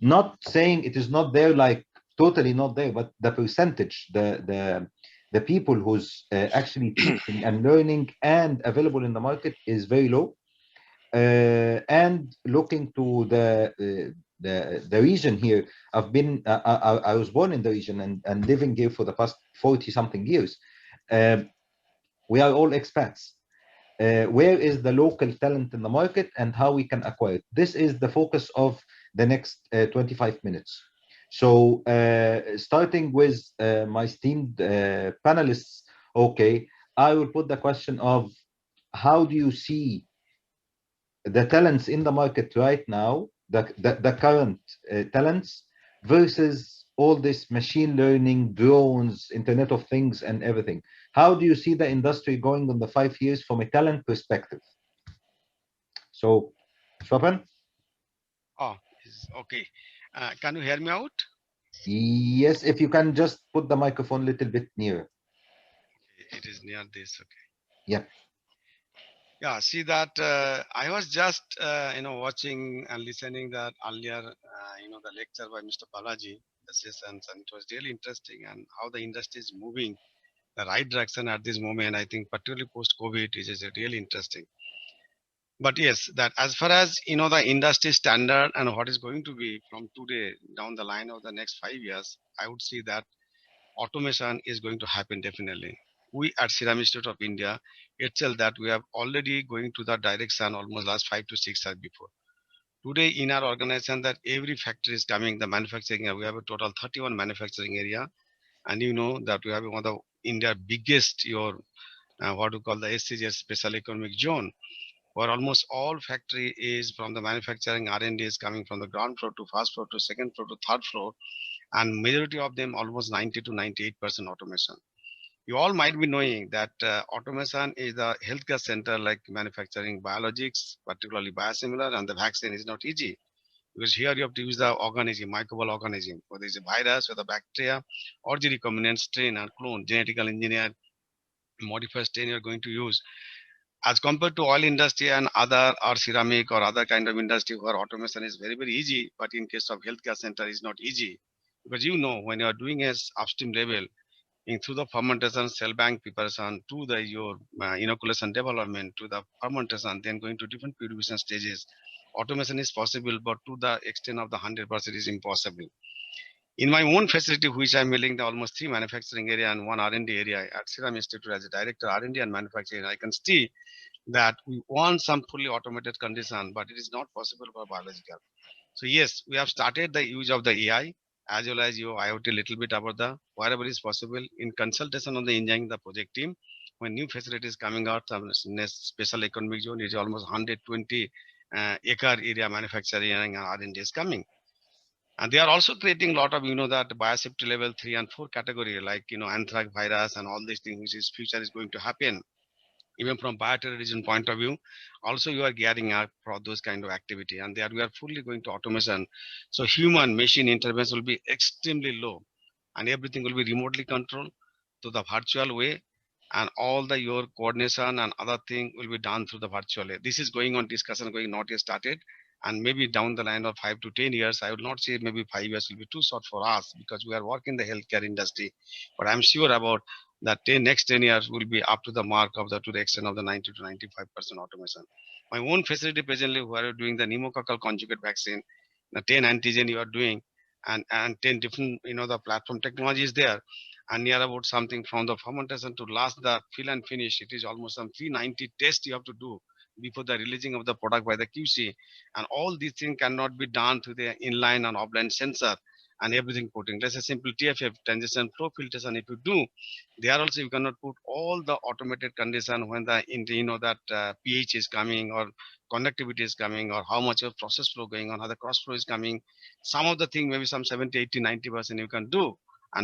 Not saying it is not there, like totally not there, but the percentage, the people who's actually teaching and learning and available in the market is very low. And looking to the region here, I was born in the region and living here for the past 40 something years. We are all expats. Where is the local talent in the market and how we can acquire it? This is the focus of the next 25 minutes. So starting with my esteemed panelists, okay, I will put the question of how do you see the talents in the market right now, the current talents versus all this machine learning, drones, Internet of Things and everything. How do you see the industry going on the 5 years from a talent perspective? So, Shwapan? Oh, okay. Can you hear me out? Yes, if you can just put the microphone a little bit nearer. It is near this, okay. Yeah. Yeah, see that I was just, watching and listening that earlier, the lecture by Mr. Balaji, the sessions, and it was really interesting and how the industry is moving the right direction at this moment. I think particularly post-COVID, it is really interesting. But yes, that as far as, the industry standard and what is going to be from today down the line of the next 5 years, I would say that automation is going to happen definitely. We at Serum Institute of India itself that we have already going to that direction almost last 5 to 6 years before. Today in our organization that every factory is coming, the manufacturing area, we have a total 31 manufacturing area. And you know that we have one of the India biggest, what we call the SCGS special economic zone, where almost all factory is from the manufacturing R&D is coming from the ground floor to first floor to second floor to third floor. And majority of them almost 90 to 98% automation. You all might be knowing that automation is a healthcare center like manufacturing biologics, particularly biosimilar, and the vaccine is not easy. Because here you have to use the organism, microbial organism, whether it's a virus, whether bacteria, or the recombinant strain or clone, genetical engineer, modified strain you're going to use. As compared to oil industry and other or ceramic or other kind of industry where automation is very, very easy, but in case of healthcare center is not easy. Because when you are doing a upstream level, through the fermentation, cell bank preparation, to the your inoculation development, to the fermentation, then going to different purification stages, automation is possible, but to the extent of the 100% is impossible. In my own facility, which I'm building the almost 3 manufacturing area and 1 R&D area at Serum Institute as a director R&D and manufacturing, I can see that we want some fully automated condition, but it is not possible for biological. So yes, we have started the use of the AI as well as your IoT a little bit about the wherever is possible in consultation on the engineering the project team. When new facilities coming out, special economic zone is almost 120 acre area manufacturing and R&D is coming. And they are also creating a lot of, that biosafety level 3 and 4 category, like, anthrax virus and all these things, which is future is going to happen. Even from bioterrorism point of view, also you are gearing up for those kind of activity, and there we are fully going to automation. So human machine intervention will be extremely low, and everything will be remotely controlled to the virtual way, and all the your coordination and other thing will be done through the virtual way. This is going on discussion, going not yet started, and maybe down the line of 5 to 10 years, I would not say maybe 5 years will be too short for us because we are working the healthcare industry, but I'm sure about that next 10 years will be up to the mark of to the extent of the 90 to 95% automation. My own facility presently, where we're doing the pneumococcal conjugate vaccine, the 10 antigen you are doing, and 10 different, the platform technology is there, and near about something from the fermentation to last the fill and finish, it is almost some 390 tests you have to do before the releasing of the product by the QC, and all these things cannot be done through the inline and offline sensor. And everything putting, let's say simple TFF, transition flow filtration, if you do, there also you cannot put all the automated condition when the, pH is coming or conductivity is coming or how much of process flow going on, how the cross flow is coming. Some of the thing, maybe some 70, 80, 90% you can do,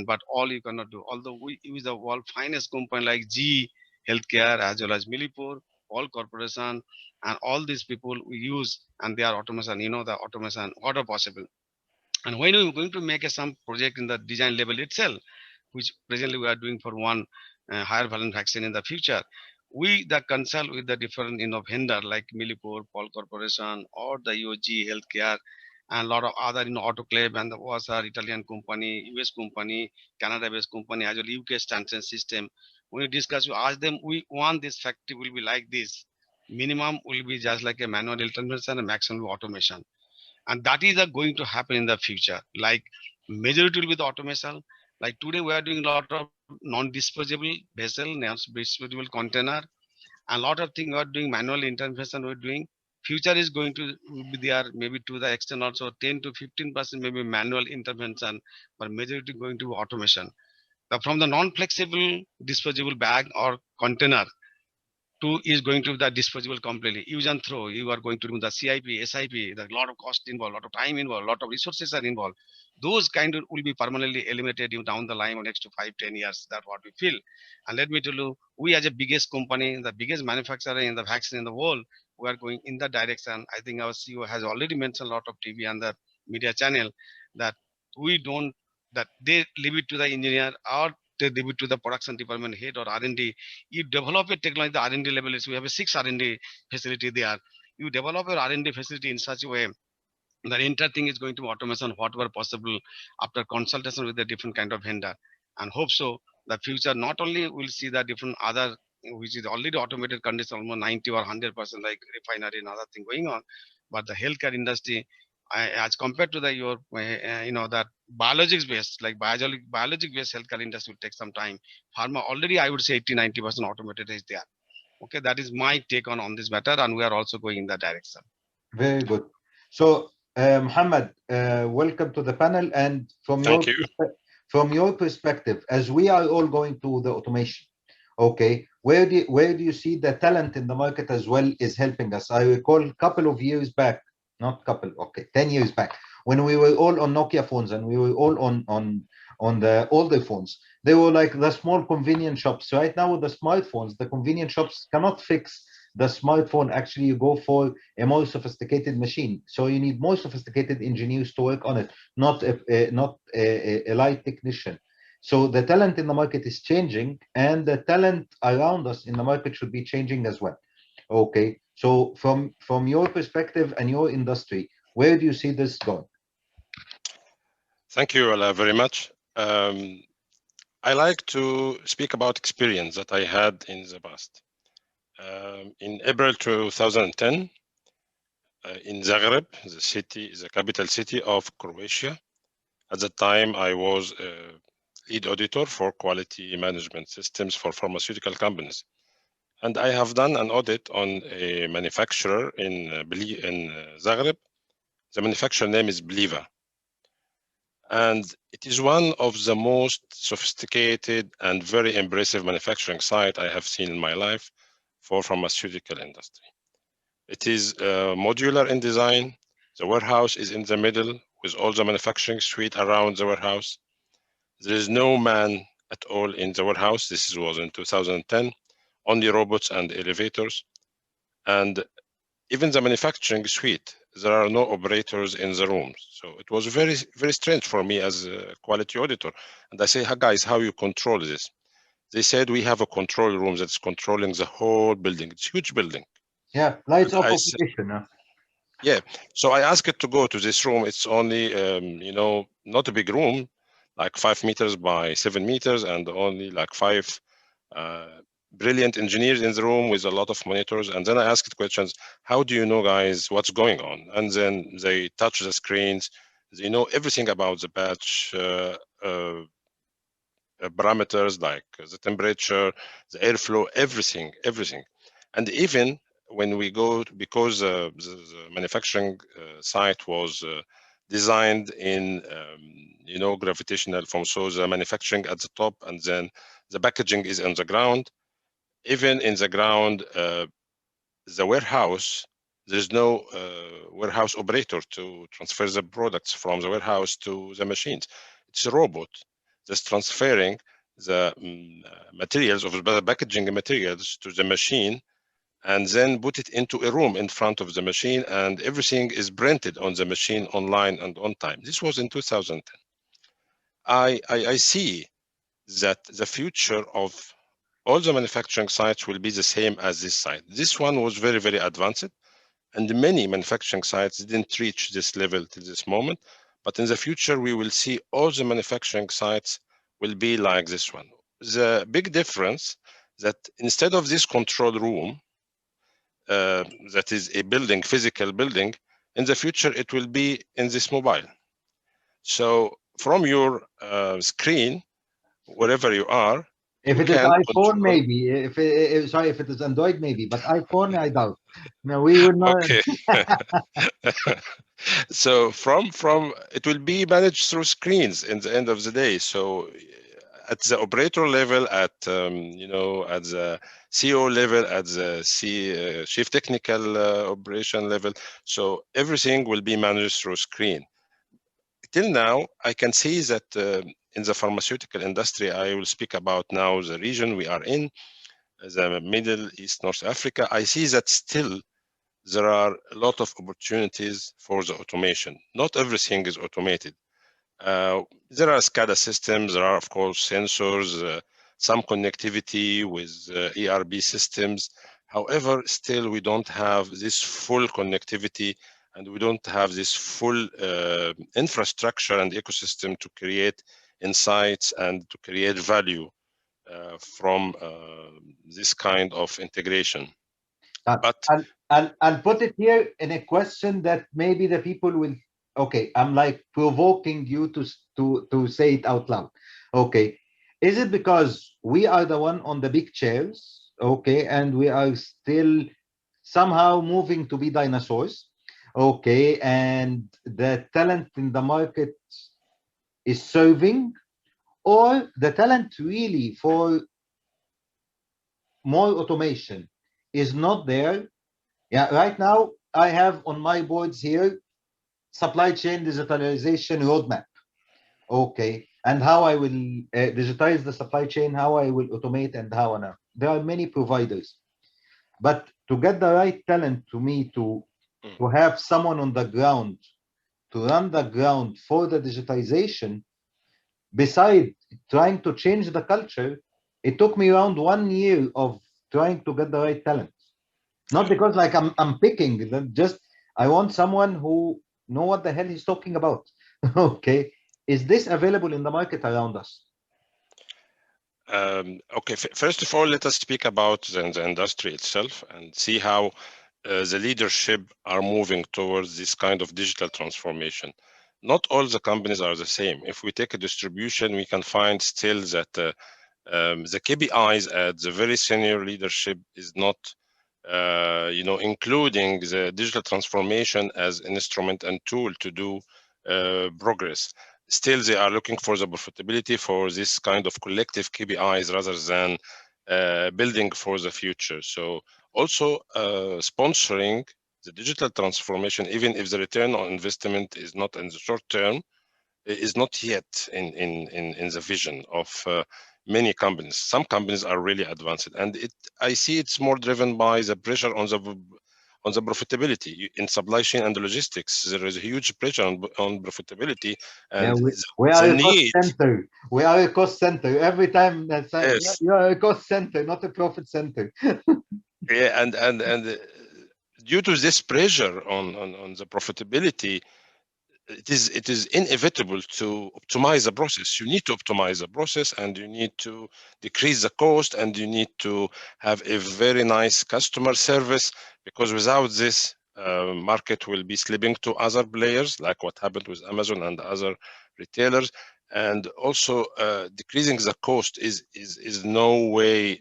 but all you cannot do. Although we use the world finest company like GE Healthcare as well as Millipore, Paul Corporation, and all these people we use, and they are automation, the automation, what are possible. And when we're going to make some project in the design level itself, which presently we are doing for one higher value vaccine in the future, we consult with the different vendor like Millipore, Paul Corporation, or the EOG Healthcare, and a lot of other autoclave, and was our Italian company, US company, Canada-based company, as well UK standard system. When we discuss, we ask them, we want this factory will be like this. Minimum will be just like a manual intervention and maximum automation. And that is going to happen in the future. Like majority will be the automation. Like today we are doing a lot of non-disposable vessel, non-disposable container, and a lot of things we are doing manual intervention we're doing. Future is going to be there, maybe to the extent also 10 to 15% maybe manual intervention, but majority going to automation. Now, from the non-flexible disposable bag or container to is going to be the disposable completely. Use and throw, you are going to do the CIP, SIP, there's a lot of cost involved, a lot of time involved, a lot of resources are involved. Those kind of will be permanently eliminated down the line in next to 5-10 years. That's what we feel. And let me tell you, we as a biggest company, the biggest manufacturer in the vaccine in the world, we are going in that direction. I think our CEO has already mentioned a lot of TV and the media channel that we don't, that they leave it to the engineer or they leave it to the production department head or R&D. You develop a technology, the R&D level is, we have a 6 R&D facility there. You develop your R&D facility in such a way the entire thing is going to automation, whatever possible after consultation with the different kind of vendor. And hope so, the future not only will see the different other, which is already automated condition, almost 90 or 100% like refinery and other thing going on, but the healthcare industry, as compared to the that biologics based, like biologic based healthcare industry will take some time. Pharma already, I would say 80-90% automated is there. Okay, that is my take on this matter, and we are also going in that direction. Very good. So Muhammad, welcome to the panel. And from your perspective, as we are all going to the automation, okay, where do you see the talent in the market as well is helping us? I recall a couple of years back, not couple, okay, 10 years back, when we were all on Nokia phones and we were all on the older phones, they were like the small convenience shops. Right now with the smartphones, the convenience shops cannot fix the smartphone. Actually, you go for a more sophisticated machine. So you need more sophisticated engineers to work on it, not a light technician. So the talent in the market is changing, and the talent around us in the market should be changing as well. Okay, so from your perspective and your industry, where do you see this going? Thank you very much. I like to speak about experience that I had in the past. In April 2010, in Zagreb, the capital city of Croatia. At the time, I was lead auditor for quality management systems for pharmaceutical companies. And I have done an audit on a manufacturer in Zagreb. The manufacturer name is Bliva. And it is one of the most sophisticated and very impressive manufacturing site I have seen in my life for pharmaceutical industry. It is modular in design. The warehouse is in the middle with all the manufacturing suite around the warehouse. There is no man at all in the warehouse. This was in 2010, only robots and elevators. And even the manufacturing suite, there are no operators in the rooms. So it was very, very strange for me as a quality auditor. And I say, hey guys, how you control this? They said, we have a control room that's controlling the whole building. It's a huge building. Yeah, lights off operation. Yeah, so I asked it to go to this room. It's only, not a big room, like 5 meters by 7 meters, and only like 5 brilliant engineers in the room with a lot of monitors. And then I asked questions, how do you know, guys, what's going on? And then they touch the screens. They know everything about the batch parameters, like the temperature, the airflow, everything. And even when we go, because the manufacturing site was designed in, gravitational form, so the manufacturing at the top and then the packaging is on the ground. Even in the ground, the warehouse, there's no warehouse operator to transfer the products from the warehouse to the machines. It's a robot that's transferring the materials of the packaging materials to the machine, and then put it into a room in front of the machine, and everything is printed on the machine online and on time. This was in 2010. I see that the future of all the manufacturing sites will be the same as this site. This one was very, very advanced, and many manufacturing sites didn't reach this level to this moment. But in the future, we will see all the manufacturing sites will be like this one. The big difference that instead of this control room, that is a building, physical building, in the future, it will be in this mobile. So from your screen, wherever you are, if it is iPhone, maybe. If it is Android, maybe. But iPhone, I doubt. No, we would not. Okay. So from it will be managed through screens in the end of the day. So at the operator level, at you know, at the CEO level, at the chief technical operation level, so everything will be managed through screen. Till now, I can see that in the pharmaceutical industry, I will speak about now the region we are in, the Middle East, North Africa. I see that still there are a lot of opportunities for the automation. Not everything is automated. There are SCADA systems, there are of course sensors, some connectivity with ERP systems. However, still we don't have this full connectivity, and we don't have this full infrastructure and ecosystem to create insights and to create value from this kind of integration. But I'll put it here in a question that maybe the people will. Okay, I'm like provoking you to say it out loud. Okay, is it because we are the one on the big chairs? Okay, and we are still somehow moving to be dinosaurs. Okay, and the talent in the market is serving, or the talent really for more automation is not there. Yeah, right now I have on my boards here supply chain digitalization roadmap. Okay, and how I will digitize the supply chain, how I will automate, and how on. There are many providers, but to get the right talent to me to have someone on the ground to run the ground for the digitization, beside trying to change the culture, it took me around 1 year of trying to get the right talent. Not because like I'm picking, just I want someone who know what the hell he's talking about. Okay, is this available in the market around us? Okay, first of all, let us speak about the industry itself and see how the leadership are moving towards this kind of digital transformation. Not all the companies are the same. If we take a distribution, we can find still that the KPIs at the very senior leadership is not you know, including the digital transformation as an instrument and tool to do progress. Still, they are looking for the profitability for this kind of collective KPIs rather than building for the future. So also sponsoring the digital transformation, even if the return on investment is not in the short term, is not yet in the vision of many companies. Some companies are really advanced, and I see it's more driven by the pressure on the profitability in supply chain and logistics. There is a huge pressure on profitability, and yeah, we are a cost center. We are a cost center. Every time that's yes. You are a cost center, not a profit center. Yeah, and due to this pressure on the profitability, it is inevitable to optimize the process. You need to optimize the process, and you need to decrease the cost, and you need to have a very nice customer service, because without this, market will be slipping to other players, like what happened with Amazon and other retailers. And also decreasing the cost is no way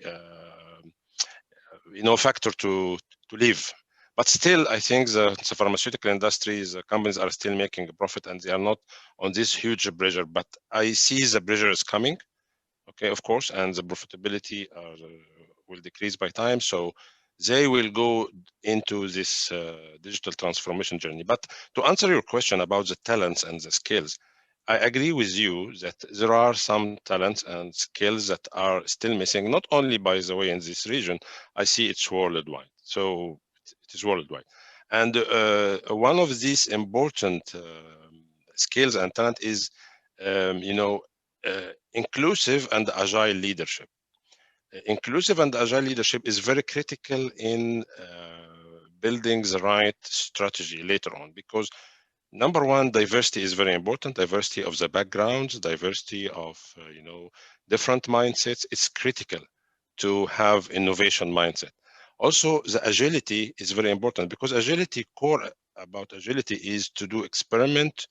factor to leave. But still, I think the pharmaceutical industry, the companies are still making a profit, and they are not on this huge pressure. But I see the pressure is coming, okay, of course, and the profitability will decrease by time. So they will go into this digital transformation journey. But to answer your question about the talents and the skills, I agree with you that there are some talents and skills that are still missing, not only, by the way, in this region. I see it's worldwide. So it is worldwide. And one of these important skills and talent is, inclusive and agile leadership. Inclusive and agile leadership is very critical in building the right strategy later on, because number one, diversity is very important. Diversity of the backgrounds, diversity of different mindsets. It's critical to have innovation mindset. Also, the agility is very important, because agility, core about agility is to do experiment,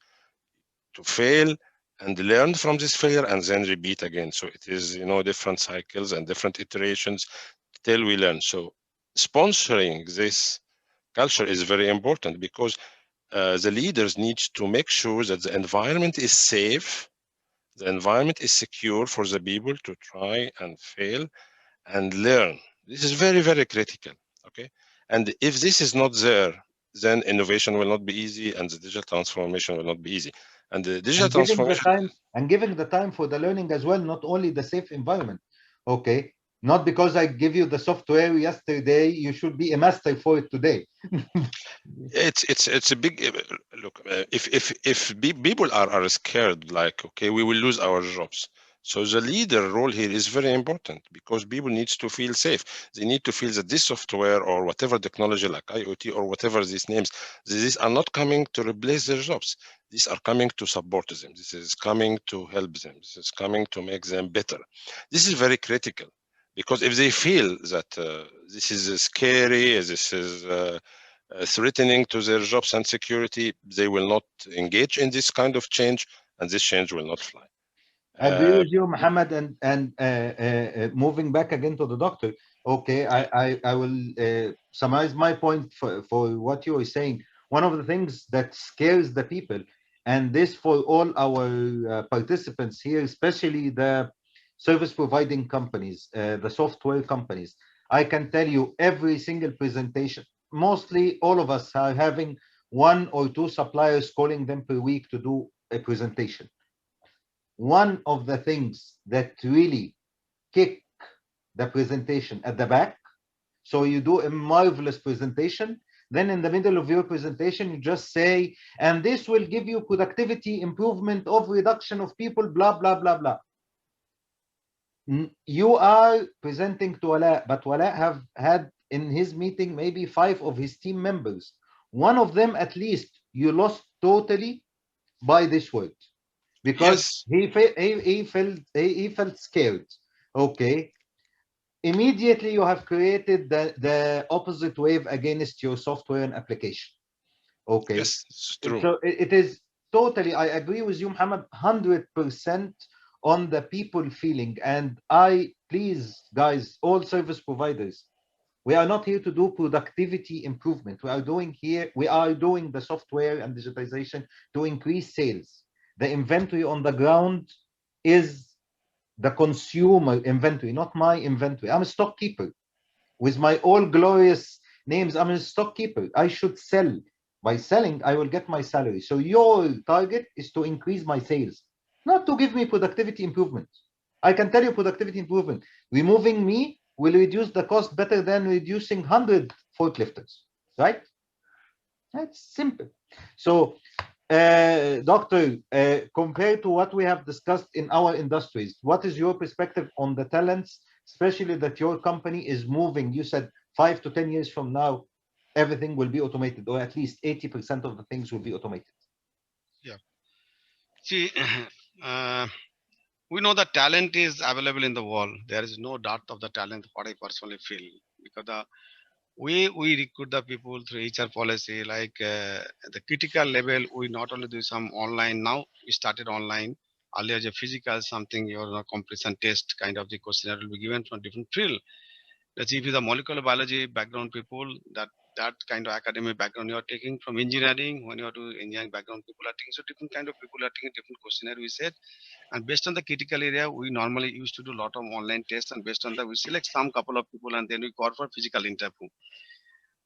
to fail, and learn from this failure, and then repeat again. So it is, different cycles and different iterations till we learn. So sponsoring this culture is very important, because the leaders need to make sure that the environment is safe, the environment is secure for the people to try and fail and learn. This is very, very critical, okay? And if this is not there, then innovation will not be easy, and the digital transformation will not be easy. And the digital transformation... giving the time for the learning as well, not only the safe environment, okay? Not because I give you the software yesterday, you should be a master for it today. It's a big look. If people are scared, like, okay, we will lose our jobs. So the leader role here is very important, because people need to feel safe. They need to feel that this software or whatever technology like IoT or whatever these names, these are not coming to replace their jobs. These are coming to support them. This is coming to help them. This is coming to make them better. This is very critical, because if they feel that this is scary, this is threatening to their jobs and security, they will not engage in this kind of change, and this change will not fly. I agree with you, Mohammed, and moving back again to the doctor. Okay, I will summarize my point for what you are saying. One of the things that scares the people, and this for all our participants here, especially the service providing companies, the software companies, I can tell you every single presentation, mostly all of us are having 1 or 2 suppliers calling them per week to do a presentation. One of the things that really kick the presentation at the back, so you do a marvelous presentation, then in the middle of your presentation, you just say, and this will give you productivity improvement of reduction of people, blah, blah, blah, blah. You are presenting to Wala, but Wala have had in his meeting maybe 5 of his team members. One of them at least you lost totally by this word, because he felt scared. Okay, immediately you have created the opposite wave against your software and application. Okay, yes, it's true. So it is totally, I agree with you, Muhammad, 100% on the people feeling. And please guys, all service providers, we are not here to do productivity improvement. We are doing the software and digitization to increase sales. The inventory on the ground is the consumer inventory, not my inventory. I'm a stock keeper with my all glorious names. I'm a stock keeper. I should sell. By selling, I will get my salary. So your target is to increase my sales, not to give me productivity improvement. I can tell you productivity improvement. Removing me will reduce the cost better than reducing 100 forklifters, right? That's simple. So, Doctor, compared to what we have discussed in our industries, what is your perspective on the talents, especially that your company is moving? You said 5 to 10 years from now, everything will be automated, or at least 80% of the things will be automated. Yeah. See, we know that talent is available in the world. There is no doubt of the talent, what I personally feel, because the way we recruit the people through HR policy, like the critical level, we not only do some online, now we started online. Earlier, the physical something, your comprehension test kind of the questionnaire will be given from different field. Let's see if the molecular biology background people, that kind of academic background you are taking from engineering, when you are doing engineering background people are taking, so different kind of people are taking different questionnaire we said, and based on the critical area we normally used to do a lot of online tests, and based on that we select some couple of people and then we call for physical interview.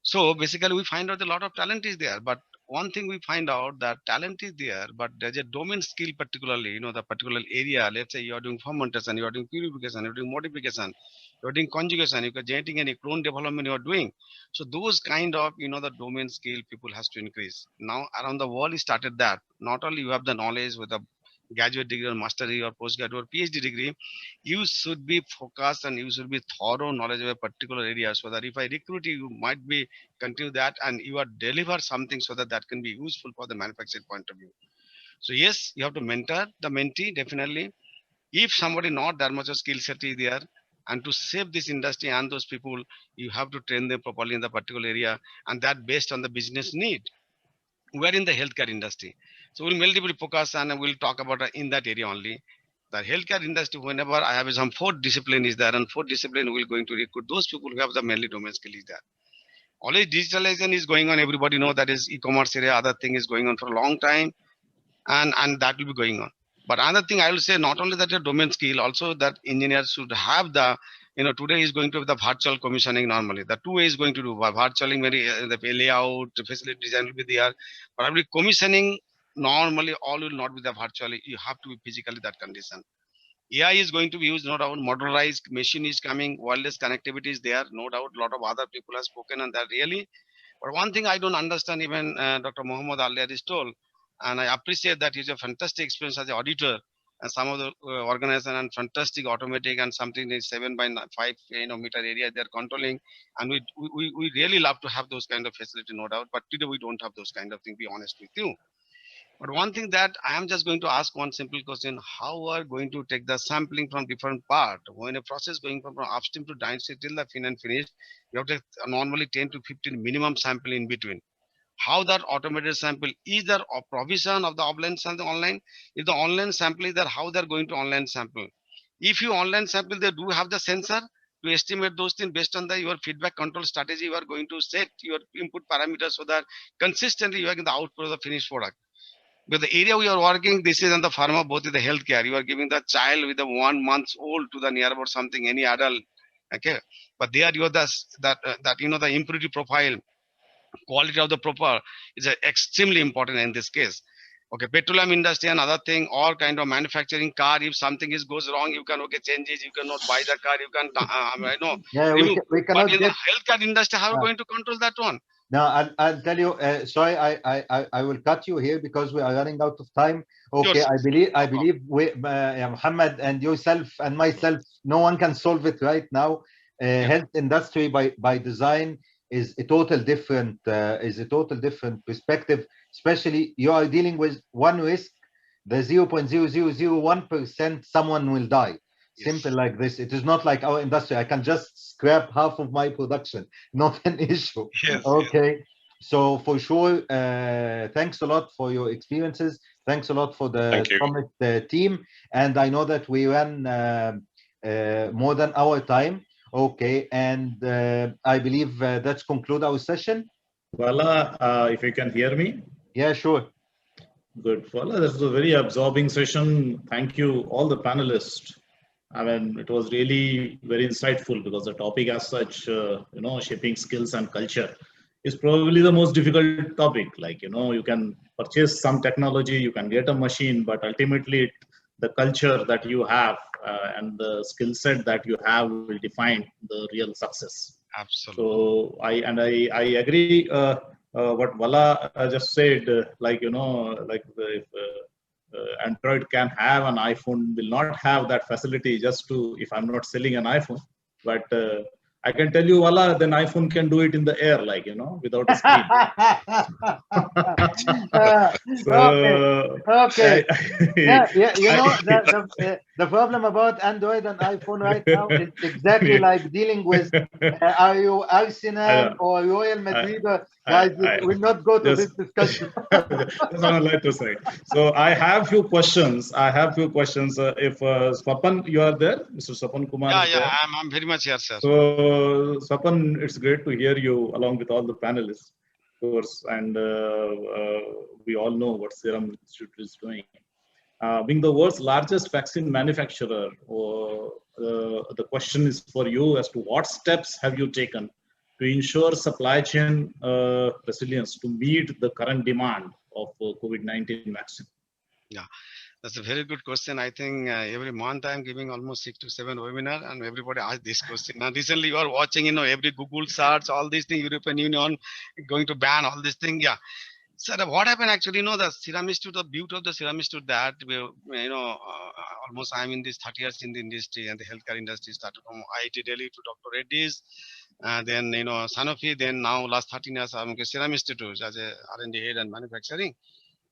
So basically we find out a lot of talent is there, but one thing we find out that talent is there, but there's a domain skill, particularly, the particular area. Let's say you are doing fermentation, you are doing purification, you are doing modification, you are doing conjugation, you are genetic and clone development you are doing. So those kind of, the domain skill people has to increase. Now around the world, he started that. Not only you have the knowledge with a graduate degree or master degree or postgraduate or PhD degree, you should be focused and you should be thorough knowledge of a particular area, so that if I recruit you, you might be continue that and you are deliver something so that that can be useful for the manufacturing point of view. So yes, you have to mentor the mentee, definitely. If somebody not that much of skill set is there, and to save this industry and those people, you have to train them properly in the particular area, and that based on the business need. We're in the healthcare industry, so we'll multiple focus and we'll talk about in that area only. The healthcare industry, whenever I have some 4 discipline is there, and 4 discipline we're going to recruit those people who have the mainly domain skill is there. Always digitalization is going on. Everybody know that is e-commerce area. Other thing is going on for a long time, and that will be going on. But another thing I will say, not only that your domain skill, also that engineers should have the, today is going to be the virtual commissioning normally. The 2 ways going to do virtualing, the layout, the facility design will be there. Probably commissioning normally all will not be the virtually. You have to be physically that condition. AI is going to be used, no doubt. Modularized machine is coming. Wireless connectivity is there, no doubt. A lot of other people have spoken on that really. But one thing I don't understand, even Dr. Mohammed Alia is told, and I appreciate that he's a fantastic experience as an auditor, and some of the organization and fantastic automatic and something is 7 by 5 meter area they're controlling, and we really love to have those kind of facility, no doubt. But today we don't have those kind of things. Be honest with you. But one thing that I am just going to ask one simple question: how are going to take the sampling from different part? When a process going from upstream to downstream till the finish, you have to normally 10 to 15 minimum sample in between. How that automated sample, either a provision of the offline sample online, if the online sample is there, how they're going to online sample. If you online sample, they do have the sensor to estimate those things based on your feedback control strategy. You are going to set your input parameters so that consistently you are getting the output of the finished product. But the area we are working, this is on the pharma, both in the healthcare. You are giving the child with the 1 month old to the near about something, any adult. Okay, but there you are the impurity profile, quality of the proper is extremely important in this case. Okay, petroleum industry and other thing, all kind of manufacturing car. If something goes wrong, you can changes. You cannot buy the car. You can Yeah, remove. we cannot But in get. the healthcare industry, how are you going to control that one? No, I'll tell you. Sorry, I will cut you here because we are running out of time. Okay, Sure. I believe we, Muhammad and yourself and myself, no one can solve it right now. Health industry by design is a total different perspective. Especially you are dealing with one risk, the 0.0001% someone will die. Simple like this. It is not like our industry. I can just scrap half of my production. Not an issue. Yes, okay. Yes. So for sure, thanks a lot for your experiences. Thanks a lot for the summit team. And I know that we ran more than our time. Okay. And I believe that's conclude our session. Vala, if you can hear me. Yeah, sure. Good. Vala, this was a very absorbing session. Thank you, all the panelists. I mean, it was really very insightful because the topic as such, shaping skills and culture is probably the most difficult topic. Like, you can purchase some technology, you can get a machine, but ultimately the culture that you have and the skill set that you have will define the real success. Absolutely. So I agree what Vala just said, if Android can have an iPhone, will not have that facility just to, if I'm not selling an iPhone, but I can tell you, Vala, then iPhone can do it in the air, without a screen. Okay. The problem about Android and iPhone right now is exactly like dealing with are you Arsenal or Royal Madrid? Guys, we'll not go to this discussion. That's what I'd like to say. So I have few questions. If Swapan, you are there, Mr. Swapan Kumar. Yeah, I'm very much here, sir. So Swapan, it's great to hear you along with all the panelists, of course, and we all know what Serum Institute is doing. Being the world's largest vaccine manufacturer, the question is for you as to what steps have you taken to ensure supply chain resilience to meet the current demand of COVID-19 vaccine? Yeah, that's a very good question. I think every month I'm giving almost 6 to 7 webinars, and everybody asks this question. Now recently you are watching, every Google search, all these things, European Union going to ban all these things. Yeah. So what happened actually, the Serum Institute, the beauty of the Serum Institute that, almost I'm in this 30 years in the industry, and the healthcare industry started from IIT Delhi to Dr. Reddy's, then, Sanofi, then now last 13 years, I'm in Serum Institute as a R&D head and manufacturing.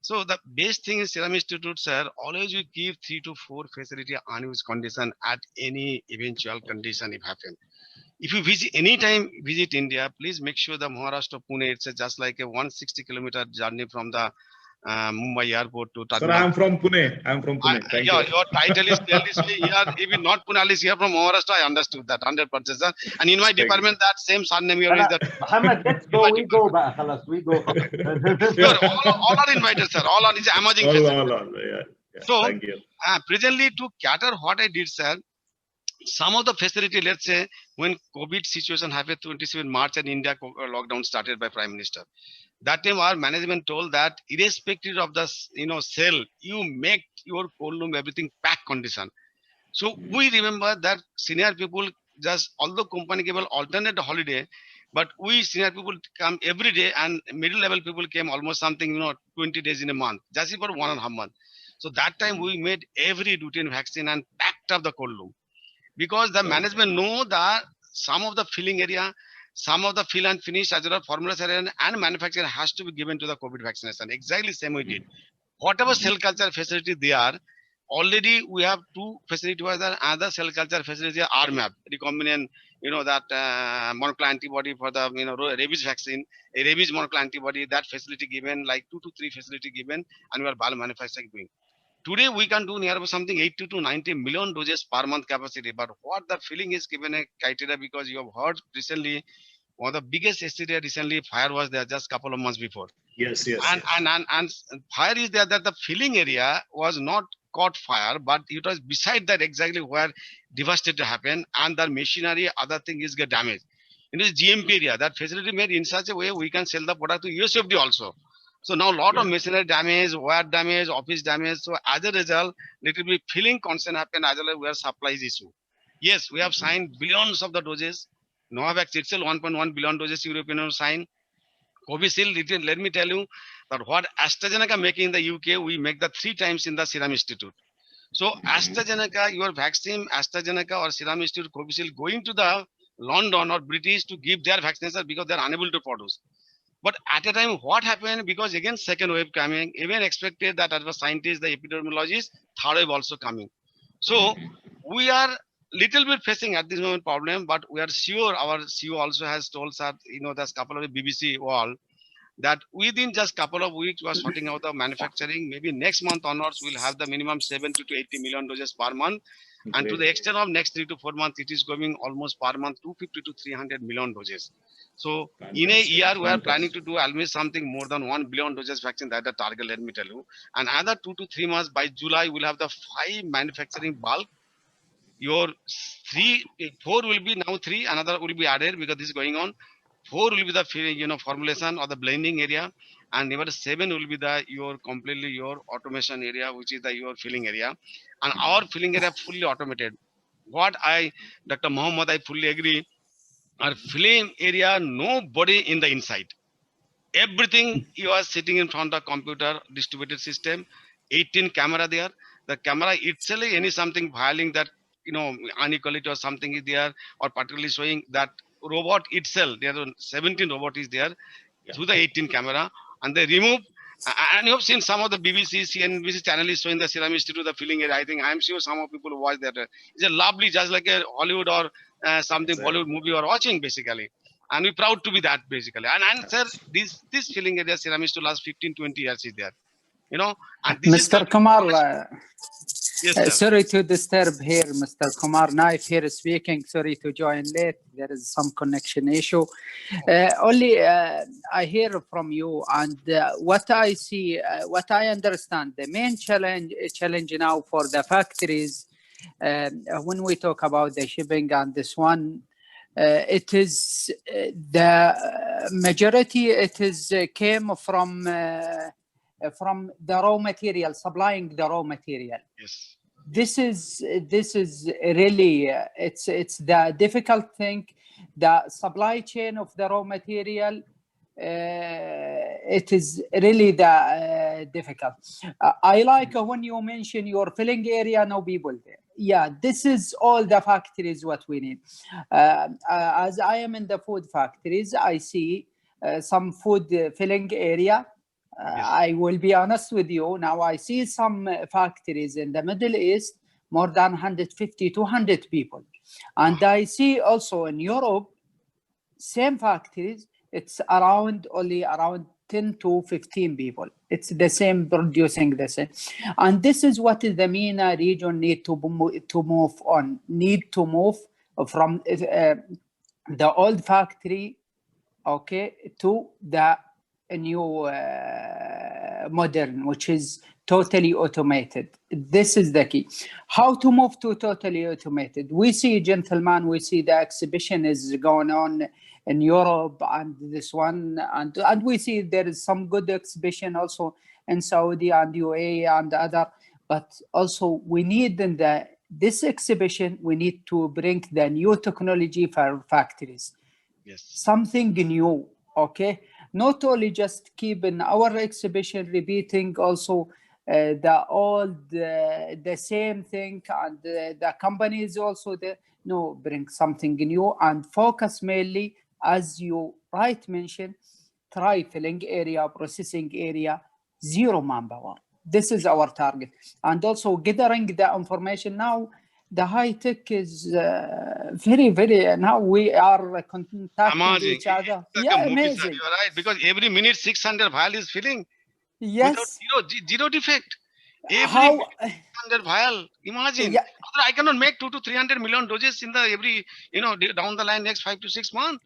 So the best thing is Serum Institute, sir, always you give 3 to 4 facility unused condition at any eventual condition if happen. If you visit visit India, please make sure the Maharashtra Pune, it's just like a 160-kilometer journey from the Mumbai airport to Sir, I'm from Pune. Thank you. Your title is clearly say here, even not Pune, is here from Maharashtra. I understood that 100%, sir. And in my department, that same surname here is that. Muhammad, let's go. We go back. We go. all are invited, sir. All are is emerging. Yeah. So, thank you. Presently to cater what I did, sir, some of the facility, let's say, when COVID situation happened 27 March and India lockdown started by Prime Minister. That time our management told that irrespective of the cell, you make your cold room everything pack condition. So we remember that senior people just, although company gave alternate holiday, but we senior people come every day, and middle level people came almost something 20 days in a month, just for 1.5 months. So that time we made every routine vaccine and packed up the cold room, because the management know that some of the filling area, some of the fill and finish as well as formulation and manufacturing has to be given to the COVID vaccination. Exactly same we did. Whatever cell culture facility they are, already we have 2 facilities where the other cell culture facility are RMAP, recombinant, that monoclonal antibody for the rabies vaccine, a rabies monoclonal antibody, that facility given, like 2 to 3 facility given, and we are biomanufacturing doing. Today we can do near something 80 to 90 million doses per month capacity. But what the filling is given a criteria, because you have heard recently, one of the biggest STD recently fire was there just couple of months before. Yes. And fire is there that the filling area was not caught fire, but it was beside that exactly where devastated happened, and the machinery, other thing is get damaged. In this GMP area, that facility made in such a way we can sell the product to USFD also. So now a lot of machinery damage, wire damage, office damage. So as a result, little bit filling concern happen as well as where supplies issue. Yes, we have signed billions of the doses. Novavax itself 1.1 billion doses European Union signed. Covishield, let me tell you that what AstraZeneca making in the UK, we make the 3 times in the Serum Institute. So AstraZeneca, your vaccine, AstraZeneca or Serum Institute, Covishield going to the London or British to give their vaccination because they are unable to produce. But at a time, what happened? Because again, second wave coming, even expected that as a scientist, the epidemiologist, third wave also coming. So we are little bit facing at this moment problem, but we are sure our CEO also has told us, there's couple of BBC wall that within just couple of weeks we are sorting out the manufacturing. Maybe next month onwards, we'll have the minimum 70 to 80 million doses per month. And to the extent of next 3 to 4 months, it is going almost per month 250 to 300 million doses. So in a year, we are planning to do almost something more than 1 billion doses vaccine. That's the target, let me tell you. And another 2 to 3 months, by July, we'll have the 5 manufacturing bulk. Your 4 will be now 3, another will be added because this is going on. 4 will be the formulation or the blending area, and number 7 will be the completely your automation area, which is the your filling area, and our filling area fully automated. Dr. Mohammed, I fully agree. Our filling area, nobody in the inside. Everything you are sitting in front of computer distributed system, 18 camera there. The camera itself, any something violating that inequality or something is there, or particularly showing that robot itself, there are 17 robot is there through the 18 camera, and they remove. And you have seen some of the BBC, CNBC channel is showing the Serum Institute, the filling area. I'm sure some of people watch that. It's a lovely, just like a Hollywood or something Bollywood movie you are watching basically. And we're proud to be that basically. And sir, this filling area Serum Institute last 15-20 years is there. And this Mr. Kumar, yes, sorry to disturb here, Mr. Kumar Naif here speaking. Sorry to join late. There is some connection issue. Only I hear from you, and what I see, what I understand, the main challenge now for the factories, when we talk about the shipping and this one, it is the majority. It is came from the raw material, supplying the raw material. Yes. This is really it's the difficult thing. The supply chain of the raw material. It is really the difficult. I like when you mention your filling area, no people there. Yeah, this is all the factories what we need. As I am in the food factories, I see some food filling area. I will be honest with you. Now I see some factories in the Middle East, more than 150, 200 people. And I see also in Europe, same factories, it's only around 10 to 15 people. It's the same, producing the same. And this is what the MENA region need to move on, need to move from the old factory, okay, to the new modern, which is totally automated. This is the key. How to move to totally automated? We see, gentlemen, we see the exhibition is going on in Europe and this one, and we see there is some good exhibition also in Saudi and UAE and other, but also we need in this exhibition, we need to bring the new technology for factories. Yes. Something new, okay? Not only just keep in our exhibition repeating also the old, the same thing, and the companies also, bring something new and focus mainly, as you right mentioned, try filling area, processing area, zero manpower. This is our target. And also gathering the information now, the high tech is very, very, now we are contacting each other. Like yeah, a movie, amazing. sir, you're right, because every minute 600 vial is filling. Yes. Without zero defect. Every How? minute 600 vial. Imagine. Yeah. I cannot make 200 to 300 million doses in the every, down the line next 5 to 6 months.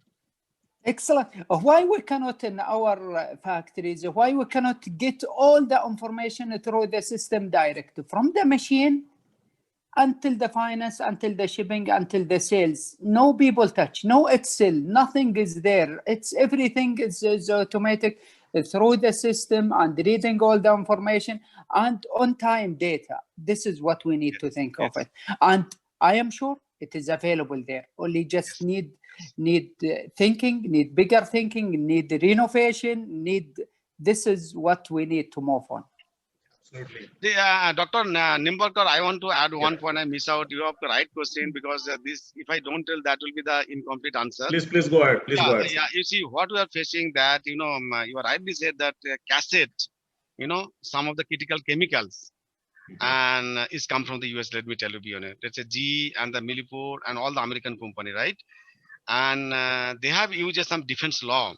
Excellent. Why we cannot in our factories, why we cannot get all the information through the system direct from the machine until the finance, until the shipping, until the sales? No people touch, no Excel, nothing is there. It's everything is automatic through the system and reading all the information and on-time data. This is what we need to think of it. And I am sure it is available there. Only just need thinking, need bigger thinking, need renovation, this is what we need to move on. Dr. Nimborkar, I want to add one point I miss out. You have the right question, because this, if I don't tell, that will be the incomplete answer. Please go ahead. Go ahead. Yeah, you see what we are facing, that, you rightly said that cassette, some of the critical chemicals and is come from the US. Let me tell you, be honest. It's a G and the Millipore and all the American company, right? And they have used some defense law.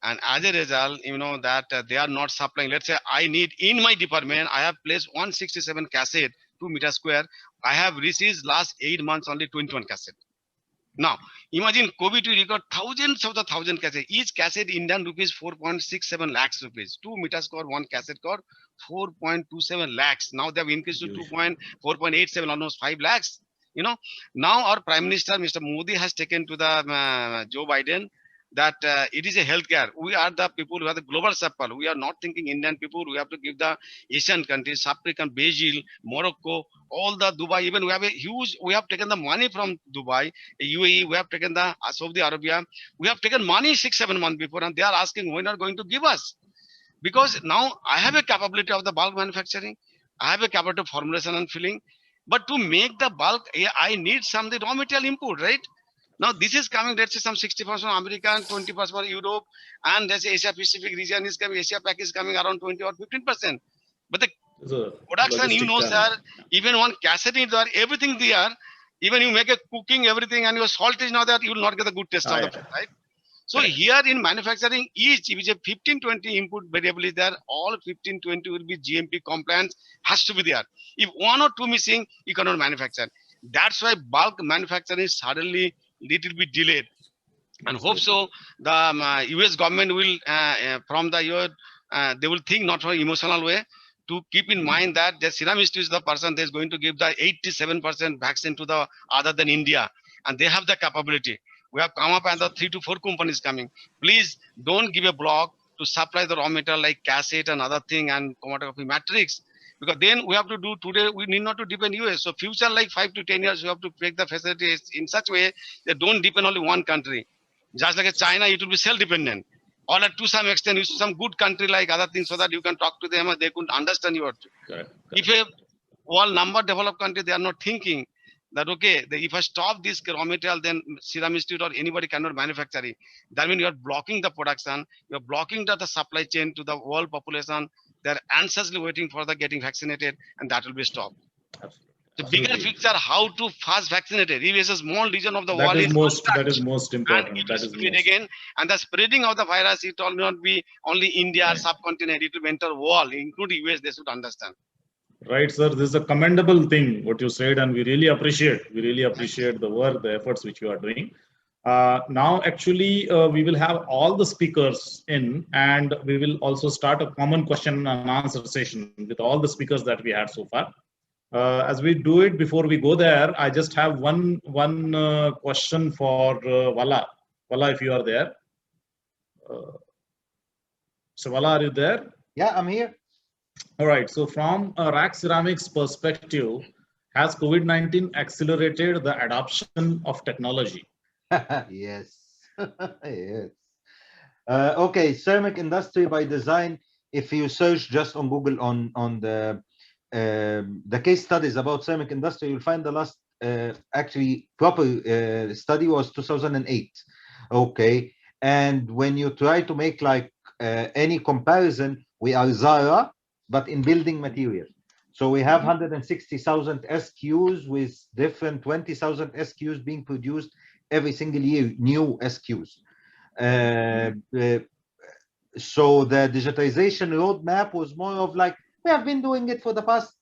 And as a result, that they are not supplying. Let's say I need in my department, I have placed 167 cassette, 2 meter square. I have received last 8 months only 21 cassette. Now, imagine COVID, we record thousands of the thousand cassette. Each cassette Indian rupees 4.67 lakhs rupees. 2 meter square, one cassette core, 4.27 lakhs. Now they have increased to 4.87, almost 5 lakhs. Now our Prime Minister, Mr. Modi, has taken to the Joe Biden that it is a healthcare. We are the people who are the global supply. We are not thinking Indian people. We have to give the Asian countries, African, Brazil, Morocco, all the Dubai. Even we have taken the money from Dubai, UAE. We have taken the Saudi Arabia. We have taken money 6-7 months before, and they are asking when are going to give us. Because now I have a capability of the bulk manufacturing. I have a capability of formulation and filling. But to make the bulk, I need some the raw material input, right? Now this is coming, let's say some 60% American, 20% Europe, and let's say Asia Pacific region is coming, Asia Pac is coming around 20 or 15%. But the production, sir, even one cassette is there, everything there, even you make a cooking, everything, and your salt is not there, you will not get the good taste of the food, right? So here in manufacturing, each, if it's a 15-20 input variable is there, all 15-20 will be GMP compliance, has to be there. If 1 or 2 missing, you cannot manufacture. That's why bulk manufacturing is suddenly little bit delayed, and hope so the US government will from the year they will think not from emotional way, to keep in mind that the Serum Institute is the person that is going to give the 87% vaccine to the other than India, and they have the capability. We have come up another 3 to 4 companies coming. Please don't give a block to supply the raw material like cassette and other thing and chromatography matrix. Because then we have to do today, we need not to depend US. So future like 5 to 10 years, we have to make the facilities in such a way that don't depend only one country. Just like China, it will be self-dependent. Or to some extent, use some good country like other things so that you can talk to them and they could understand you. If a all number developed country, they are not thinking that, okay, if I stop this raw material, then Serum Institute or anybody cannot manufacture it. That means you are blocking the production, you are blocking the supply chain to the world population. They are anxiously waiting for the getting vaccinated, and that will be stopped. The bigger picture, how to fast vaccinate it. If it's a small region of the world, that is most important. And it will spread again, and the spreading of the virus, it will not be only India or subcontinent. It will enter world, including US. They should understand. Right, sir. This is a commendable thing what you said, and we really appreciate. We really appreciate the work, the efforts which you are doing. Now, actually, we will have all the speakers in, and we will also start a common question and answer session with all the speakers that we had so far. As we do it, before we go there, I just have one question for Vala. Vala, if you are there. So Vala, are you there? Yeah, I'm here. All right. So from a rack ceramics perspective, has COVID-19 accelerated the adoption of technology? Yes. Yes. Okay, ceramic industry by design. If you search just on Google on the case studies about ceramic industry, you'll find the last actually proper study was 2008. Okay, and when you try to make like any comparison, we are Zara, but in building material. So we have 160,000 SKUs with different 20,000 SKUs being produced every single year, new SKUs. So the digitization roadmap was more of like, we have been doing it for the past,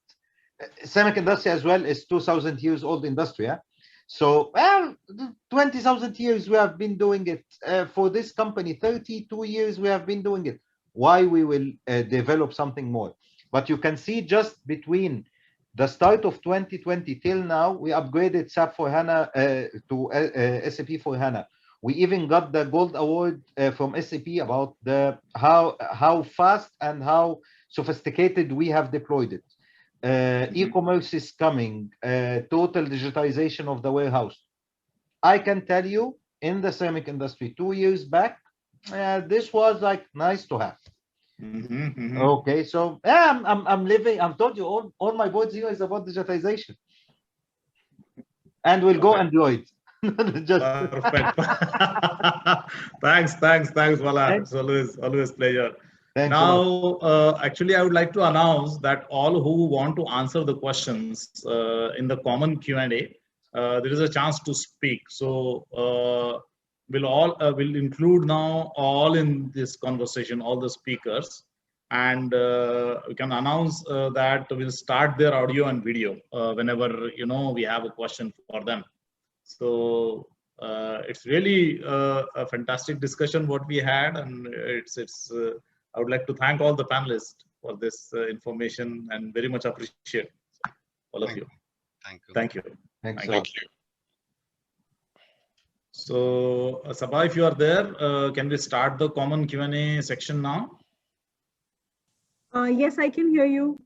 ceramic industry as well is 2,000 years old industry. Yeah? So, well, 20,000 years we have been doing it. For this company, 32 years we have been doing it. Why we will develop something more? But you can see just between the start of 2020 till now, we upgraded SAP for HANA to SAP for HANA. We even got the gold award from SAP about the how fast and how sophisticated we have deployed it. E-commerce is coming, total digitization of the warehouse. I can tell you in the ceramic industry 2 years back, this was like nice to have. Okay, so yeah, I'm living. I've told you all my boards here is about digitization, and we'll go Android. Just perfect. thanks, Vala. It's always pleasure. Thanks now, actually, I would like to announce that all who want to answer the questions in the common Q&A, there is a chance to speak. So we'll include now all in this conversation, all the speakers, and we can announce that we'll start their audio and video whenever we have a question for them. So it's really a fantastic discussion what we had, and it's I would like to thank all the panelists for this information and very much appreciate all of you. Thank you. Thank you. So Sabha, if you are there, can we start the common Q&A section now? Yes, I can hear you.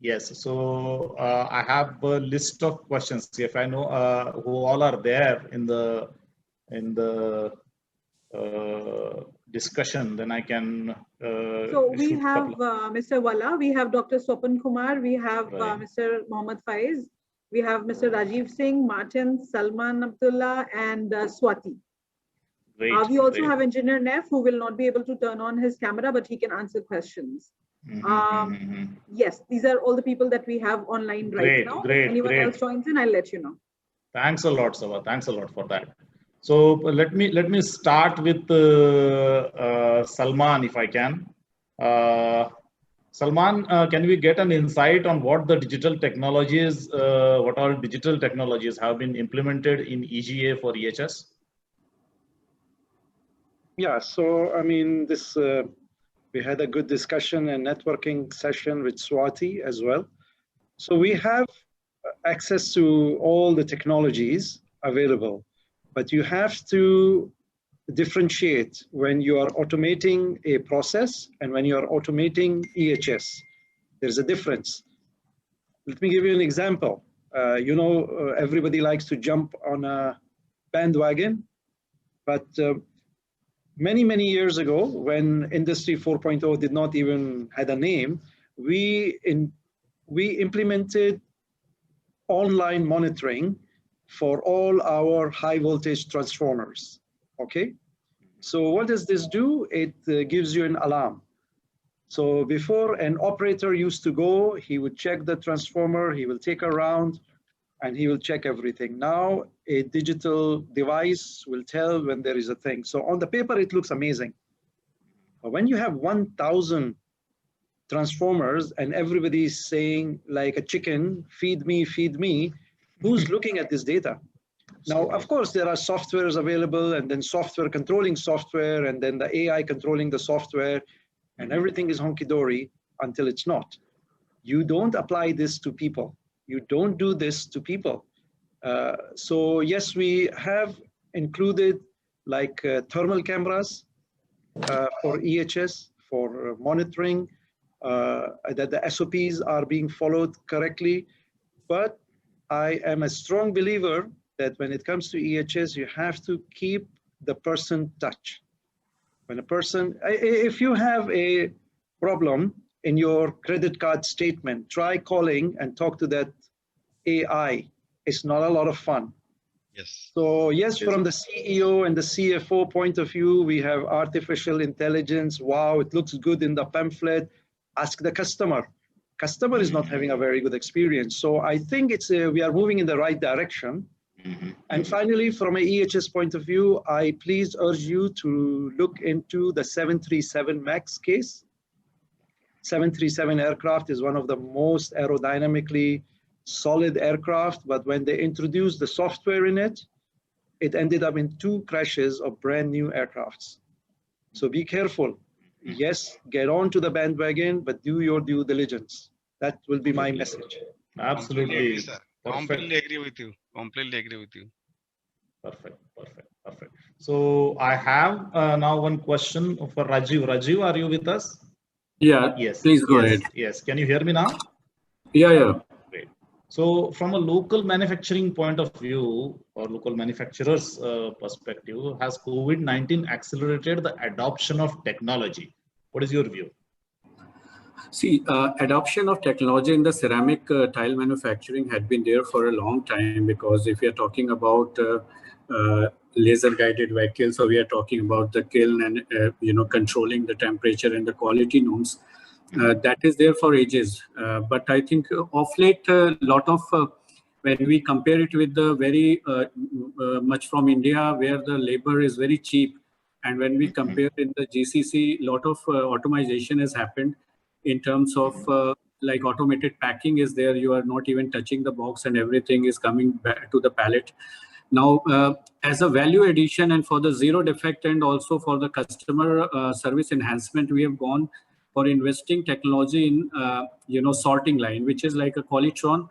Yes, so I have a list of questions. If I know who all are there in the discussion, then I can. So we have Mr. Vala, we have Dr. Swapan Kumar, we have Mr. Mohammad Faiz, we have Mr. Rajiv Singh, Martin, Salman Abdullah, and Swati. Great, we also have Engineer Neff, who will not be able to turn on his camera, but he can answer questions. Yes, these are all the people that we have online right now. If anyone else joins in, I'll let you know. Thanks a lot, Sabha. Thanks a lot for that. So let me start with Salman, if I can. Salman, can we get an insight on what the digital technologies, what all digital technologies have been implemented in EGA for EHS? Yeah, so I mean, this we had a good discussion and networking session with Swati as well. So we have access to all the technologies available, but you have to differentiate when you are automating a process and when you are automating EHS. There's a difference. Let me give you an example. Everybody likes to jump on a bandwagon, but many, many years ago, when Industry 4.0 did not even had a name, we implemented online monitoring for all our high voltage transformers. Okay, so what does this do? It gives you an alarm. So before, an operator used to go, he would check the transformer, he will take a round, and he will check everything. Now, a digital device will tell when there is a thing. So on the paper, it looks amazing. But when you have 1,000 transformers and everybody is saying like a chicken, feed me, who's looking at this data? Now, of course, there are softwares available, and then software controlling software, and then the AI controlling the software, and everything is hunky-dory until it's not. You don't apply this to people. You don't do this to people. So yes, we have included like thermal cameras for EHS, for monitoring, that the SOPs are being followed correctly. But I am a strong believer that when it comes to EHS, you have to keep the person touch. When a person, if you have a problem in your credit card statement, try calling and talk to that AI. It's not a lot of fun. Yes. So yes, from the CEO and the CFO point of view, we have artificial intelligence. Wow, it looks good in the pamphlet. Ask the customer. Customer is not having a very good experience. So I think we are moving in the right direction. And finally, from an EHS point of view, I please urge you to look into the 737 MAX case. 737 aircraft is one of the most aerodynamically solid aircraft, but when they introduced the software in it, it ended up in 2 crashes of brand new aircrafts. So be careful. Yes, get on to the bandwagon, but do your due diligence. That will be my message. Absolutely. Completely agree with you. Completely agree with you. Perfect. So I have now one question for Rajiv. Rajiv, are you with us? Yeah. Yes. Please go ahead. Yes. Can you hear me now? Yeah. Great. So from a local manufacturing point of view, or local manufacturers' perspective, has COVID-19 accelerated the adoption of technology? What is your view? See, adoption of technology in the ceramic tile manufacturing had been there for a long time, because if we are talking about laser guided vehicles, so we are talking about the kiln and controlling the temperature and the quality norms, that is there for ages. But I think of late, a lot of when we compare it with the very much from India, where the labor is very cheap, and when we compare in the GCC, a lot of automation has happened. In terms of like automated packing is there, you are not even touching the box and everything is coming back to the pallet. Now, as a value addition and for the zero defect and also for the customer service enhancement, we have gone for investing technology in sorting line, which is like a Qualitron,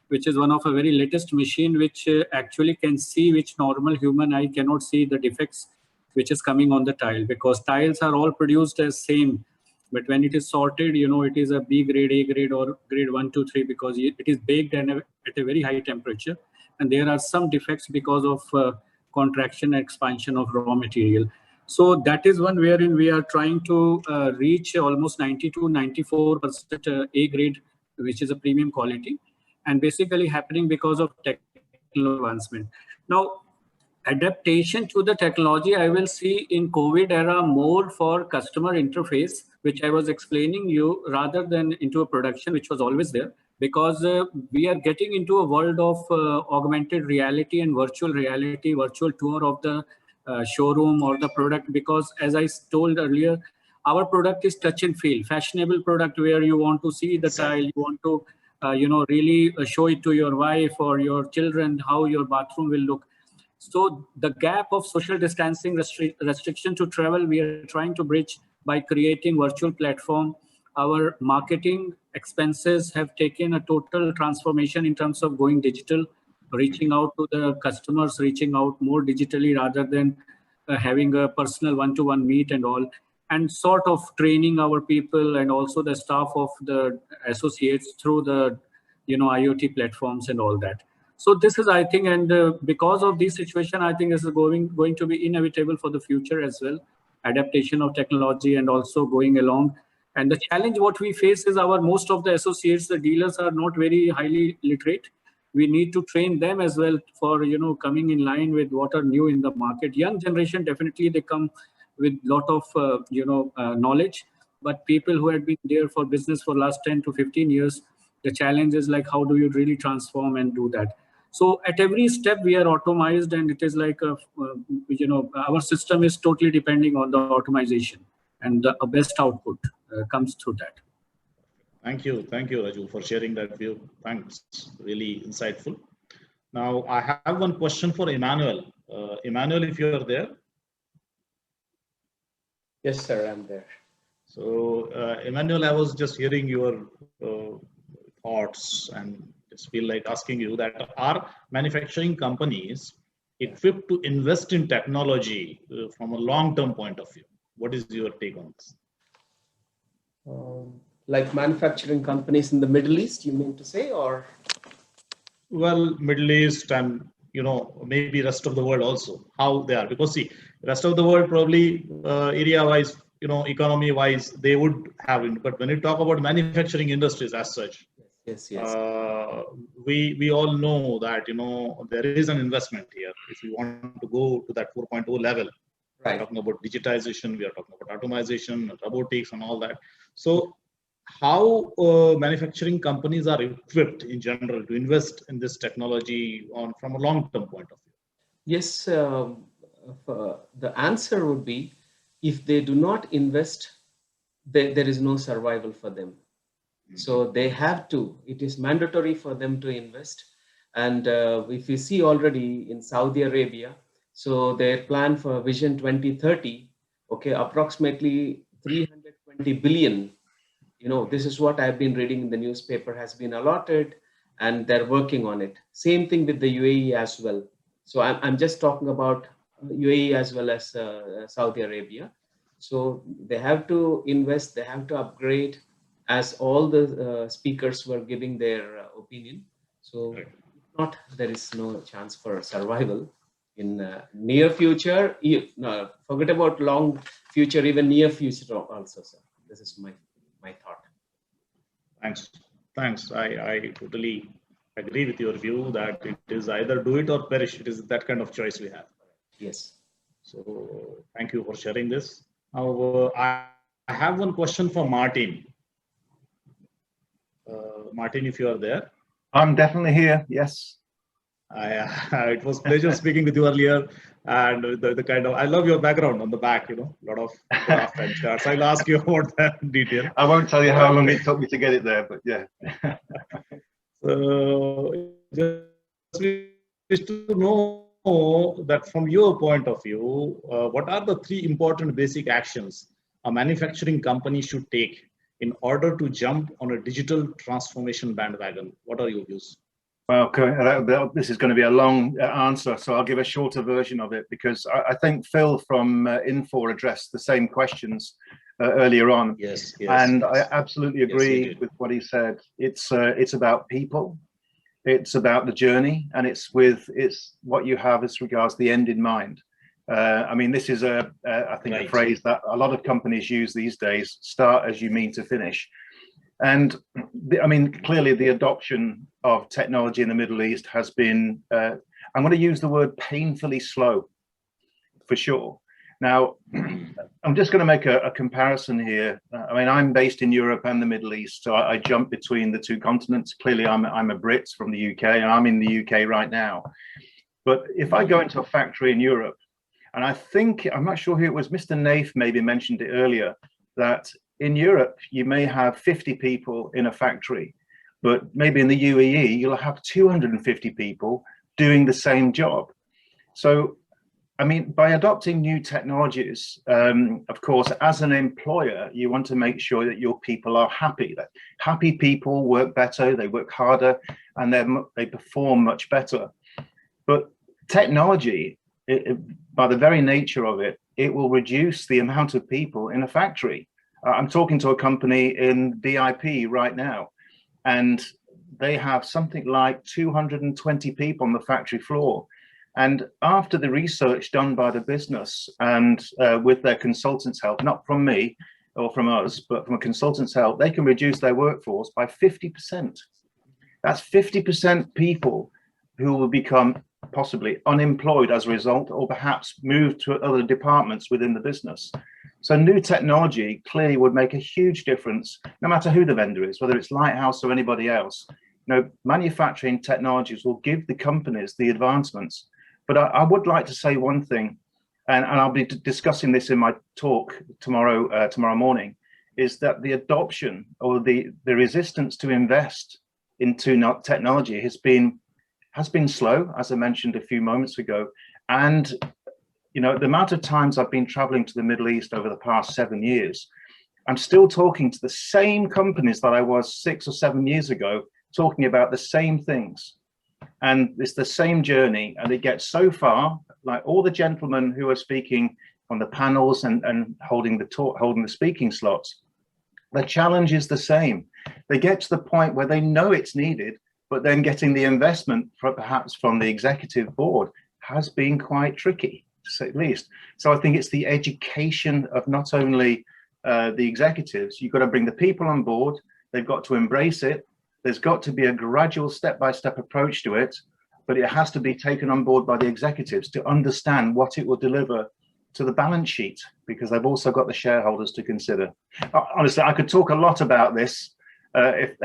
which is one of a very latest machine which actually can see which normal human eye cannot see the defects which is coming on the tile, because tiles are all produced as same. But when it is sorted, it is a B grade, A grade, or grade 1, 2, 3, because it is baked and at a very high temperature. And there are some defects because of contraction and expansion of raw material. So that is one wherein we are trying to reach almost 90 to 94% A grade, which is a premium quality, and basically happening because of technical advancement. Now, adaptation to the technology, I will see in COVID era more for customer interface, which I was explaining you, rather than into a production, which was always there, because we are getting into a world of augmented reality and virtual reality, virtual tour of the showroom or the product, because as I told earlier, our product is touch and feel, fashionable product where you want to see the tile, you want to really show it to your wife or your children, how your bathroom will look. So the gap of social distancing restriction to travel, we are trying to bridge by creating virtual platform. Our marketing expenses have taken a total transformation in terms of going digital. reaching out to the customers, reaching out more digitally rather than having a personal one-to-one meet and all, and sort of training our people and also the staff of the associates through the IoT platforms and all that. So this is, I think, and because of this situation, I think this is going to be inevitable for the future as well. Adaptation of technology and also going along. And the challenge what we face is most of the associates, the dealers are not very highly literate. We need to train them as well for coming in line with what are new in the market. Young generation, definitely they come with lot of knowledge, but people who had been there for business for last 10 to 15 years, the challenge is like, how do you really transform and do that? So at every step we are automized, and it is like our system is totally depending on the automation, and the best output comes through that. Thank you, Raju, for sharing that view. Thanks, really insightful. Now I have one question for Emmanuel. Emmanuel, if you are there. Yes, sir, I'm there. So Emmanuel, I was just hearing your thoughts and just feel like asking you that, are manufacturing companies equipped to invest in technology from a long-term point of view? What is your take on this? Like manufacturing companies in the Middle East, you mean to say, or? Well, Middle East and maybe rest of the world also, how they are, because see, rest of the world probably area-wise, economy-wise, they would have it. But when you talk about manufacturing industries as such, yes. We all know that there is an investment here. If you want to go to that 4.0 level, right. We're talking about digitization, we are talking about automation, robotics, and all that. So, how manufacturing companies are equipped in general to invest in this technology from a long-term point of view? Yes, the answer would be, if they do not invest, there is no survival for them. So they have to, it is mandatory for them to invest. And if you see already in Saudi Arabia, so their plan for Vision 2030, okay, approximately 320 billion, this is what I've been reading in the newspaper, has been allotted, and they're working on it. Same thing with the UAE as well. So I'm just talking about UAE as well as Saudi Arabia. So they have to invest, they have to upgrade, as all the speakers were giving their opinion. So if not, there is no chance for survival in near future. Forget about long future, even near future also, sir. This is my thought. Thanks. I totally agree with your view that it is either do it or perish. It is that kind of choice we have. Yes. So thank you for sharing this. Now I have one question for Martin. Martin, if you are there. I'm definitely here, yes. It was a pleasure speaking with you earlier, and the kind of, I love your background on the back, a lot of graph and charts. I'll ask you about that in detail. I won't tell you how long it took me to get it there, but yeah. So just wish to know that from your point of view, what are the 3 important basic actions a manufacturing company should take in order to jump on a digital transformation bandwagon? What are your views? Well, this is going to be a long answer, so I'll give a shorter version of it, because I think Phil from Infor addressed the same questions earlier on. Yes. And I absolutely agree with what he said. It's about people, it's about the journey, and it's what you have as regards the end in mind. I mean, this is I think a phrase that a lot of companies use these days: start as you mean to finish. And I mean, clearly the adoption of technology in the Middle East has been, I'm going to use the word painfully slow, for sure. Now, I'm just going to make a comparison here. I mean, I'm based in Europe and the Middle East, so I jump between the 2 continents. Clearly, I'm a Brit from the UK, and I'm in the UK right now. But if I go into a factory in Europe, and I'm not sure who it was, Mr. Naif maybe mentioned it earlier, that in Europe, you may have 50 people in a factory, but maybe in the UAE, you'll have 250 people doing the same job. So, I mean, by adopting new technologies, of course, as an employer, you want to make sure that your people are happy. That happy people work better, they work harder, and they perform much better. But technology, by the very nature of it, it will reduce the amount of people in a factory. I'm talking to a company in DIP right now, and they have something like 220 people on the factory floor. And after the research done by the business and with their consultants' help, not from me or from us, but from a consultant's help, they can reduce their workforce by 50%. That's 50% people who will become possibly unemployed as a result, or perhaps move to other departments within the business. So new technology clearly would make a huge difference, no matter who the vendor is, whether it's Lighthouse or anybody else. You know, manufacturing technologies will give the companies the advancements. But I would like to say one thing, and I'll be discussing this in my talk tomorrow morning, is that the adoption or the resistance to invest into technology has been slow, as I mentioned a few moments ago. And you know, the amount of times I've been traveling to the Middle East over the past 7 years, I'm still talking to the same companies that I was 6 or 7 years ago, talking about the same things. And it's the same journey, and it gets so far, like all the gentlemen who are speaking on the panels and holding the speaking slots, the challenge is the same. They get to the point where they know it's needed, but then getting the investment perhaps from the executive board has been quite tricky, to say the least. So I think it's the education of not only the executives, you've got to bring the people on board, they've got to embrace it. There's got to be a gradual step-by-step approach to it, but it has to be taken on board by the executives to understand what it will deliver to the balance sheet, because they've also got the shareholders to consider. Honestly, I could talk a lot about this, but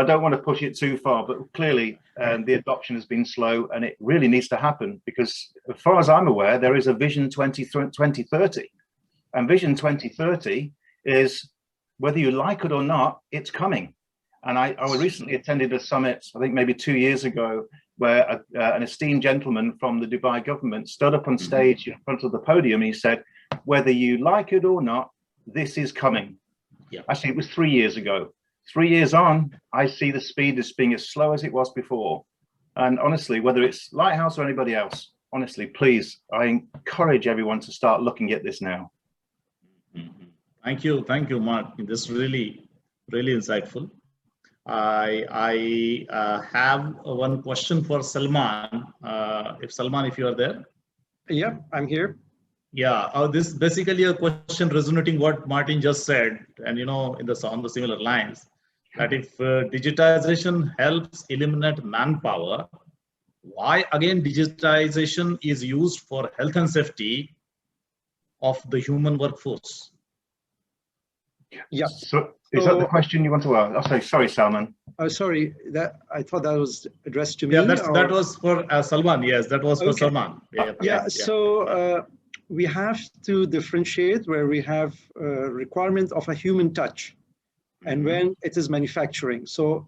I don't want to push it too far. But clearly, the adoption has been slow, and it really needs to happen, because as far as I'm aware, there is a Vision 2030. And Vision 2030 is, whether you like it or not, it's coming. And I recently attended a summit, I think maybe 2 years ago, where an esteemed gentleman from the Dubai government stood up on stage in front of the podium. He said, whether you like it or not, this is coming. Yeah. Actually, it was 3 years ago. 3 years on, I see the speed as being as slow as it was before. And honestly, whether it's Lighthouse or anybody else, honestly, please, I encourage everyone to start looking at this now. Thank you, Mark. This is really insightful. I have one question for Salman. If you are there. Yeah, I'm here. Yeah, this is basically a question resonating what Martin just said, and you know, on the similar lines, that if digitization helps eliminate manpower, why again digitization is used for health and safety of the human workforce? Yeah. So is that the question you want to ask? Oh, sorry, Salman. Sorry, that I thought that was addressed to me. Yeah, that was for Salman. Yes, that was for Okay. Salman. Yeah. So we have to differentiate where we have requirement of a human touch, and when it is manufacturing. So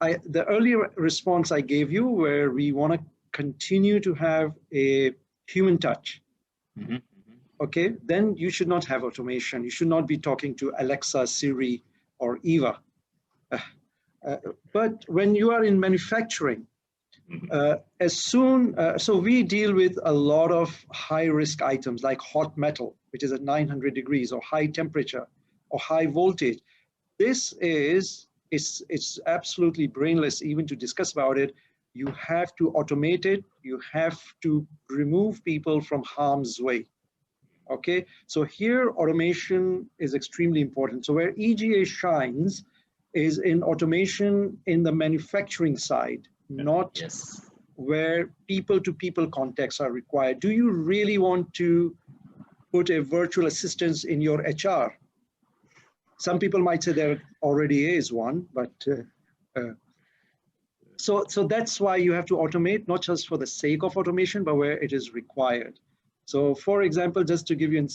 the earlier response I gave you, where we want to continue to have a human touch. Okay, then you should not have automation. You should not be talking to Alexa, Siri, or Eva. But when you are in manufacturing, so we deal with a lot of high-risk items like hot metal, which is at 900 degrees, or high temperature, or high voltage. It's absolutely brainless even to discuss about it. You have to automate it. You have to remove people from harm's way. Okay, so here automation is extremely important. So where EGA shines is in automation in the manufacturing side, not where people-to-people contacts are required. Do you really want to put a virtual assistant in your HR? Some people might say there already is one, but so that's why you have to automate, not just for the sake of automation, but where it is required. So for example, just to give you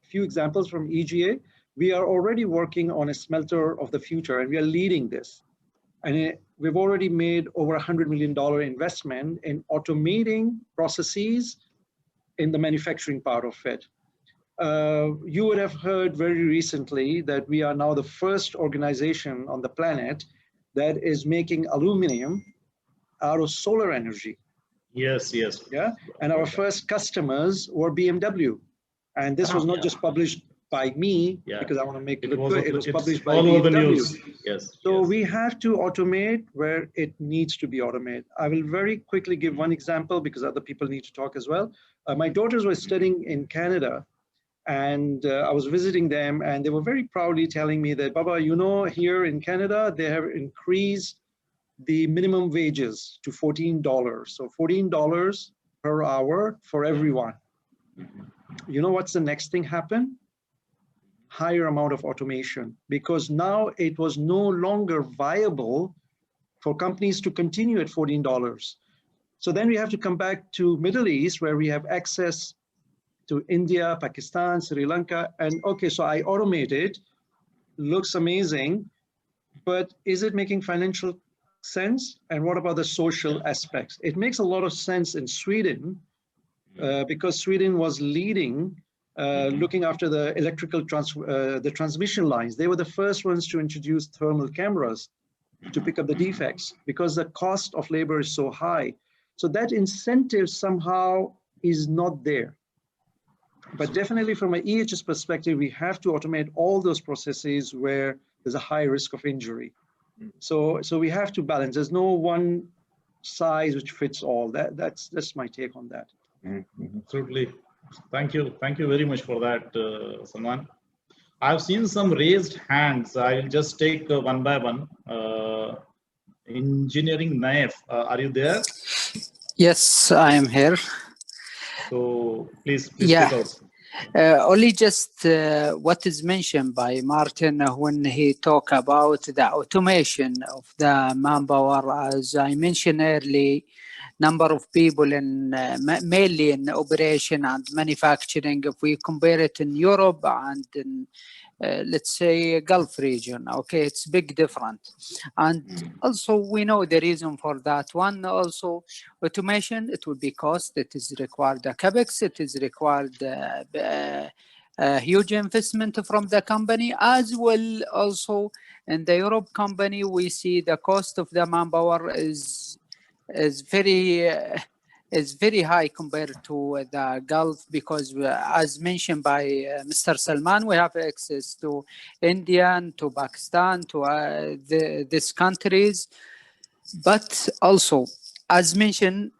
few examples from EGA, we are already working on a smelter of the future, and we are leading this. And we've already made over $100 million investment in automating processes in the manufacturing part of it. You would have heard very recently that we are now the first organization on the planet that is making aluminum out of solar energy. Yes, yes. Yeah, and our first customers were BMW. And this was not just published by me, because I want to make it look good. It was published by all over the BMW. news. Yes. So we have to automate where it needs to be automated. I will very quickly give one example because other people need to talk as well. My daughters were studying in Canada, and I was visiting them, and they were very proudly telling me that, Baba, you know, here in Canada, they have increased the minimum wages to $14. So $14 per hour for everyone. You know what's the next thing happen? Higher amount of automation, because now it was no longer viable for companies to continue at $14. So then we have to come back to Middle East, where we have access to India, Pakistan, Sri Lanka, and okay, so I automated, looks amazing, but is it making financial sense? And what about the social aspects? It makes a lot of sense in Sweden, because Sweden was leading, looking after the electrical the transmission lines. They were the first ones to introduce thermal cameras to pick up the defects, because the cost of labor is so high. So that incentive somehow is not there. But definitely from an EHS perspective, we have to automate all those processes where there's a high risk of injury. So we have to balance. There's no one size which fits all. That's my take on that. Absolutely. Thank you very much for that, Salman. I've seen some raised hands. I'll just take one by one. Engineering Naif, are you there? Yes, I am here. So please speak out. Only just what is mentioned by Martin when he talked about the automation of the manpower. As I mentioned earlier, number of people in mainly in operation and manufacturing, if we compare it in Europe and in let's say Gulf region, okay, it's big different. And also we know the reason for that one. Also automation, it will be cost, it is required a capex, it is required huge investment from the company, as well also in the Europe company we see the cost of the manpower is very high compared to the Gulf, because as mentioned by Mr. Salman, we have access to India and to Pakistan, to these countries. But also, as mentioned,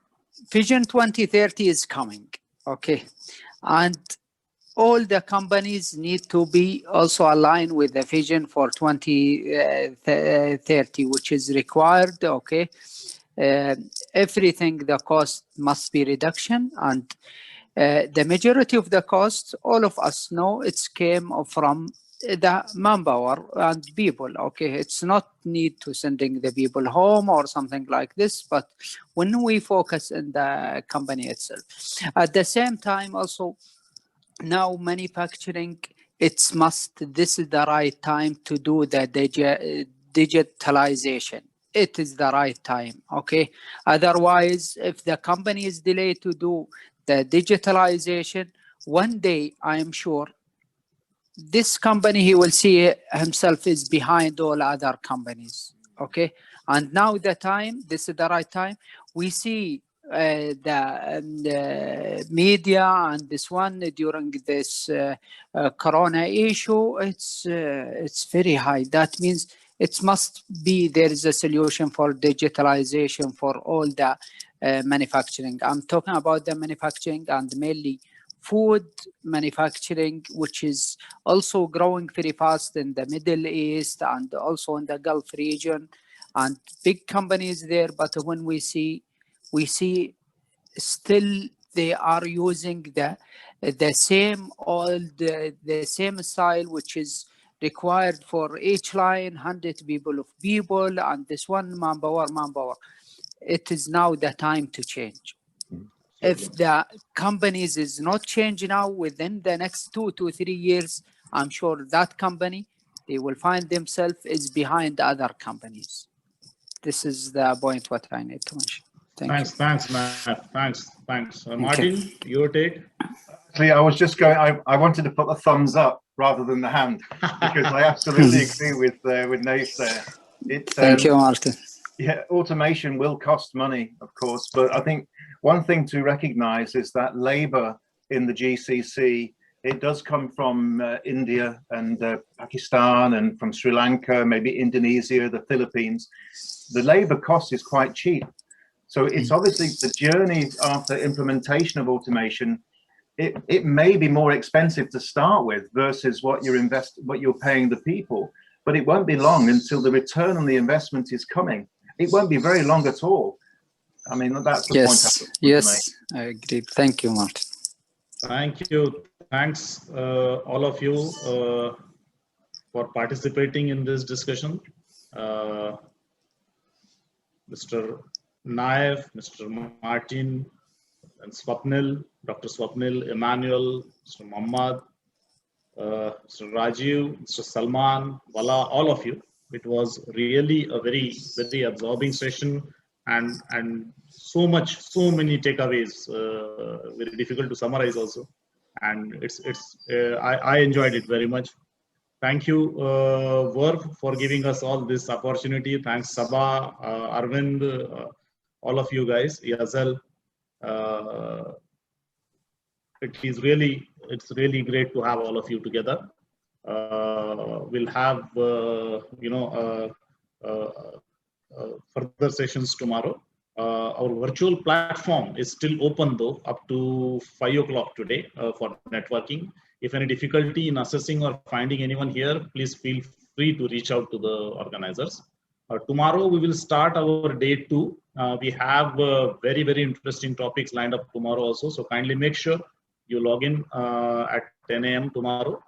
Vision 2030 is coming, okay? And all the companies need to be also aligned with the vision for 2030, which is required, okay? Everything, the cost must be reduction, and the majority of the cost, all of us know, it's came from the manpower and people, okay? It's not need to sending the people home or something like this, but when we focus in the company itself. At the same time also, now manufacturing, it's this is the right time to do the digitalization. It is the right time, okay? Otherwise, if the company is delayed to do the digitalization, one day, I am sure, this company, he will see himself is behind all other companies, okay? And now this is the right time. We see the media and this one during this corona issue, it's very high. That means it must be there is a solution for digitalization for all the manufacturing. I'm talking about the manufacturing and mainly food manufacturing, which is also growing very fast in the Middle East and also in the Gulf region, and big companies there. But when we see still they are using the same the same style, which is required for each line, 100 people, and this one manpower. It is now the time to change. If the companies is not changing now within the next 2 to 3 years, I'm sure that company, they will find themselves is behind other companies. This is the point what I need to mention. Thanks, Matt. Thanks. Martin, your take? Actually, I was just going. I wanted to put a thumbs up rather than the hand, because I absolutely agree with Naif there. Thank you, Martin. Yeah, automation will cost money, of course, but I think one thing to recognize is that labor in the GCC, it does come from India and Pakistan and from Sri Lanka, maybe Indonesia, the Philippines. The labor cost is quite cheap. So it's obviously the journey after implementation of automation, it may be more expensive to start with versus what you're paying the people, but it won't be long until the return on the investment is coming. It won't be very long at all. I mean, that's the point. Yes, I agree. Thank you, Martin. Thank you. Thanks, all of you, for participating in this discussion. Mr. Naif, Mr. Martin, and Swapnil, Dr. Swapnil, Emmanuel, Mr. Muhammad, Mr. Rajiv, Mr. Salman, Wala, all of you. It was really a very, very absorbing session, and so many takeaways, very difficult to summarize also. And I enjoyed it very much. Thank you, Verve, for giving us all this opportunity. Thanks, Sabah, Arvind, all of you guys, Yazal. It's really great to have all of you together. We'll have further sessions tomorrow. Our virtual platform is still open though up to 5 o'clock today for networking. If any difficulty in assessing or finding anyone here, please feel free to reach out to the organizers. Tomorrow we will start our day 2. We have very, very interesting topics lined up tomorrow also. So kindly make sure you log in at 10 a.m. tomorrow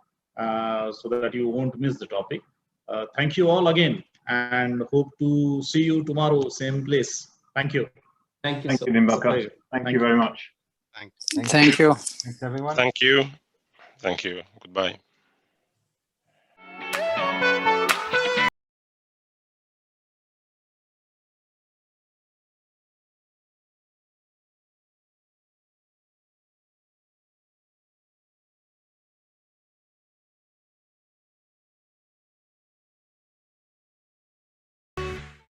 so that you won't miss the topic. Thank you all again, and hope to see you tomorrow, same place. Thank you. Thank you. Thank you, Nimbarkar. Thank you very much. Thank you. Thanks, everyone. Thank you. Thank you. Goodbye.